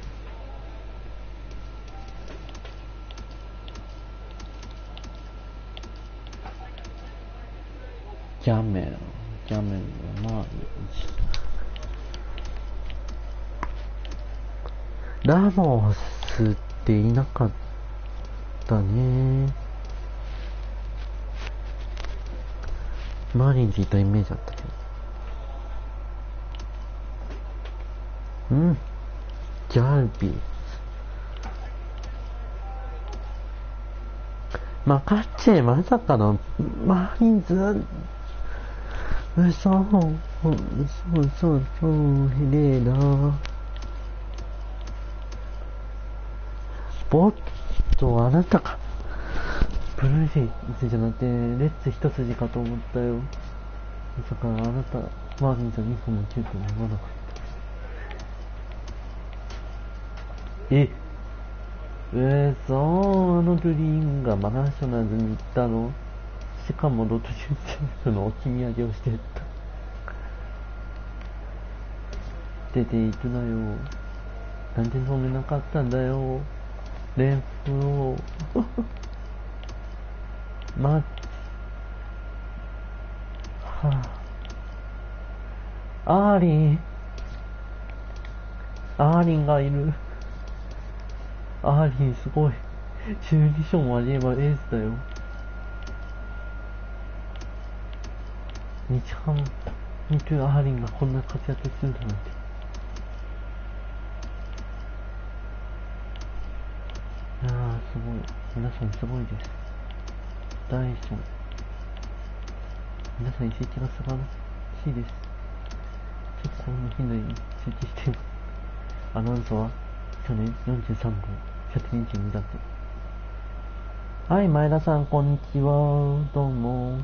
ギャメルキャメルのマーラモスっていなかったね。マーリンズいたイメージあったけど。ギャルビー。マカッチェ、まさかの、マーリンズ、嘘、ひでえな。スポット、あなたか。ブルージェイズじゃなくて、レッツ一筋かと思ったよ。まさか、あなた、マーリンズは2本も9とも思わなかった。そう、あのグリーンがマナショナルズに行ったの。しかもロトシュ選手の置き土産をしてった。出ていくなよ。なんで止めなかったんだよ。連符を。はアーリンがいる。アーリンすごい。修理賞もありえばエースだよ。日ハムに行くアーリンがこんな活躍するなんて。いやーすごい。皆さんすごいです。ダイソン。皆さん移籍が素晴らしいです。結構の頻度に移籍しています。アナウンサーは去年43号。122だって。はい、前田さん、こんにちは。どうも。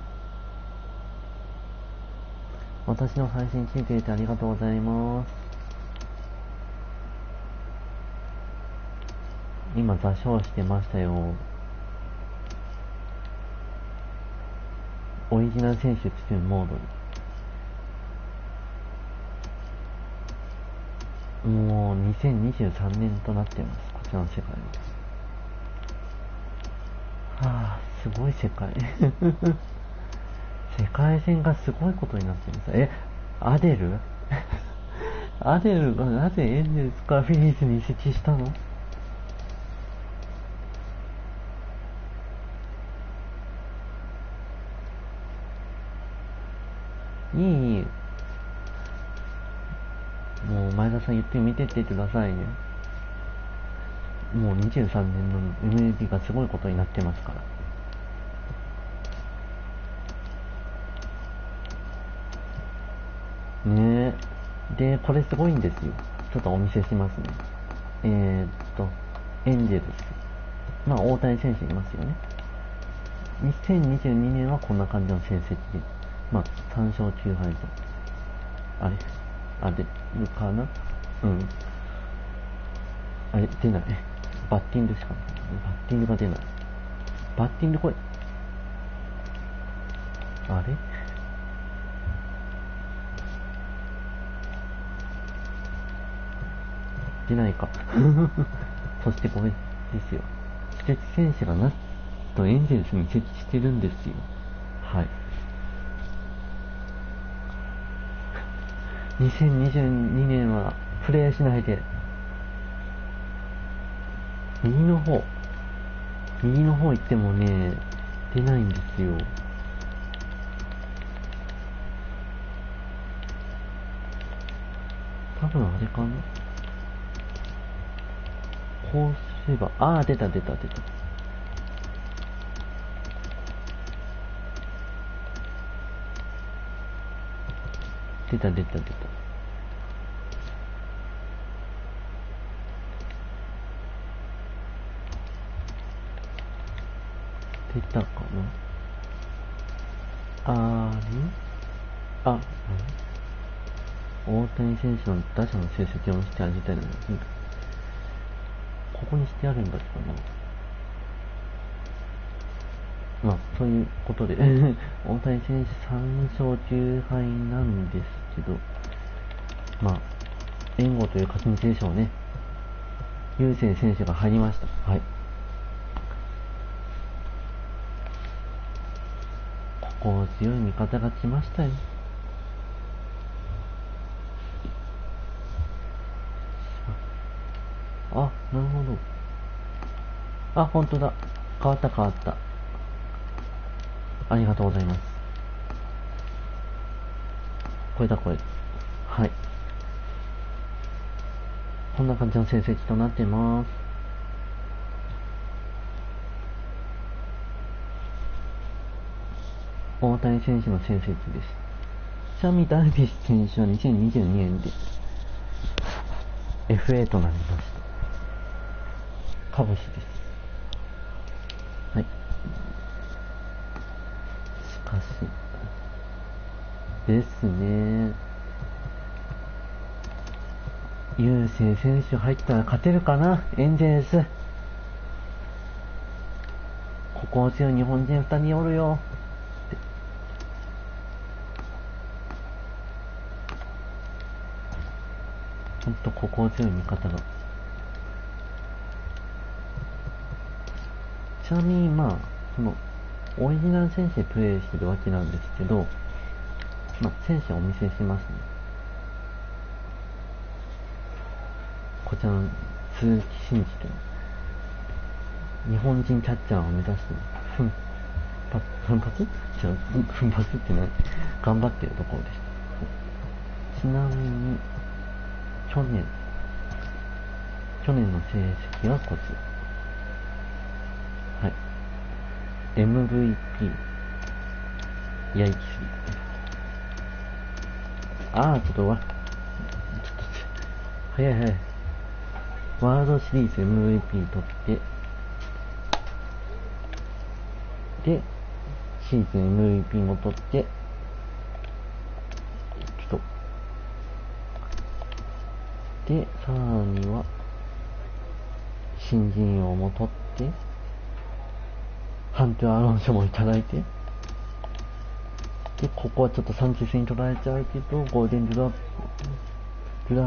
私の配信聞いていてありがとうございます。今、座礁してましたよ。オリジナル選手っていうモードに。もう、2023年となってます。こちらの世界は。はぁ、すごい世界。世界線がすごいことになってるんです。アデルアデルがなぜエンゼルスからフィリーズに移籍したの？いい。もう前田さん言ってみてってくださいね。もう23年の MLB がすごいことになってますから。ねえ。で、これすごいんですよ。ちょっとお見せしますね。エンジェルス。まあ、大谷選手いますよね。2022年はこんな感じの成績で。まあ、3勝9敗と。出るかな？うん。出ない。バッティングしかない。バッティングが出ない。バッティング来い。あれ？出ないか。そしてこれですよ。ステッチ選手がなんとエンゼルスに設置してるんですよ。はい。2022年はプレイしないで。右の方行ってもね、出ないんですよ。多分あれかな。こうすれば、出た。出た。出たかな。大谷選手の打者の成績をしてあげたいのに、ここにしてあるんだけどな。まあ、そういうことで、大谷選手3勝9敗なんですけど、まあ、援護という勝ち道でしょうね。優先選手が入りました。はい。ここ強い味方が来ましたよ。あ、なるほど。あ、本当だ。変わった変わった。ありがとうございます。これだこれ。はい。こんな感じの成績となってます。大谷選手の成績です。ちなみにダルビッシュ選手は2022年で FA となりました。カブスです。はい。しかしですね、優勢選手入ったら勝てるかな、エンゼルス。ここを強い日本人2人おるよ。ほんとここを強い味方が。ちなみにまあそのオリジナル選手でプレイしてるわけなんですけど、まあ選手をお見せしますね。こちらの鈴木真二という日本人キャッチャーを目指して奮発ってね、頑張っているところでした。ちなみに去年の成績はこちら。はい。MVP やいきすぎ。あー、ちょっと早い。ワールドシリーズ MVP 取って、で、シーズン MVP も取って、で、さらには、新人王も取って、ハント・アロン賞もいただいて、で、ここはちょっとサンチェスに取られちゃうけど、ゴールデンドゥロ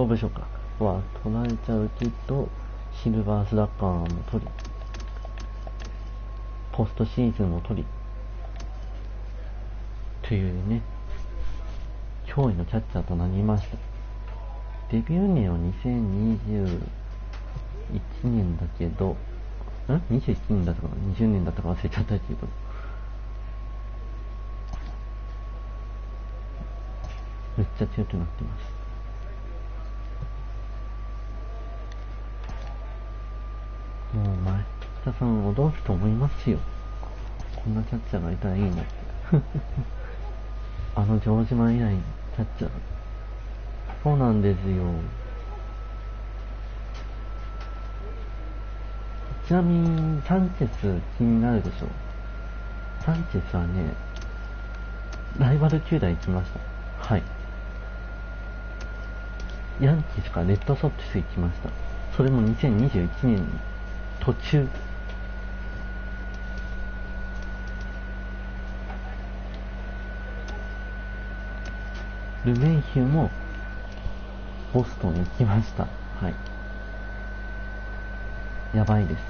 ーブ賞か。は取られちゃうけど、シルバースラッガーも取り、ポストシーズンも取り、というね、驚異のキャッチャーとなりました。デビュー年は2021年だけど、21年だったかな、20年だったか忘れちゃったけど、めっちゃ強くなってます。もう前北さん驚くと思いますよ。こんなキャッチャーがいたらいいのって。城島以来のキャッチャー。そうなんですよ。ちなみにサンチェス気になるでしょ。サンチェスはね、ライバル球団行きました。はい。ヤンキースからレッドソックス行きました。それも2021年に途中。ルメイヒューもボストンに行きました。はい。やばいです。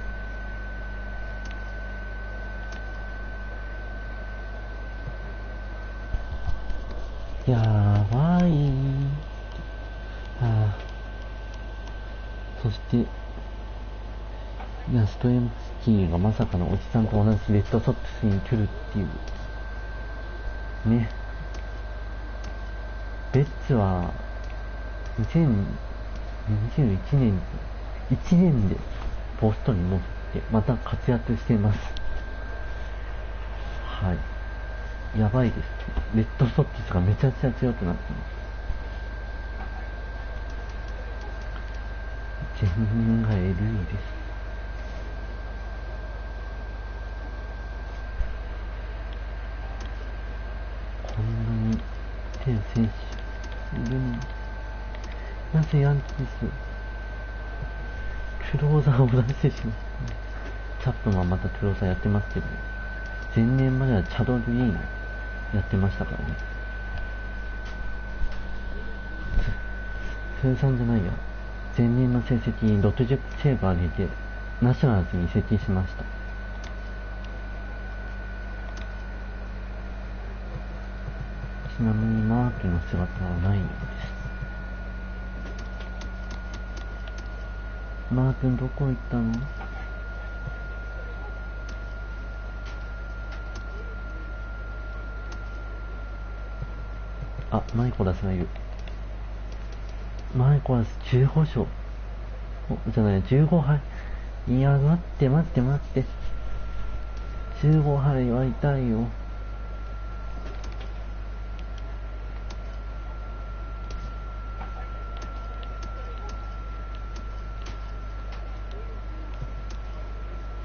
やばい。そしてヤストエムスキーがまさかのおじさんと同じレッドソックスに来るっていうね。ベッツは2021年1年でボストンに戻ってまた活躍しています。はい、やばいです。レッドソックスがめちゃくちゃ強くなってます。全員が LE です。こんなに全選手いるのに、なぜヤンキースクローザーを出してしまった。チャップマンまたクローザーやってますけど、前年まではチャド・グリーンやってましたからね。通算じゃないや、前年の成績に60セーブ上げてナショナルズに移籍しました。ちなみにマークの姿はないようです。マー君どこ行ったの？あ、マイコラスがいる。マイコラス15勝。じゃない、15敗。いや、待って。15敗は痛いよ。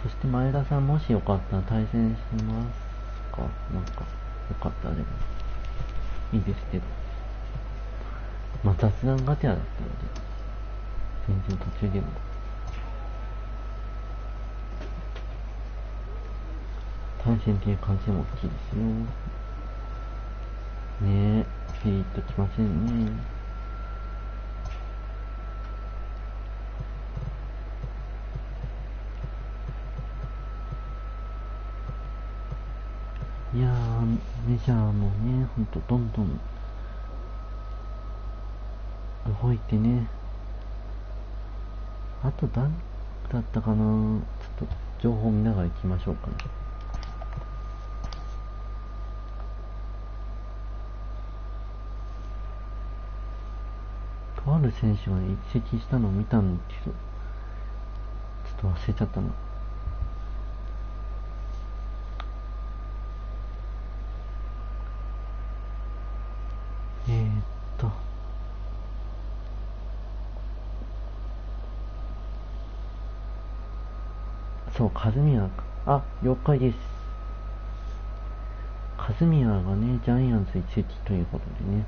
そして前田さん、もしよかったら対戦しますか？なんか、よかったらでもいいですけど。まあ、雑談がてらだったので、全然途中でも。対戦っていう感じも大きいですよ。ねえ、ピリッときませんね。いやー、メジャーもね、ほんとどんどん動いてね。あと誰だったかな、ちょっと情報見ながら行きましょうかね。とある選手が移籍したのを見たんですけど、ちょっと忘れちゃったな。そう、カズミアか。あ、了解です。カズミアがね、ジャイアンツ移籍ということでね、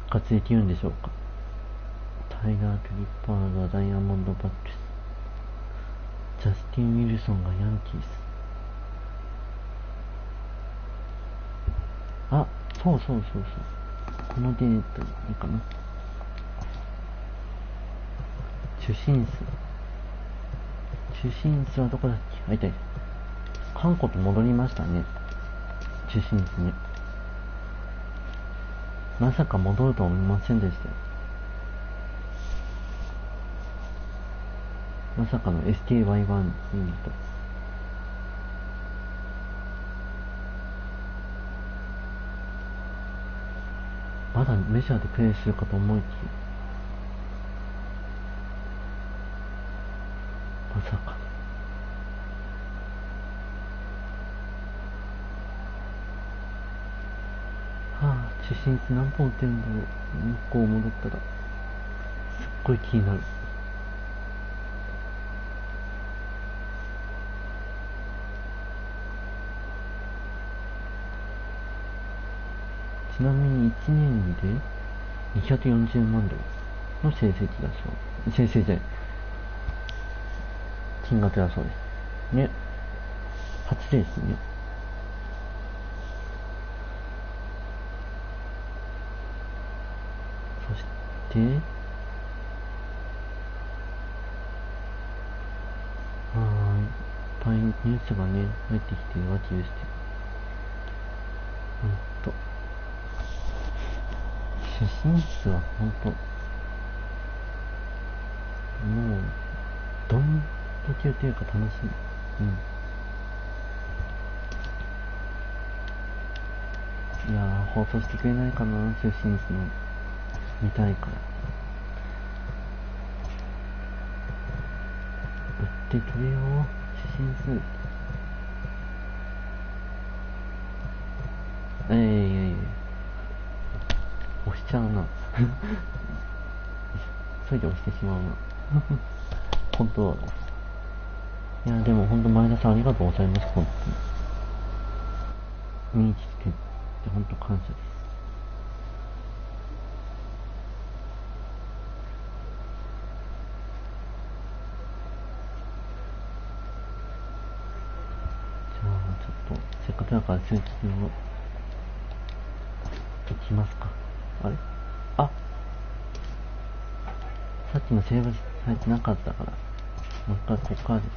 復活できるんでしょうか。タイガー・クリッパーがダイヤモンドバックス、ジャスティン・ウィルソンがヤンキース。あ、そう。このデートいいかな。主審室はどこだっけ？あ、いた。韓国戻りましたね。主審室に。まさか戻るとは思いませんでしたよ。まさかの SKY1 ユニット。まだメジャーでプレーするかと思いきや、まさか。主審室何本打ってるんだろう。向こう戻ったらすっごい気になる。ちなみに1年で240万ドルの成績だそう。成績じゃない、金額だそうですね。初ですね。そしていっぱいニュースがね入ってきているわけですけど、主審室は本当もうどんだけというか楽しみ。いやー、放送してくれないかな、主審室の見たいから。売ってくれよ、主審室。押しちゃうな。それで押してしまうな。本当は。いや、でも本当前田さんありがとうございます、本当に。見に来てくれて本当感謝です。じゃあちょっとせっかくだから数値をいきますか。あれ？あ、さっきのセーブされてなかったから、もう一回ここからですね。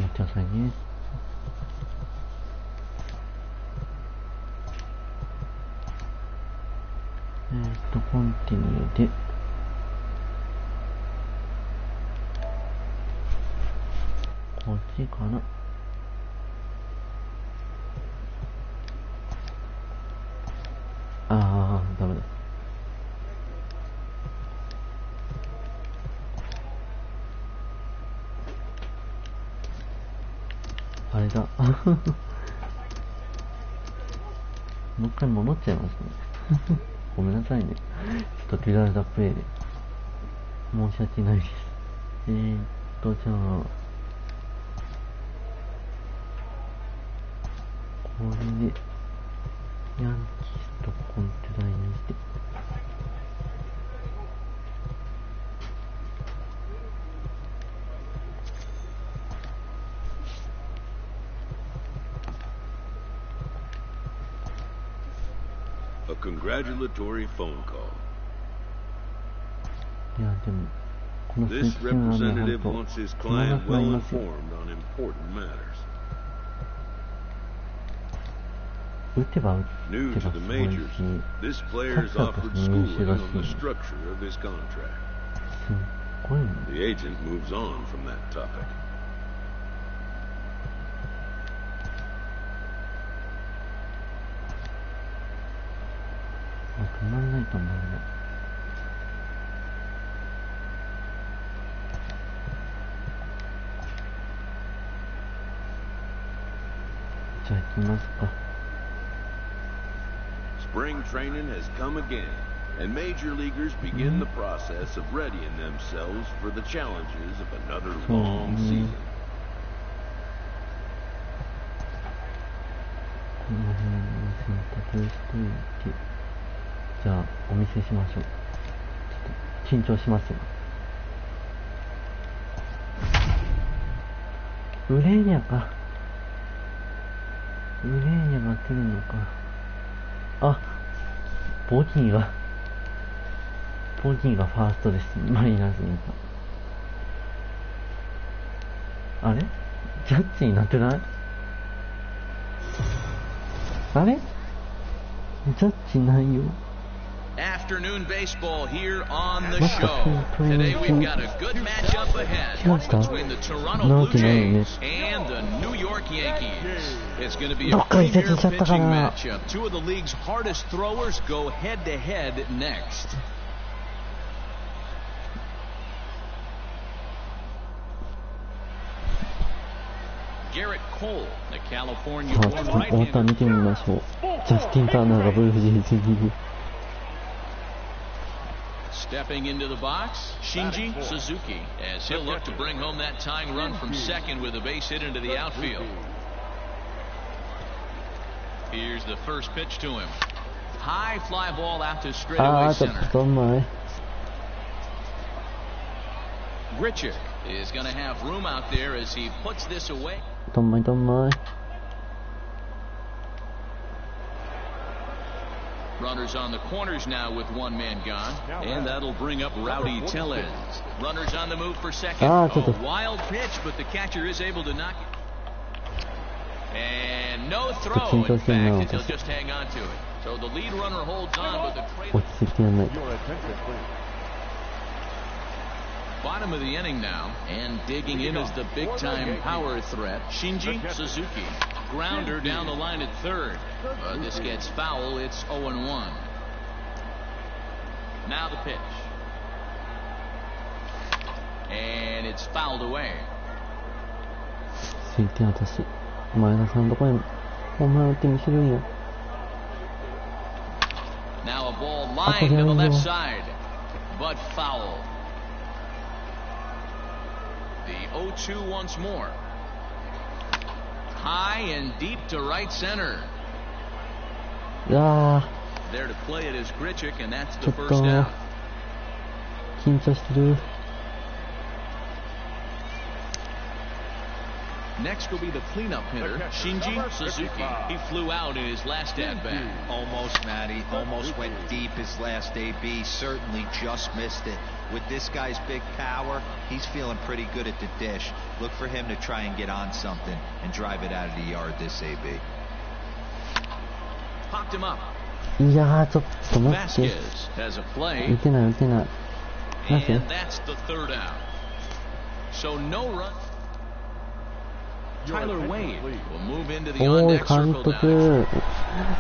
待ってくださいね。コンティニューで、こっちかな。ダメだ。あれだ。もう一回戻っちゃいますね。ごめんなさいね。ちょっと切られたプレイで。申し訳ないです。じゃあ、これで、ヤンキースとコンテライにして、A congratulatory phone call. いや、でも、この This 鈴木さんはね、 representative ほん wants his と、長 client くなり well ますよ。 informed on important matters. 打てば打 New て to ば the すごい majors, し、 this タ player ッ is チャーと offered して優秀 schooling だし、 on the structure of his contract. すっごいね。 The agent moves on from that topic. 止まんないと思うね。じゃあ行きますか。 Spring training has come again, and major leaguers begin the process of readying themselves for the challenges of another long season. この辺を選択しといて、じゃあお見せしましょう。ちょっと緊張しますよ。ウレーニャか。ウレーニャが出るのか。あ、ボギーがファーストです。マリナーズにいた。あれジャッジになってない？あれジャッジないよ。Afternoon baseball here on the show. Today we've got a good matchup ahead between the Toronto Blue Jays and the New York Yankees. It's going to be a premier pitching matchup. Two of the league's hardest throwers go head-to-head next. Garrett Cole, the California-born 終わったら見てみましょう。ジャスティン・ターナーがブルージェイズにいる。Stepping into the box, Shinji Suzuki, as he'll look to bring home that tying run from second with a base hit into the outfield. Here's the first pitch to him. High fly ball out to straightaway ちょっ center. と前。Grichuk is going to have room out there as he puts this away. どんまいどんまい。Runners on the corners now with one man gone, and that'll bring up Rowdy Tellez. Runners on the move for second. A wild pitch, but the catcher is able to knock it. And no throw, in fact, as he'll just hang on to it. So the lead runner holds on, but the trade... 落ち着いてやんない。 Bottom of the inning now, and digging in is the big-time power threat, Shinji Suzuki. Grounder down the line at third. This gets foul. It's 0-1. Now the pitch. And it's fouled away. ついて私、前田さんのとこにホームラン打ってみせるんや。 Now a ball lined to the left side, but foul. The 0-2 once more. High and deep to right center. There to play it is Grichuk, and that's the first down. 緊張してる。Next will be the cleanup hitter, Shinji Suzuki. He flew out in his last at-bat. Almost, Matty. Almost went deep his last AB. Certainly just missed it. With this guy's big power, he's feeling pretty good at the dish. Look for him to try and get on something and drive it out of the yard this AB. Popped him up. いやー、ちょっと待って。 Vasquez has a play. 打てない打てない。なぜ And that's the third out. So no run. Tyler Wade will move into the おい、 on-deck 監 circle 督。 now.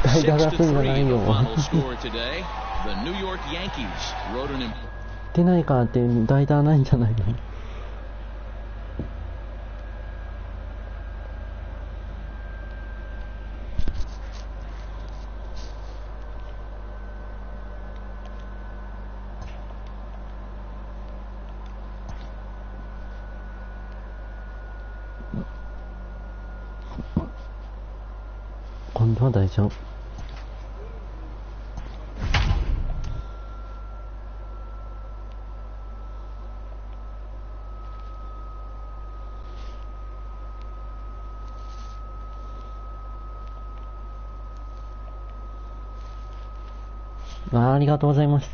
代打出すんじゃ 6-3 ない the よ。 final score today. The New York Yankees wrote an 打てないからって代打ないんじゃないの。今度は大丈夫。ありがとうございます。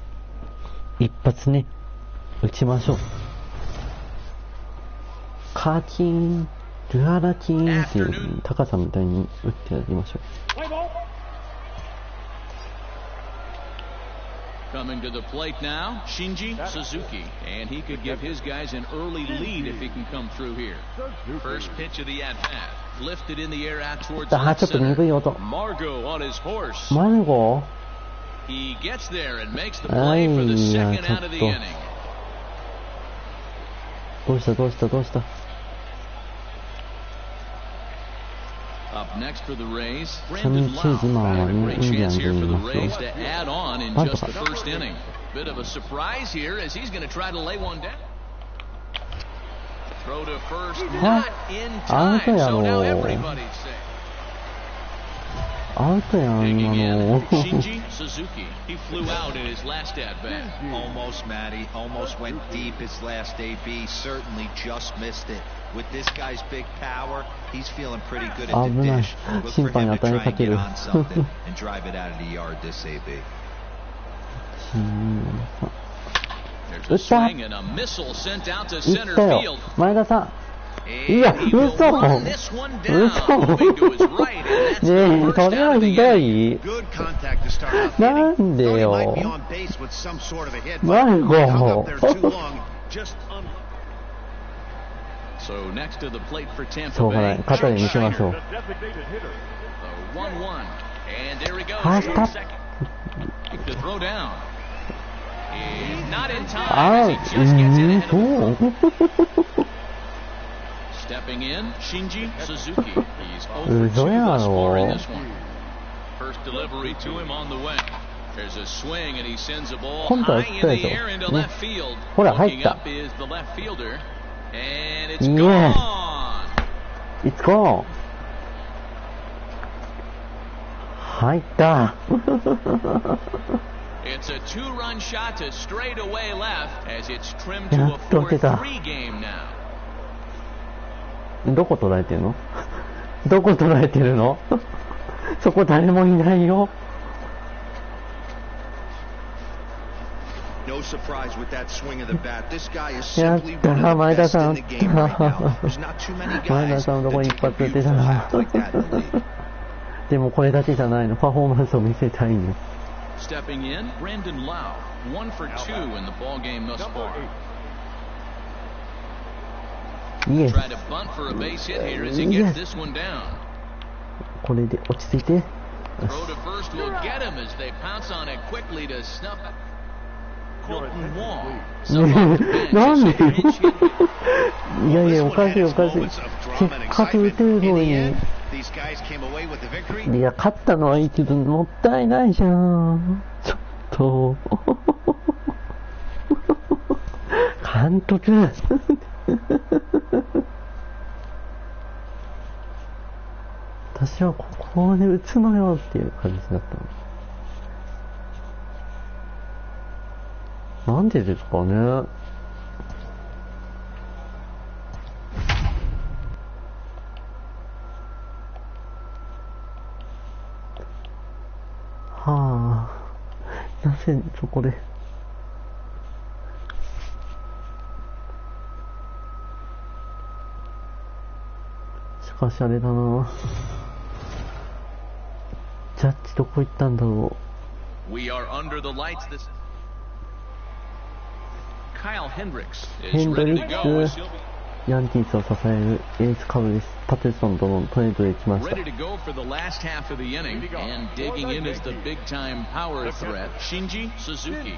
一発ね、打ちましょう。カーキン、ルアラキンっていう高さみたいに打ってやりましょう。Coming to the plate now, Shinji Suzuki, and he could give his guys an early lead if he can come through here. First pitch of the at-bat, lifted in the air out towards ちょ left っと center. 鈍い音。 Margot on his horse. マンゴ He gets there and makes the ーあ play い for the や、 second ちょっ out of the と。 inning. どうしたどうしたどうした。 Up next for the Rays, ちなみ Brandon にチーズ Lau. マンは A ね、 great インディアン chance で here 言い for the ますよ。 Rays to add on in なんと just か。 the first inning. Bit of a surprise here as he's going to try to lay one down. Throw to first, not in アウ time, トや so ろ now う。 everybody's safe. アウトやん、 Digging 今 in, の。 Shinji Suzuki. He flew out in his last at-bat. Almost, Matty. Almost went deep his last AB. Certainly just missed it. With this guy's big power, he's feeling pretty good at the 危ない。 dish. Look 審 for 判に him 与 to え try か and け get る。 on something and drive it out of the yard this AB. There's a swing and a missile sent out to 打っ center たよ field. 前田さん。い And や、 he will 嘘 run this one down, 嘘 moving to his right, and that's ね the え、 first それ out は of the ひど inning. い。 Good contact to start out the な inning. んで Thought he よ。 might be on base with some sort of a hit, マ but ンゴ hung up there too ー。 long. Just So next to the plate for し Tampa ょうがない。 Bay, 肩で見せましょう。 The designated hitter. the 1-1. And there he goes. 走った。 Second. To throw down. And not in time あ as he just gets in そ ahead of う Stepping in, Shinji Suzuki. He's over 嘘 2 や thus far in ろ。 this one. First delivery to him on the way. There's a swing and he sends a ball 今度は high 打った in でし the ょ。 air into ね left field. ほら、入っ Looking た。 up is the left fielder. And it's いえ。 gone. It's gone. 入った。 It's a 2-run shot to straightaway left as it's trimmed to や a っと出た。 4-3 game now. どこ捉えてるの？どこ捉えてるの？そこ誰もいないよ。no surprise with that swing of the bat. This guy is やっ simply た one ー、 of the 前田 best さ in ん。 the game right now. There's not too many 前田 guys さんのとこ that 一 take a 発打てた beautiful な。 shot like that in the league. でもこれだけじゃないの。パフォーマンスを見せたいの。 Stepping in, Brandon Lau. 1 for 2 in the ball game thus far. イエス。 Try to bunt for a base hit here as he gets this one down. これで落ち着いて。 Throw to first will get him as they pounce on it quickly to snuff it. Colton Wong. なんで Pinch hit. いやいや、おかしいおかしい。せっかく打てるのに。 These guys came away with the victory. いや、勝ったのはいいけど、もったいないじゃん。ちょっと。監督。私はここで打つのよっていう感じだったの。なんでですかね。はあ、なぜそこで。しかしあれだな。ジャッジどこ行ったんだろう。We are under the lights this Kyle Hendricks ヘ is ンド ready リ to ッ go. クス、ヤンキースを支えるエース株です。パテソンとのトレードで来ました。 Ready to go for the last half of the inning and digging in is the big time power threat Shinji Suzuki.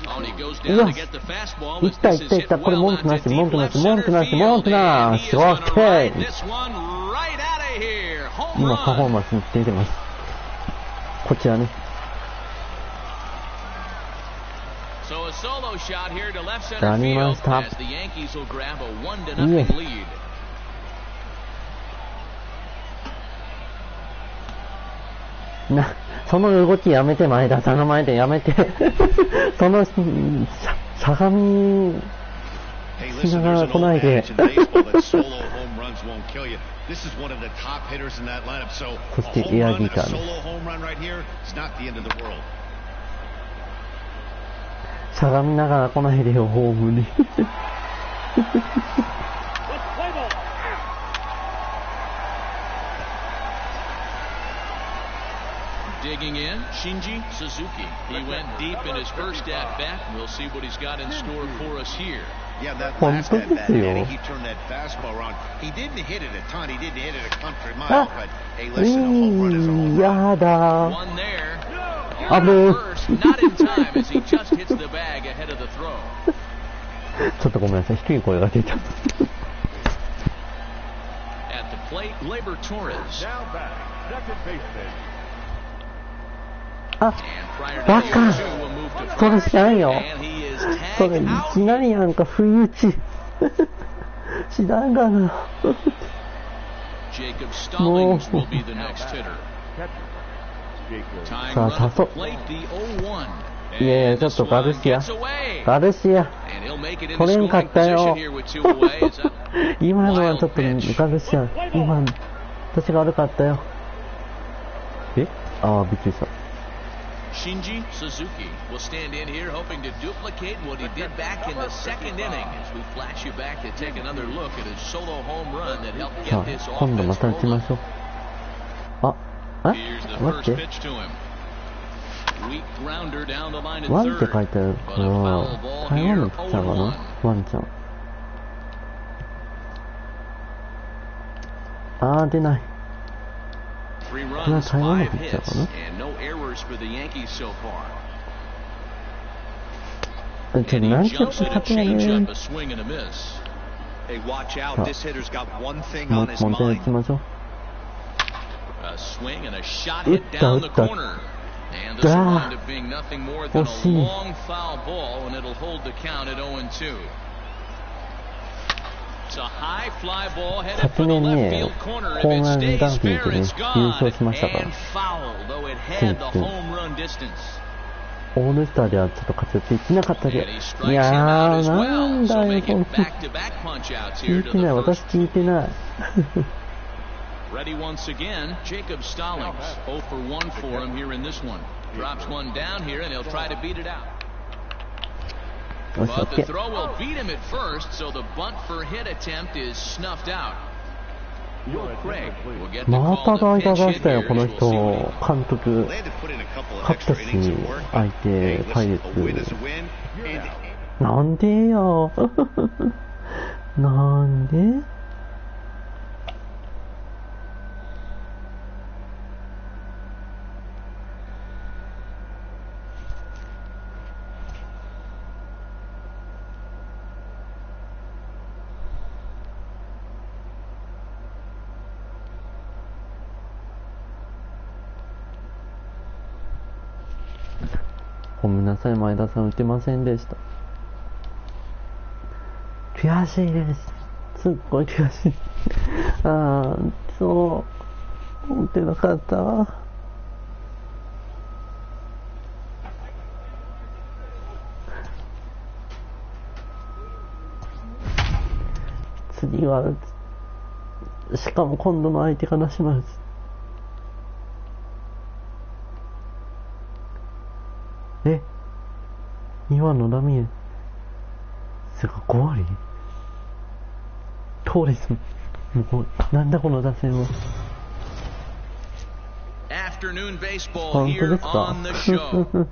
Oh, and he goes down to get the fastball. いったいったいった。これ文句なし、文句なし、文句なし、文句なし。オッケー。今パフォーマンスに出てます。こちらね。So a solo shot here to left center ダニーマン field スタッ as the Yankees will grab a 1-0 Yes. lead. その動きやめて、前田さんの前でやめて。そのしゃがみ Hey, し listen, なが there's ら an 来 old ないで。 adage in baseball that solo home runs won't kill you. This is one of the top hitters in that lineup. So a そして home エア run, ギ a ターね。 solo home run right here, it's not the end of the world. しゃがみながら来ないでよ、ホームに。Digging in, Shinji Suzuki. He went deep in his first at bat. We'll see what he's got in store for us here. Yeah, that 本 last 当 at で bat, すよ。 Danny, he turned that fastball around. He didn't hit it a ton. He didn't hit it a country mile. あ But hey, listen, a home run is a home run. やだ。 One there. あぶ First, not in time as he just hits the bag ahead of the throw. ちょっとごめんなさい、低い声が出ちゃった。 At the plate, Labor Torres. Now back, second baseman. あ、 And prior to バ the カ。 0-2, we'll move to それ知らんよ。 and he is それ tagged い out. きなりやんか、不意打ち。知らんがな。 Jacob Stallings will be the next hitter. Catcher, Jacob. Tying さあ、 run at the 誘 plate, the 0-1. いやいや、 And ちょっ this とガル one シア。 gets away. ガルシア。 And he'll make it into 取れんか scoring ったよ position here with two away. It's a 今のはちょっと wild pitch. ガルシア。今、私が悪かったよ。え？ああ、びっくりした。 Shinji Suzuki will stand in here hoping to duplicate what he did back in the second inning as we flash you back to take another look at his solo home run that helped さ get this あ、今度ま offense た打ちま rolling. しょう。あ、え Here's the 待っ first て。 pitch to him. Weak grounder down the line at ワンって書 third. いてあるか But a ら、 foul ball 台湾 here, のピッチャーか 0-1. なワンちゃん。あー、出ない。 Three これは runs, 台湾の five ピッチャ hits, ーかな and no errors for the Yankees so far. ちょっと And な he んちゃっ jumps て at a 勝てやね changeup, ん。 a swing and a miss. Hey, watch out. Oh. This hitter's got one thing も on う his 本当に打 mind. ちましょう。 A swing and a shot 打っ hit た down 打 the った。 corner. And this will だ wind up being nothing more than 惜 a しい。 long foul ball, and it'll hold the count at 0-2. It's a high fly ball headed for 昨 the 年 left ね、 field corner. ホ If ー it ムラン stays ランキン fair, グで it's 優 gone 勝しましたから。 and foul, though it 選 had the 手。 home run distance. オールスターではちょっと活躍できなかったけ And he ど。い strikes や him out ー、 as な well. ん So だよ、 making そんな。 back-to-back punch-outs 聞 here い to てない、 the 私 first. 聞いてない。 Ready once again, Jacob Stallings. 0 for 1 for him here in this one. Drops one down here, and he'll try to beat it out. よし、オ But ッ the ケー。 throw will beat him at first, so the bunt for hit attempt is snuffed out. Craig will get the ま call た to 代打 pinch 出 hit したよ、 here こ as の we'll 人 see what he。監督。 They had to put in a couple of 勝った extra し innings of work. 相 Hey, 手、パイレ listen, ッ a win is ツ a。win. And なんでよ。なんでごめんなさい、前田さん打てませんでした。悔しいです。すっごい悔しい。ああ、そう、打てなかったわ。次は、しかも今度の相手がなします。2番のラミエスが5割、トーレスもうなんだこの打線は。Afternoon baseball 本当 here ですか on the show.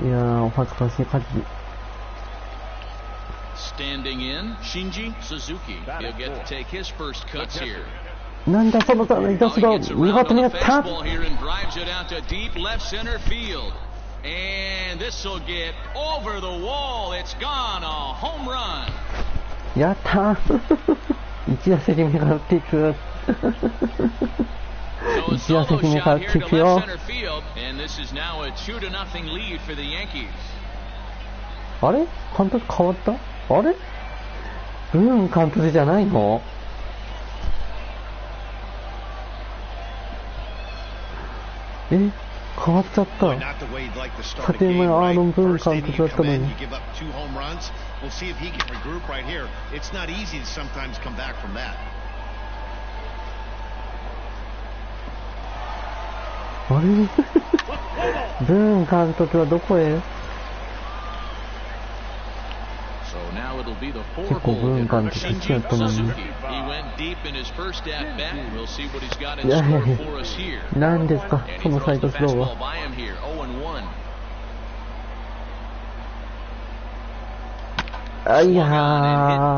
いやー、お恥ずかしい限り。 Standing in, Shinji Suzuki. He'll get to take his first cuts here. なんだそのために出す He の gets 見 around 事に on や the った。 fastball here and drives it out to deep left center field. And this will get over the wall. It's gone, a home run. やったー1打席目が打っていく。 So a 1打 solo 席目が打 shot っ here てい to く left よ。 center field. And this is now a 2-0 lead for the Yankees. あれ監督変わった？あれブーン監督じゃないの？変わっちゃった。さて前アーロン・ブーン監督だったのに。あれブーン監督はどこへ？ So now it'll be the 結構ブーン監督好きやったのに。 He went deep in his first at bat. We'll see what he's got in いやいや store い for us here. や、何ですか And そ he のサイ throws ド the スロー fastball は。 by him here. 0-1. あ、いや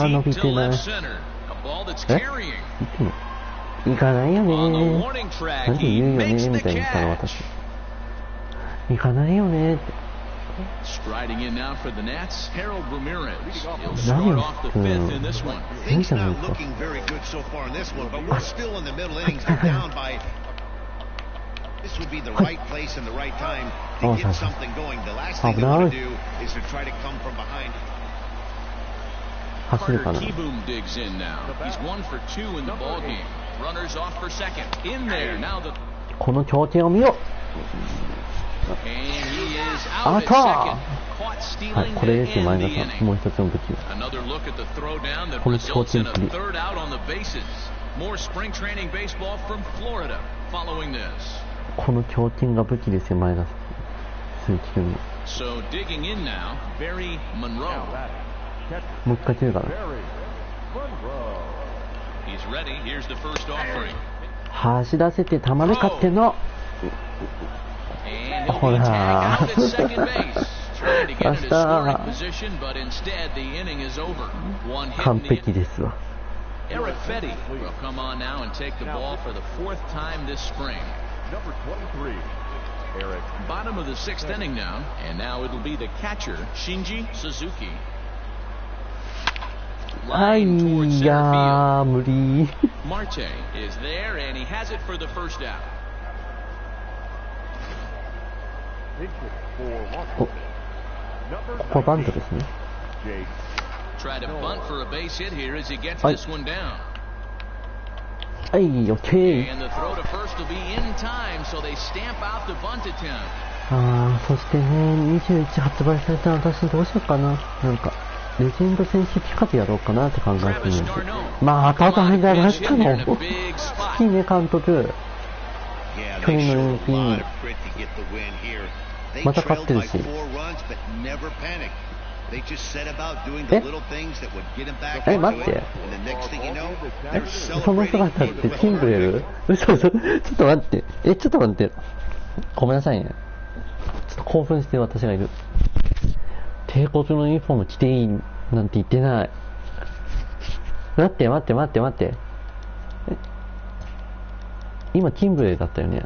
ー、伸び Deep て to ない。 left center. A ball that's え carrying. いつも行かないよね On the ー。 warning な track, んで he 言うよ makes ね the みたいに言ったの catch. 私。行かないよねって。 Striding in now for the Nats, Harold Ramirez. He'll 何 start を off the する fifth の？ in this one. いい Things じゃない not ですか。 looking very good so far in this one, but we're still in the middle innings. They're down by. This would be the right place and the right time to get something going. The last thing they want to do is to try to come from behind. 走る Carter かな。 Kieboom digs in now. He's 1 for 2 in the ball game. Runners off for second. In there now the. この強肩を見よ。 And he is あ out っ at た。 second. Caught はい、 stealing これ to です end 前 the 田さん。 inning. もう一つの武器。 Another look at the throwdown that この強 results 肩 in 切 a り。 third out on the bases. More spring training baseball from Florida following this. この強肩が武器ですよ、前田鈴木君の。 So digging in now, Barry Monroe. もう一回切るかな。 He's ready. Here's the first offering. 走らせて球で勝ってんの。 And he'll ほ be ら tagged out at second base. Trying to get 明 into 日 scoring position, but instead the inning is over. One hit 完 in the 璧ですわ。 Eric Fetty will come on now and take the ball for the 4th time this spring. Number 23, Eric. Bottom of the 6th inning now, and now it'll be the catcher, Shinji Suzuki. はい、 Line towards い center や field. ー、無理。 Marte is there, and he has it for the first out. ここはバントですね。 Try to bunt for a base hit here as he gets はい。 this one down. はい、オッケー。 And the throw to first will be in time, so they stamp out the bunt attempt. あー、そしてね、21発売された私どうしようかな。なんか、レジェンド選手企画やろうかなって考えてるんです。また大変だったの。好きね、監督。去年の MVP。また勝ってるし。待って。その姿ってキンブレル？嘘。ちょっと待って。ちょっと待って。ごめんなさいね。ちょっと興奮してる私がいる。帝国のユニフォーム着ていいなんて言ってない。待って。今キンブレルだったよね。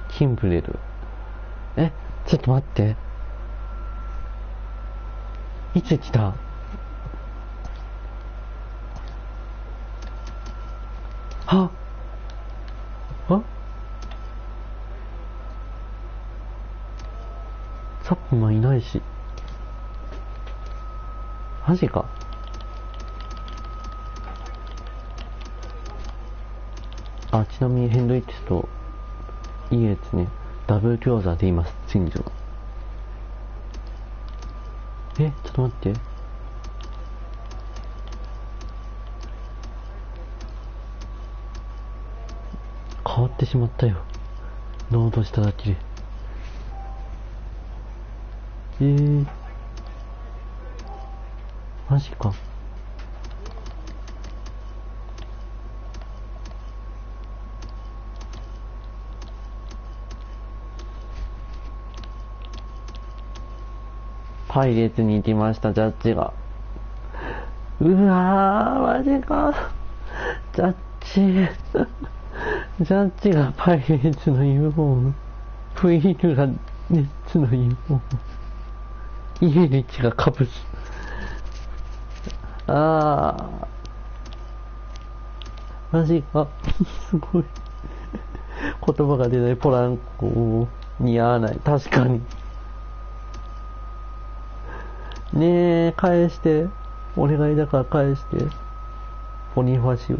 キンブレル。ちょっと待って。いつ来た？あチャップマンいないし。マジか。あ、ちなみにヘンドリックスといいやつね、ダブルクローザーでいます、近所。ちょっと待って。変わってしまったよ。ロードしただけで。マジか。パイレーツに行きました、ジャッジが。うわー、マジか。ジャッジ。ジャッジがパイレーツのユニフォーム。フィールがネッツのユニフォーム。イエリチがカブス。マジか。すごい。言葉が出ない。ポランコ似合わない。確かに。ねえ、返して。お願いだから返して。ボニファシオ。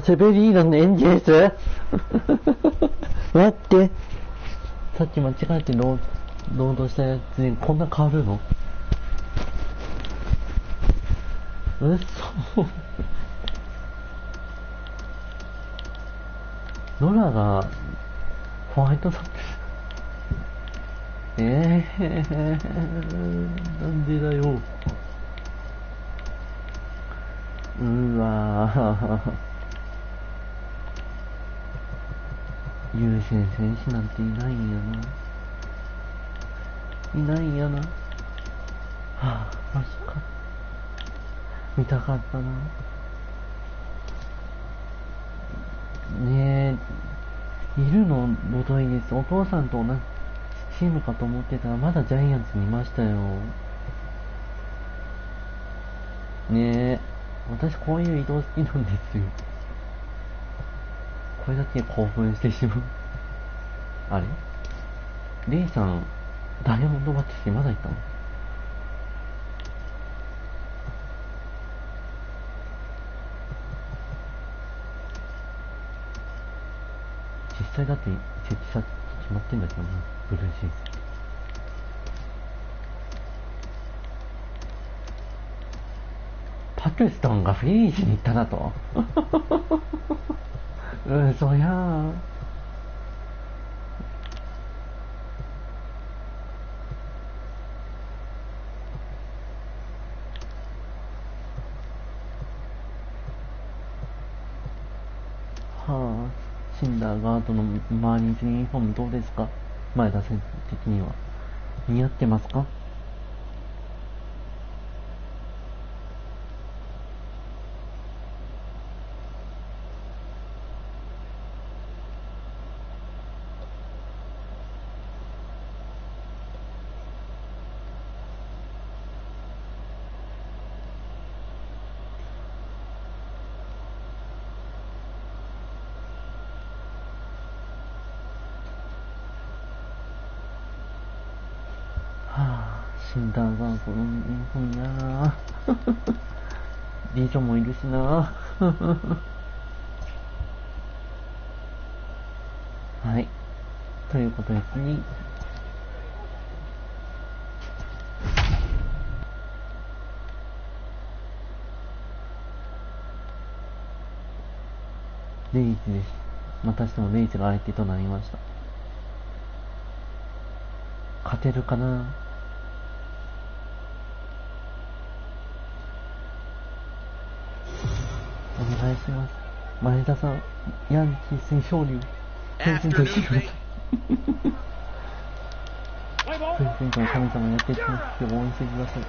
セベリーナのエンジェルス待って。さっき間違えてロードしたやつにこんな変わるの？嘘。ノラがホワイトソックス。なんでだよ。うわぁ。優先選手なんていないんやな。いないんやな。はぁ、マジか。見たかったな。ねえ、いるのロドイです。お父さんと同じチームかと思ってたらまだジャイアンツにいましたよ。ねえ、私こういう移動好きなんですよ。これだけ興奮してしまう。あれレイさん、ダイヤモンドバックしてまだいたの？実際だって設置さ決まってんだけどな、ブルージェイズ。パクストンがフィリーズに行ったなと。そりゃあ。はあ、シンダーガードのマーリンズユニフォームどうですか？前田選手的には似合ってますか？シンダーガードのユニフォームやな。リージョンもいるしな。はい。ということで次。レイズです。またしてもレイズが相手となりました。勝てるかな？お願いします。前田さん、ヤンキースに勝利をプレゼントしてください。プレゼントの神様やっていきますよ。応援してください。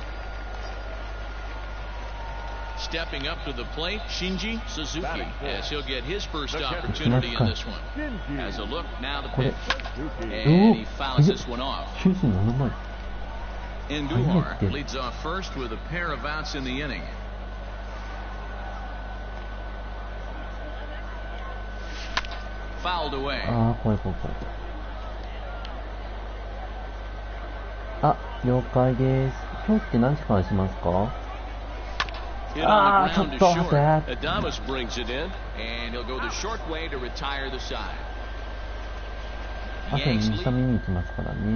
Stepping up to the plate, Shinji Suzuki, as he'll get his first opportunity in this one. Has a look, now the pitch, and he fouls this one off. Andujar leads off first with a pair of outs in the inning. Fouled away. 怖い。了解です。今日って何時からしますか？ちょっと待って。Adames brings it in, and he'll go the short way to retire the side. あと2下見に行きますからね。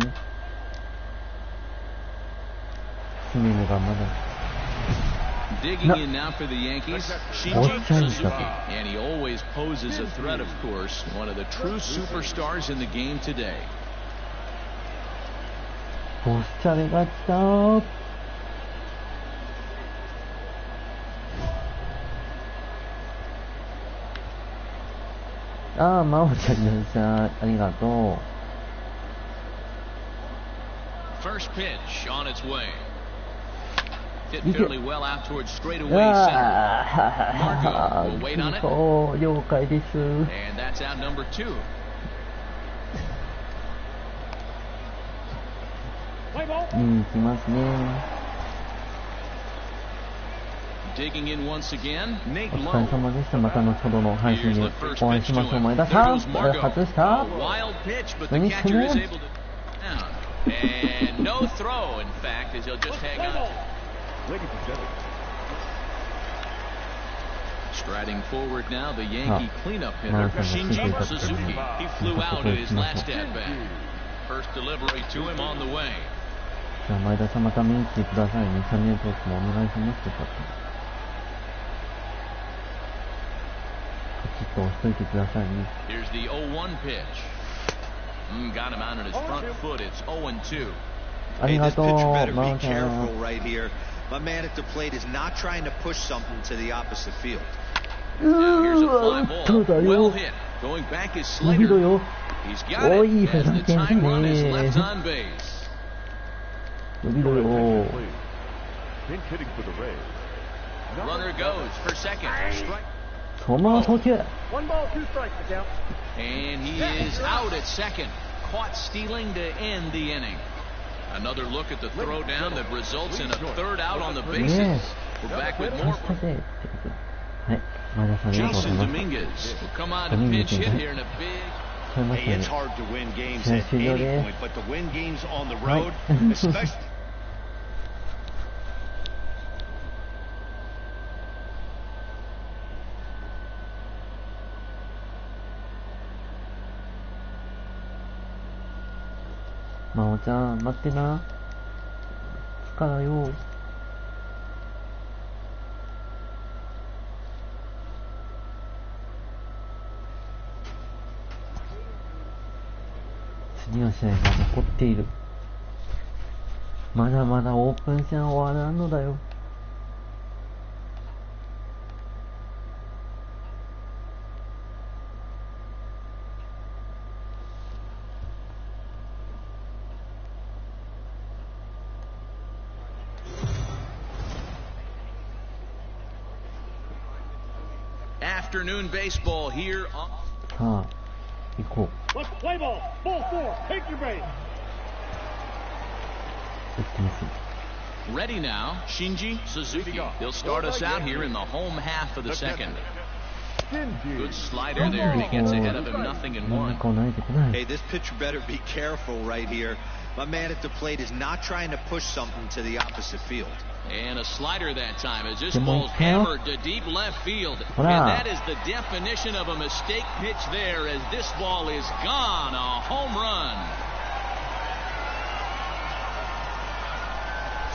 詰めるがまだ Digging in now for the Yankees, Shinji Suzuki. And he always poses a threat, of course. One of the true superstars in the game today. おしゃれが来たー。ああ、真央ちゃんいらっしゃい。ありがとう。First pitch on its way. Hit fairly well out towards straightaway center. Margot will wait on it. そう、了解です。And that's out number 2. 来ますね。Digging in once again, お Nate 疲れ Lowe. 様でした。また後ほどの配信でお会いしましょう。前田さん、外した。 A wild pitch, but the 何する catcher is able to down. And no throw, in fact, as he'll just hang on. Ladies and gentlemen, Striding forward now, the Yankee cleanup hitter, Shinji Suzuki. He flew out in his last at-bat. First delivery to him on the way. じゃあ前田さんまた見に来てくださいね。チャンネル登録もお願いします。よかったら。カチッと押しといてくださいね。 Here's the 0-1 pitch. Got him out on his front foot. It's 0-2. あり Hey, が this とう。 pitcher better 真 be 央ちゃ careful ん。 right here. My man at the plate is not trying to push something to the opposite field. Now here's a fly そうだ ball. よ Well。hit. Going back is 伸びろ Slater. よ。 He's got おい、 it ふ as ざ the けんじゃ time run is ね left え。 on base. 伸びろよ。 please. Pinch hitting for the Rays. Runner goes for second. Strike. そのまま送球。 One ball, 2 strikes, the count. And he is out at second. Caught stealing to end the inning. Another look at the throw down that results in a third out on the bases. Yes. We're back with 貸 more. したぜってことで。はい。前田さんありがとうござい Jason ます。 Dominguez will come on and pinch hit here in a big. 買いました Hey, ね it's。hard to win games 試合 at 終了 any です。 point, but to win games on the はい road, especially. 真央ちゃん、待ってな。着くからよ。次の試合が残っている。まだまだオープン戦は終わらんのだよ。Afternoon baseball here on. さあ、行こう。 Let's play ball. Ball 4. Take your base. 行ってみす。 Ready now, Shinji Suzuki. He'll start us out here in the home half of the second. Good slider there, and he gets ahead of him, 0-1. こう投げてこない。 Hey, this pitcher better be careful right here. My man at the plate is not trying to push something to the opposite field. And a slider that time as this Come on, ball's Cal. hammered to deep left field. Hola. And that is the definition of a mistake pitch there as this ball is gone. A home run.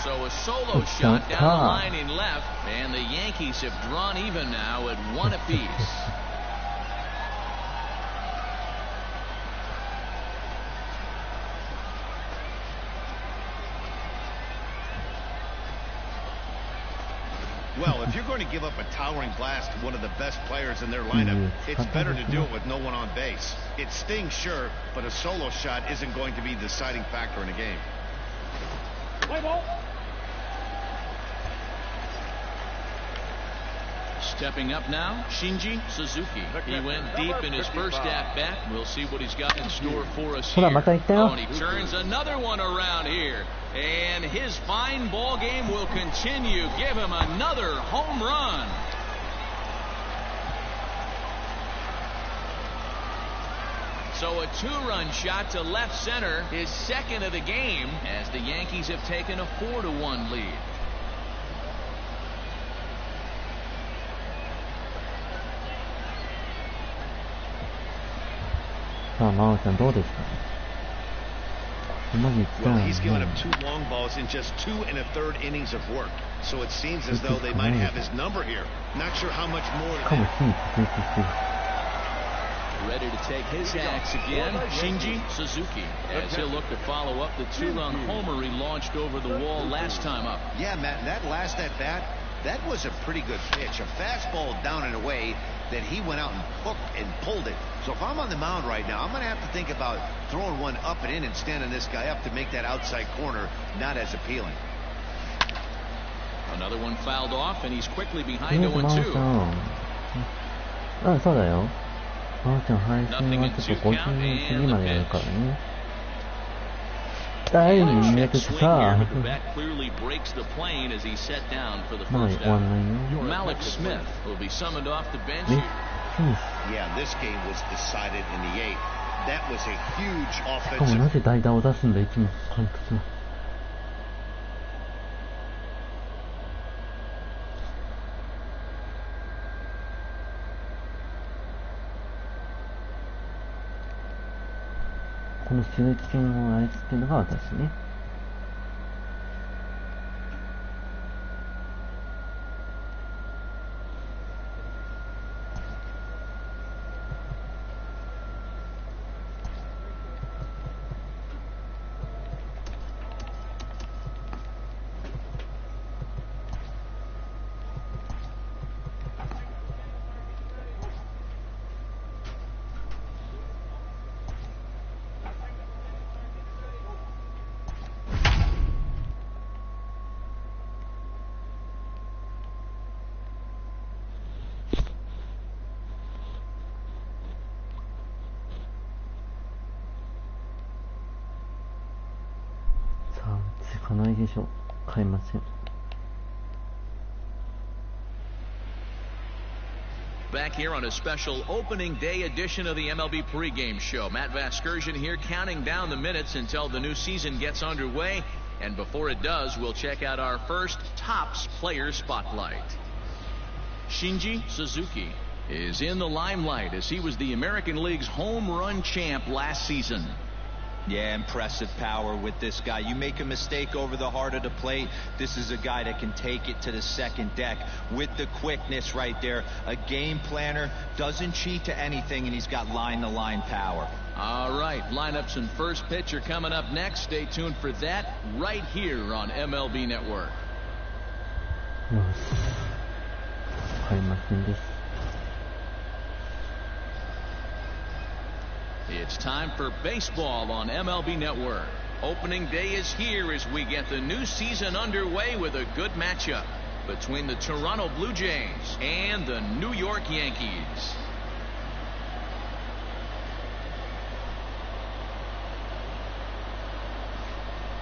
So a solo shot down the line in left, and the Yankees have drawn even now at 1 apiece. Well, if you're going to give up a towering blast to one of the best players in their lineup, it's better to do it with no one on base. It stings, sure, but a solo shot isn't going to be the deciding factor in a game. Play ball. Stepping up now, Shinji Suzuki. He went deep in his first at-bat. We'll see what he's got in store for us here. Oh, and he turns another one around here. And his fine ball game will continue. Give him another home run. So a 2-run shot to left center, his second of the game, as the Yankees have taken a 4-1 lead. さあ、真央ちゃんどうですか？ Well, he's given up 2 long balls in just 2 1/3 innings of work. So it seems as though they might have his number here. Not sure how much more. Ready to take his axe again, Shinji Suzuki, as he'll look to follow up the 2-run homer he launched over the wall last time up. Yeah, Matt, that last at-bat, that was a pretty good pitch. A fastball down and away that he went out and hooked and pulled it. So if I'm on the mound right now, I'm going to have to think about throwing one up and in and standing this guy up to make that outside corner not as appealing. Another one fouled off, and he's quickly behind 0-2. そうだよ。まーちゃん配信はちょっと50日までやるからね。大人脈さ。Malik Smith will be summoned off the bench. Yeah, this game was decided in the 8th. That was a huge しかもなぜ代打を出すんだ、いつも監督は。この周知券を操ってるのが私ね。かないでしょう。買いません。Back here on a special opening day edition of the MLB pregame show. Matt Vasgersian here counting down the minutes until the new season gets underway. And before it does, we'll check out our first Topps player spotlight. Shinji Suzuki is in the limelight as he was the American League's home run champ last season. Yeah, impressive power with this guy. You make a mistake over the heart of the plate, this is a guy that can take it to the second deck with the quickness right there. A game planner, doesn't cheat to anything, and he's got line-to-line power. All right, lineups and first pitch are coming up next. Stay tuned for that right here on MLB Network. 買いませんです。It's time for baseball on MLB Network. Opening day is here as we get the new season underway with a good matchup between the Toronto Blue Jays and the New York Yankees.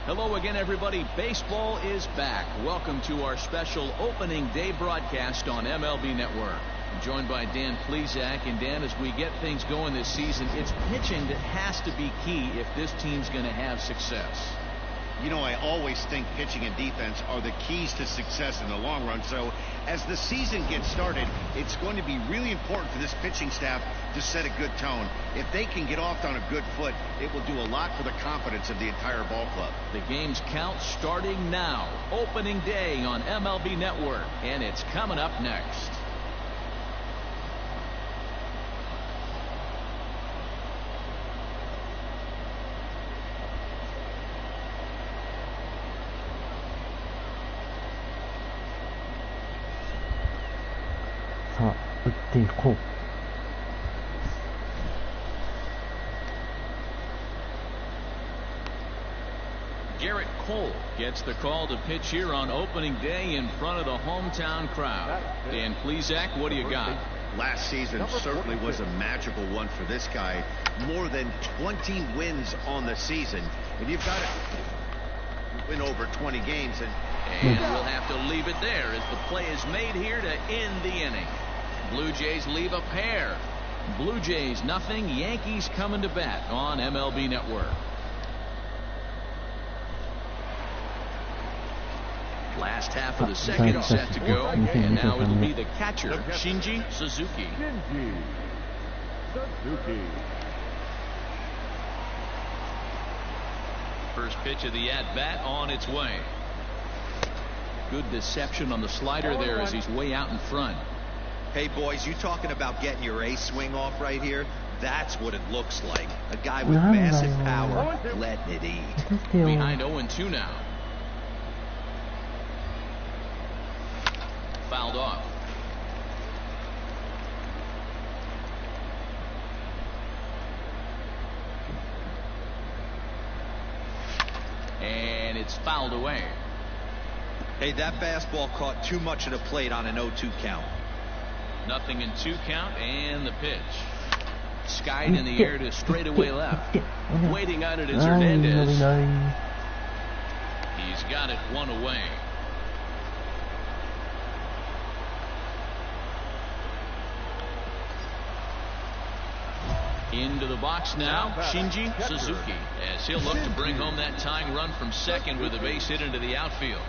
Hello again, everybody. Baseball is back. Welcome to our special opening day broadcast on MLB Network. I'm joined by Dan Plesac. And Dan, as we get things going this season, it's pitching that has to be key if this team's going to have success. You know, I always think pitching and defense are the keys to success in the long run. So as the season gets started, it's going to be really important for this pitching staff to set a good tone. If they can get off on a good foot, it will do a lot for the confidence of the entire ball club. The game's count starting now. Opening day on MLB Network. And it's coming up next. Garrett Cole gets the call to pitch here on opening day in front of the hometown crowd. Dan Plesac, what do you got? Last season certainly was a magical one for this guy. More than 20 wins on the season. And you've got to win over 20 games. And we'll have to leave it there as the play is made here to end the inning. Blue Jays leave a pair. Blue Jays nothing. Yankees coming to bat on MLB Network. Last half of the second set to go, and now it'll be the catcher, Shinji Suzuki. Shinji Suzuki. First pitch of the at-bat on its way. Good deception on the slider there as he's way out in front. Hey, boys, you talking about getting your ace swing off right here? That's what it looks like. A guy with massive power letting it eat. Behind 0-2 now. Fouled off. And it's fouled away. Hey, that fastball caught too much of the plate on an 0-2 count. Nothing in 2 count, and the pitch. Skied in the air to straightaway left. Waiting on it is Hernandez. He's got it 1 away. Into the box now, Shinji Suzuki, as he'll look to bring home that tying run from second with a base hit into the outfield.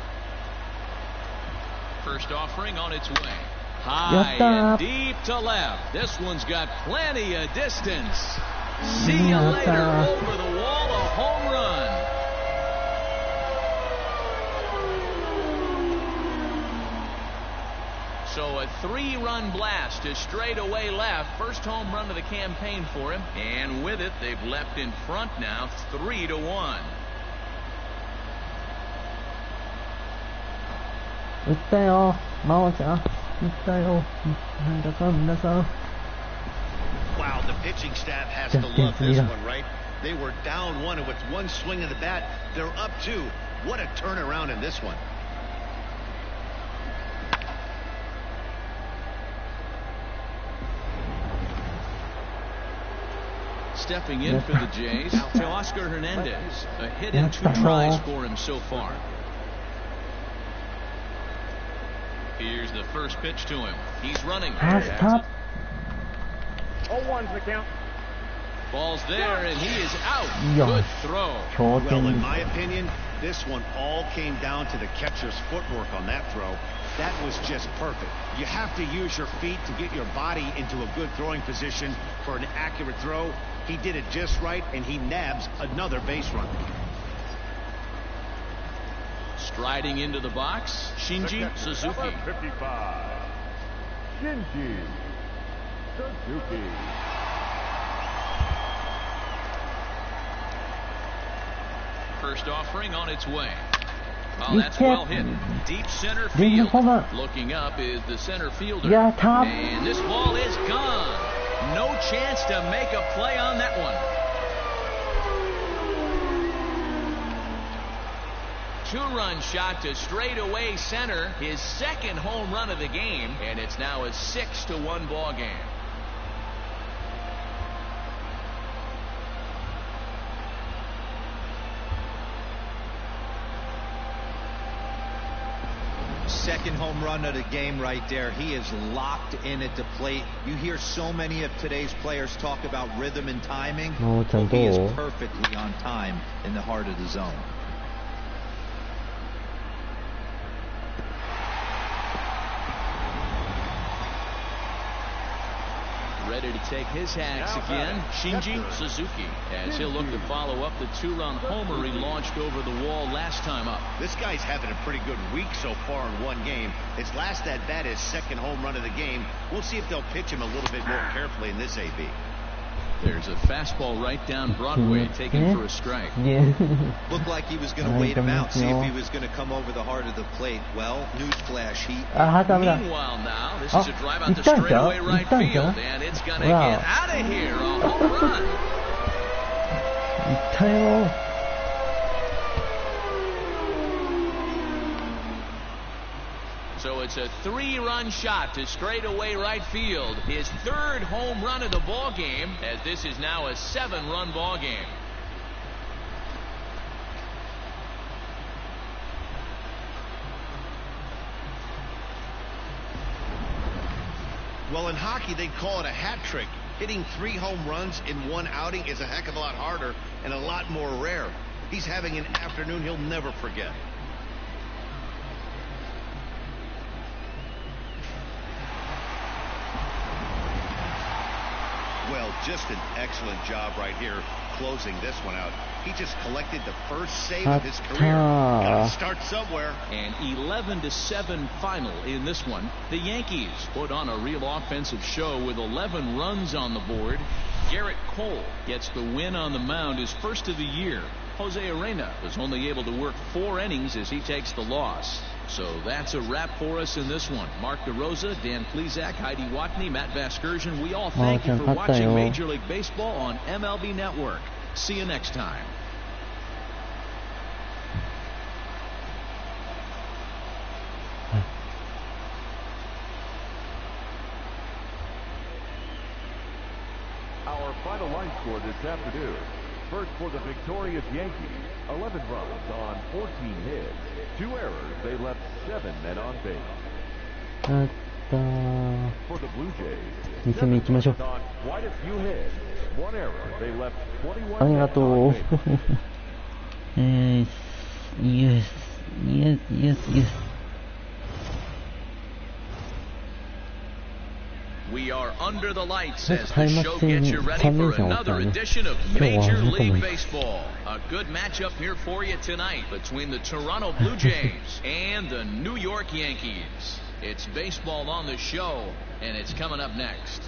First offering on its way. High and deep to left. This one's got plenty of distance. See you later. Over the wall, a home run. So a 3-run blast to straightaway left. First home run of the campaign for him. And with it, they've left in front now 3-1. 打ったよ、真央ちゃん。打ったよ。なんだか皆さん。 Wow, the pitching staff has to love this one, right? They were down 1, and with 1 swing of the bat, they're up 2. What a turnaround in this one. Stepping in for the Jays, Teoscar Hernandez. A hit in 2 tries for him so far. Here's the first pitch to him. He's running. 0-1's the count. Ball's there, and he is out. Good throw. Well, in my opinion, this one all came down to the catcher's footwork on that throw. That was just perfect. You have to use your feet to get your body into a good throwing position for an accurate throw. He did it just right, and he nabs another base run. Striding into the box, Shinji Suzuki. 55. Shinji Suzuki. First offering on its way. Oh, that's well hit. Deep center field. Looking up is the center fielder. And this ball is gone. No chance to make a play on that one. 2-run shot to straightaway center. His second home run of the game. And it's now a 6-1 ball game. Second home run of the game right there. He is locked in at the plate. You hear so many of today's players talk about rhythm and timing. Well, he is perfectly on time in the heart of the zone. Ready to take his hacks again, Shinji Suzuki, as he'll look to follow up the 2-run homer he launched over the wall last time up. This guy's having a pretty good week so far in one game. His last at-bat is second home run of the game. We'll see if they'll pitch him a little bit more carefully in this AB. There's a fastball right down Broadway, taken for a strike. Looked like he was going to wait him out, see if he was going to come over the heart of the plate. Well, newsflash, he... Meanwhile now, this is a drive out to straightaway right field, and it's going to get out of here. A home run. So it's a 3-run shot to straightaway right field. His 3rd home run of the ball game, as this is now a 7-run ball game. Well, in hockey, they call it a hat trick. Hitting 3 home runs in one outing is a heck of a lot harder and a lot more rare. He's having an afternoon he'll never forget. Well, just an excellent job right here. closing this one out. He just collected the first save of his career. Gotta start somewhere. An 11-7 final in this one. The Yankees put on a real offensive show with 11 runs on the board. Garrett Cole gets the win on the mound, his first of the year. Jose Arena was only able to work 4 innings as he takes the loss. So that's a wrap for us in this one. Mark DeRosa, Dan Plesac, Heidi Watney, Matt Vasgersian. We all thank you for watching Major League Baseball on MLB Network. See you next time. Our final line score this afternoon. First for the victorious Yankees, 11 runs on 14 hits. 2 errors, they left 7 men on base. For the Blue Jays, 2戦目行きましょう。 on quite a few hits. 1 error, they left 21 ありが men と on う。 base. Yes. We are under the lights as the show gets you ready for another edition of Major League Baseball. A good matchup here for you tonight between the Toronto Blue Jays and the New York Yankees. It's baseball on the show, and it's coming up next.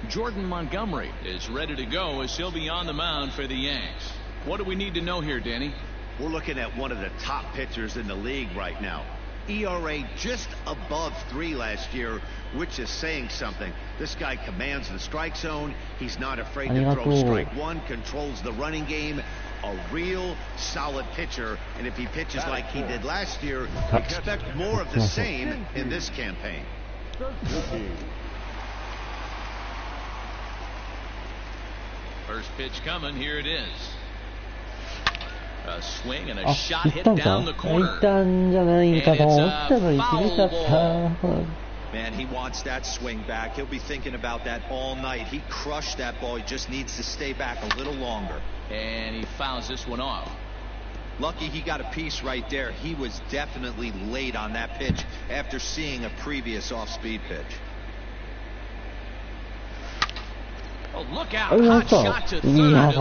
Jordan Montgomery is ready to go as he'll be on the mound for the Yanks. What do we need to know here, Danny? We're looking at one of the top pitchers in the league right now. ERA just above 3 last year, which is saying something. This guy commands the strike zone. He's not afraid to throw strike one, controls the running game. A real solid pitcher. And if he pitches like he did last year, expect more of the same in this campaign. First pitch coming. Here it is. A swing and a shot hit down the corner. And it's a foul ball. Man, he wants that swing back. He'll be thinking about that all night. He crushed that ball. He just needs to stay back a little longer. And he fouls this one off. Lucky he got a piece right there. He was definitely late on that pitch after seeing a previous off-speed pitch. Oh, look out. Hot shot to third. And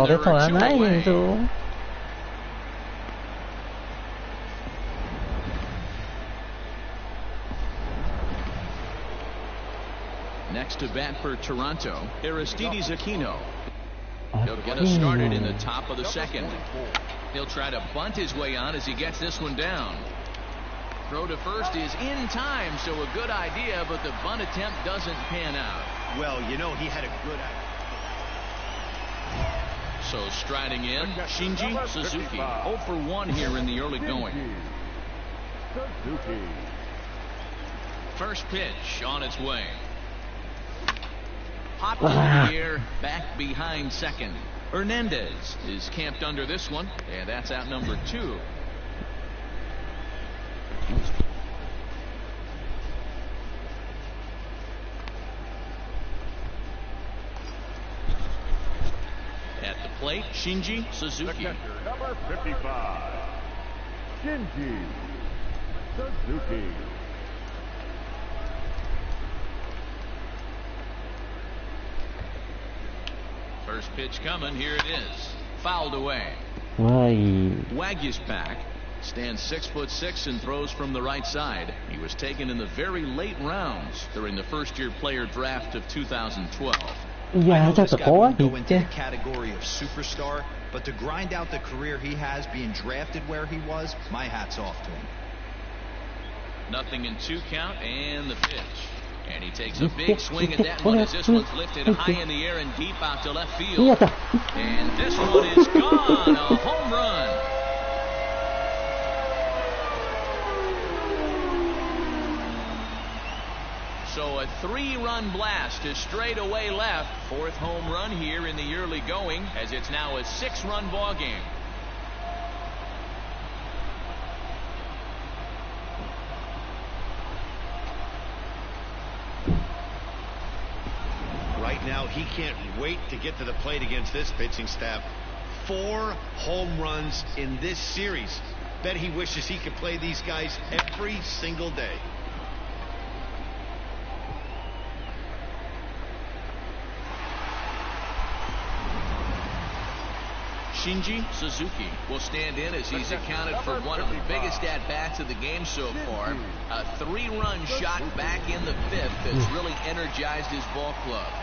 there are 2 away. Next to bat for Toronto, Aristides Aquino. He'll get us started in the top of the second. He'll try to bunt his way on as he gets this one down. Throw to first is in time, so a good idea, but the bunt attempt doesn't pan out. Well, you know, he had a good idea. So striding in, Shinji Suzuki. 0 for 1 here in the early going. First pitch on its way. Popped in the air, back behind second. Hernandez is camped under this one, and that's out number 2. At the plate, Shinji Suzuki. Number 55, Shinji Suzuki. First pitch coming. Here it is. Fouled away. Wagyu's back. Stands 6'6" and throws from the right side. He was taken in the very late rounds during the first-year player draft of 2012. Yeah, this guy wouldn't go into the category of superstar, but to grind out the career he has being drafted where he was, my hat's off to him. Nothing in 2 count and the pitch. And he takes a big swing at that one as this one's lifted high in the air and deep out to left field. And this one is gone. A home run. So a 3-run blast to straightaway left. 4th home run here in the early going as it's now a 6-run ball game. Right now, he can't wait to get to the plate against this pitching staff. 4 home runs in this series. Bet he wishes he could play these guys every single day. Shinji Suzuki will stand in as he's accounted for one of the biggest at-bats of the game so far. A 3-run shot back in the 5th has really energized his ball club.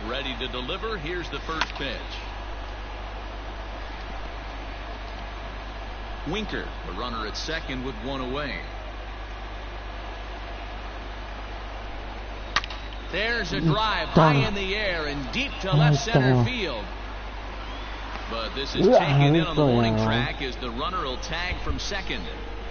Ready to deliver. Here's the first pitch. Winker, the runner at second with one away. There's a drive high in the air and deep to left center field. But this is taken in on the warning track as the runner will tag from second.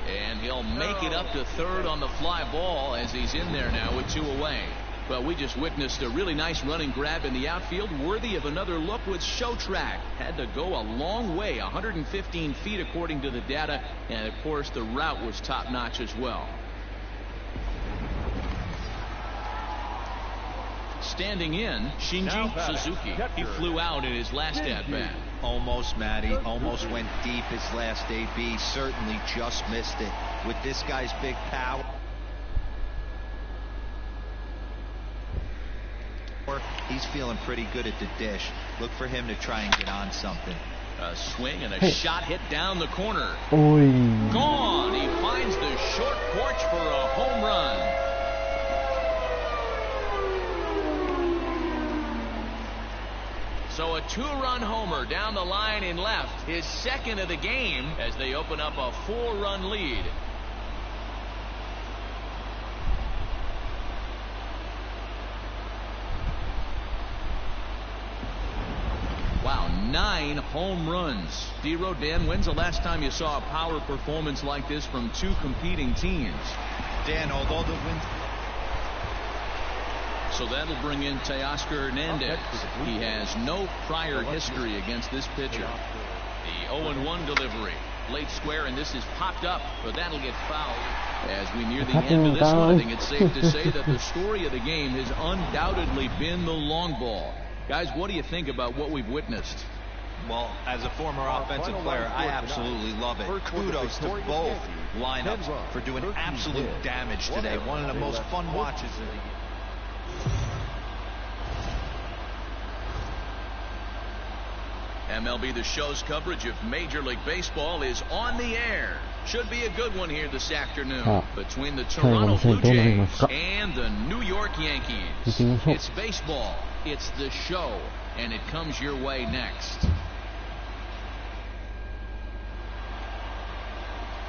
And he'll make it up to third on the fly ball as he's in there now with 2 away. Well, we just witnessed a really nice running grab in the outfield, worthy of another look with show track. Had to go a long way, 115 feet according to the data, and of course the route was top-notch as well. Standing in, Shinji Suzuki. He flew out in his last at-bat. Almost, Matty. Almost went deep his last AB. Certainly just missed it. With this guy's big power, he's feeling pretty good at the dish. Look for him to try and get on something. A swing and a shot hit down the corner. Oi. Gone. He finds the short porch for a home run. So a 2-run homer down the line in left, his second of the game as they open up a 4-run lead. Wow, 9 home runs. D-Row, Dan, when's the last time you saw a power performance like this from 2 competing teams? Dan, although the win. So that'll bring in Teoscar Hernandez. He has no prior history against this pitcher. The 0-1 delivery. Late square, and this is popped up, but that'll get fouled. As we near the end of this one, I think it's safe to say that the story of the game has undoubtedly been the long ball. Guys, what do you think about what we've witnessed? Well, as a former offensive player, I absolutely love it. Kudos to both lineups for doing absolute damage today. One of the most fun watches of the year. MLB The Show's coverage of Major League Baseball is on the air. Should be a good one here this afternoon between the Toronto Blue Jays and the New York Yankees. It's baseball, it's the show, and it comes your way next.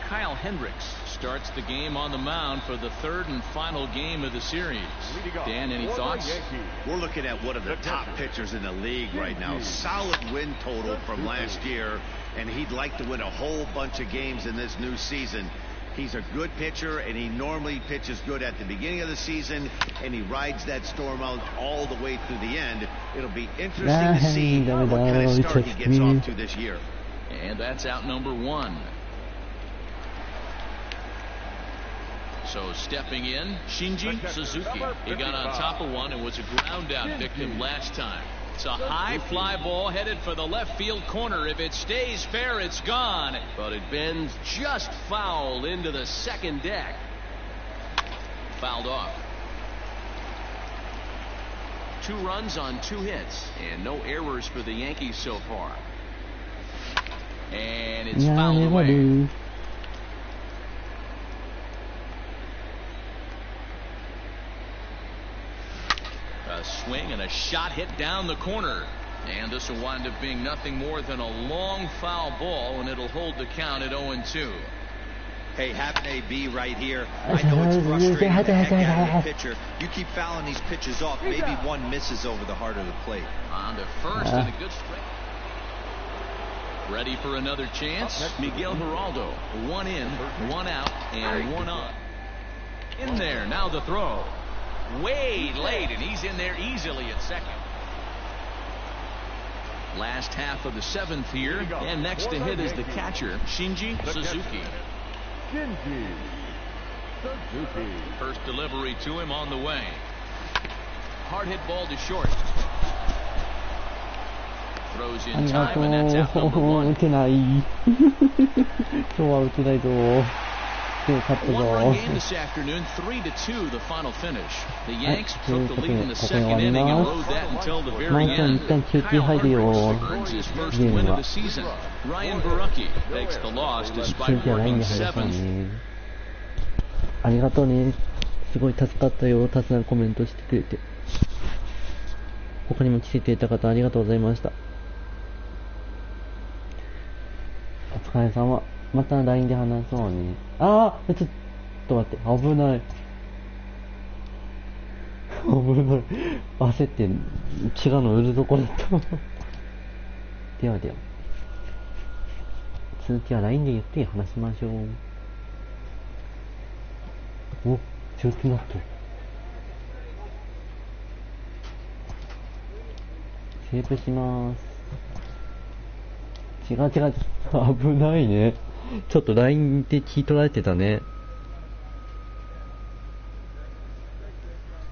Kyle Hendricks starts the game on the mound for the 3rd and final game of the series. Dan, any thoughts? We're looking at one of the top pitchers in the league right now. Solid win total from last year, and he'd like to win a whole bunch of games in this new season. He's a good pitcher, and he normally pitches good at the beginning of the season, and he rides that storm out all the way through the end. It'll be interesting to see what kind of start he gets off to this year. And that's out number 1. So stepping in, Shinji Suzuki. He got on top of one and was a ground out victim last time. It's a high fly ball headed for the left field corner. If it stays fair, it's gone. But it bends just foul into the second deck. Fouled off. 2 runs on 2 hits and no errors for the Yankees so far. And it's fouled away. A swing and a shot hit down the corner. And this will wind up being nothing more than a long foul ball, and it'll hold the count at 0-2. Hey, have an AB right here. I know it's frustrating the heck out of the pitcher. You keep fouling these pitches off, maybe one misses over the heart of the plate. On to first and a good strike. Ready for another chance? Miguel Geraldo. 1 in, 1 out, and 1 on. In there, now the throw. Way late, and he's in there easily at second. Last half of the 7th here, and next to hit is the catcher, Shinji Suzuki. First delivery to him on the way. Hard hit ball to short. Throws in time, and that's out number 1. 勝ったぞ。One-run game this afternoon, 3-2, the final finish. The Yanks took the lead in the second inning and rode that until the very end. Kyle Hendricks earns his first win of the season. Ryan Barucki takes the loss despite working seventh. ありがとうね。すごい助かったよ。たくさんコメントしてくれて。他にも来てくれた方ありがとうございました。お疲れ様。また LINE で話そうね。ちょっと待って。危ない。危ない。焦って違うの売るとこだった。ではでは。続きは LINE でゆっくり話しましょう。お、強くなってる。セーブします。違う。危ないね。ちょっと LINE で聞い取られてたね。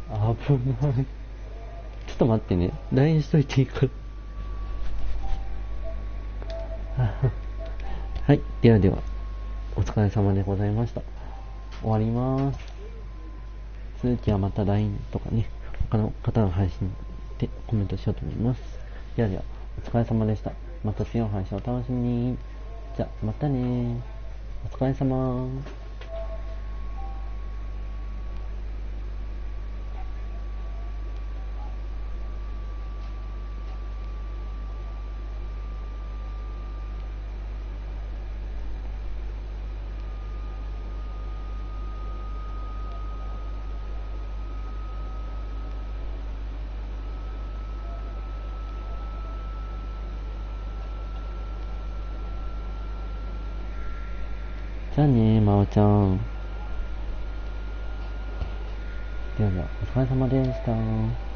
危ない。ちょっと待ってね。LINE しといていいから。はい。ではでは、お疲れ様でございました。終わります。続きはまた LINE とかね、他の方の配信でコメントしようと思います。ではでは、お疲れ様でした。また次の配信をお楽しみに。じゃあ、またね。お疲れ様。じゃあね、まおちゃん。ではでは、お疲れ様でした。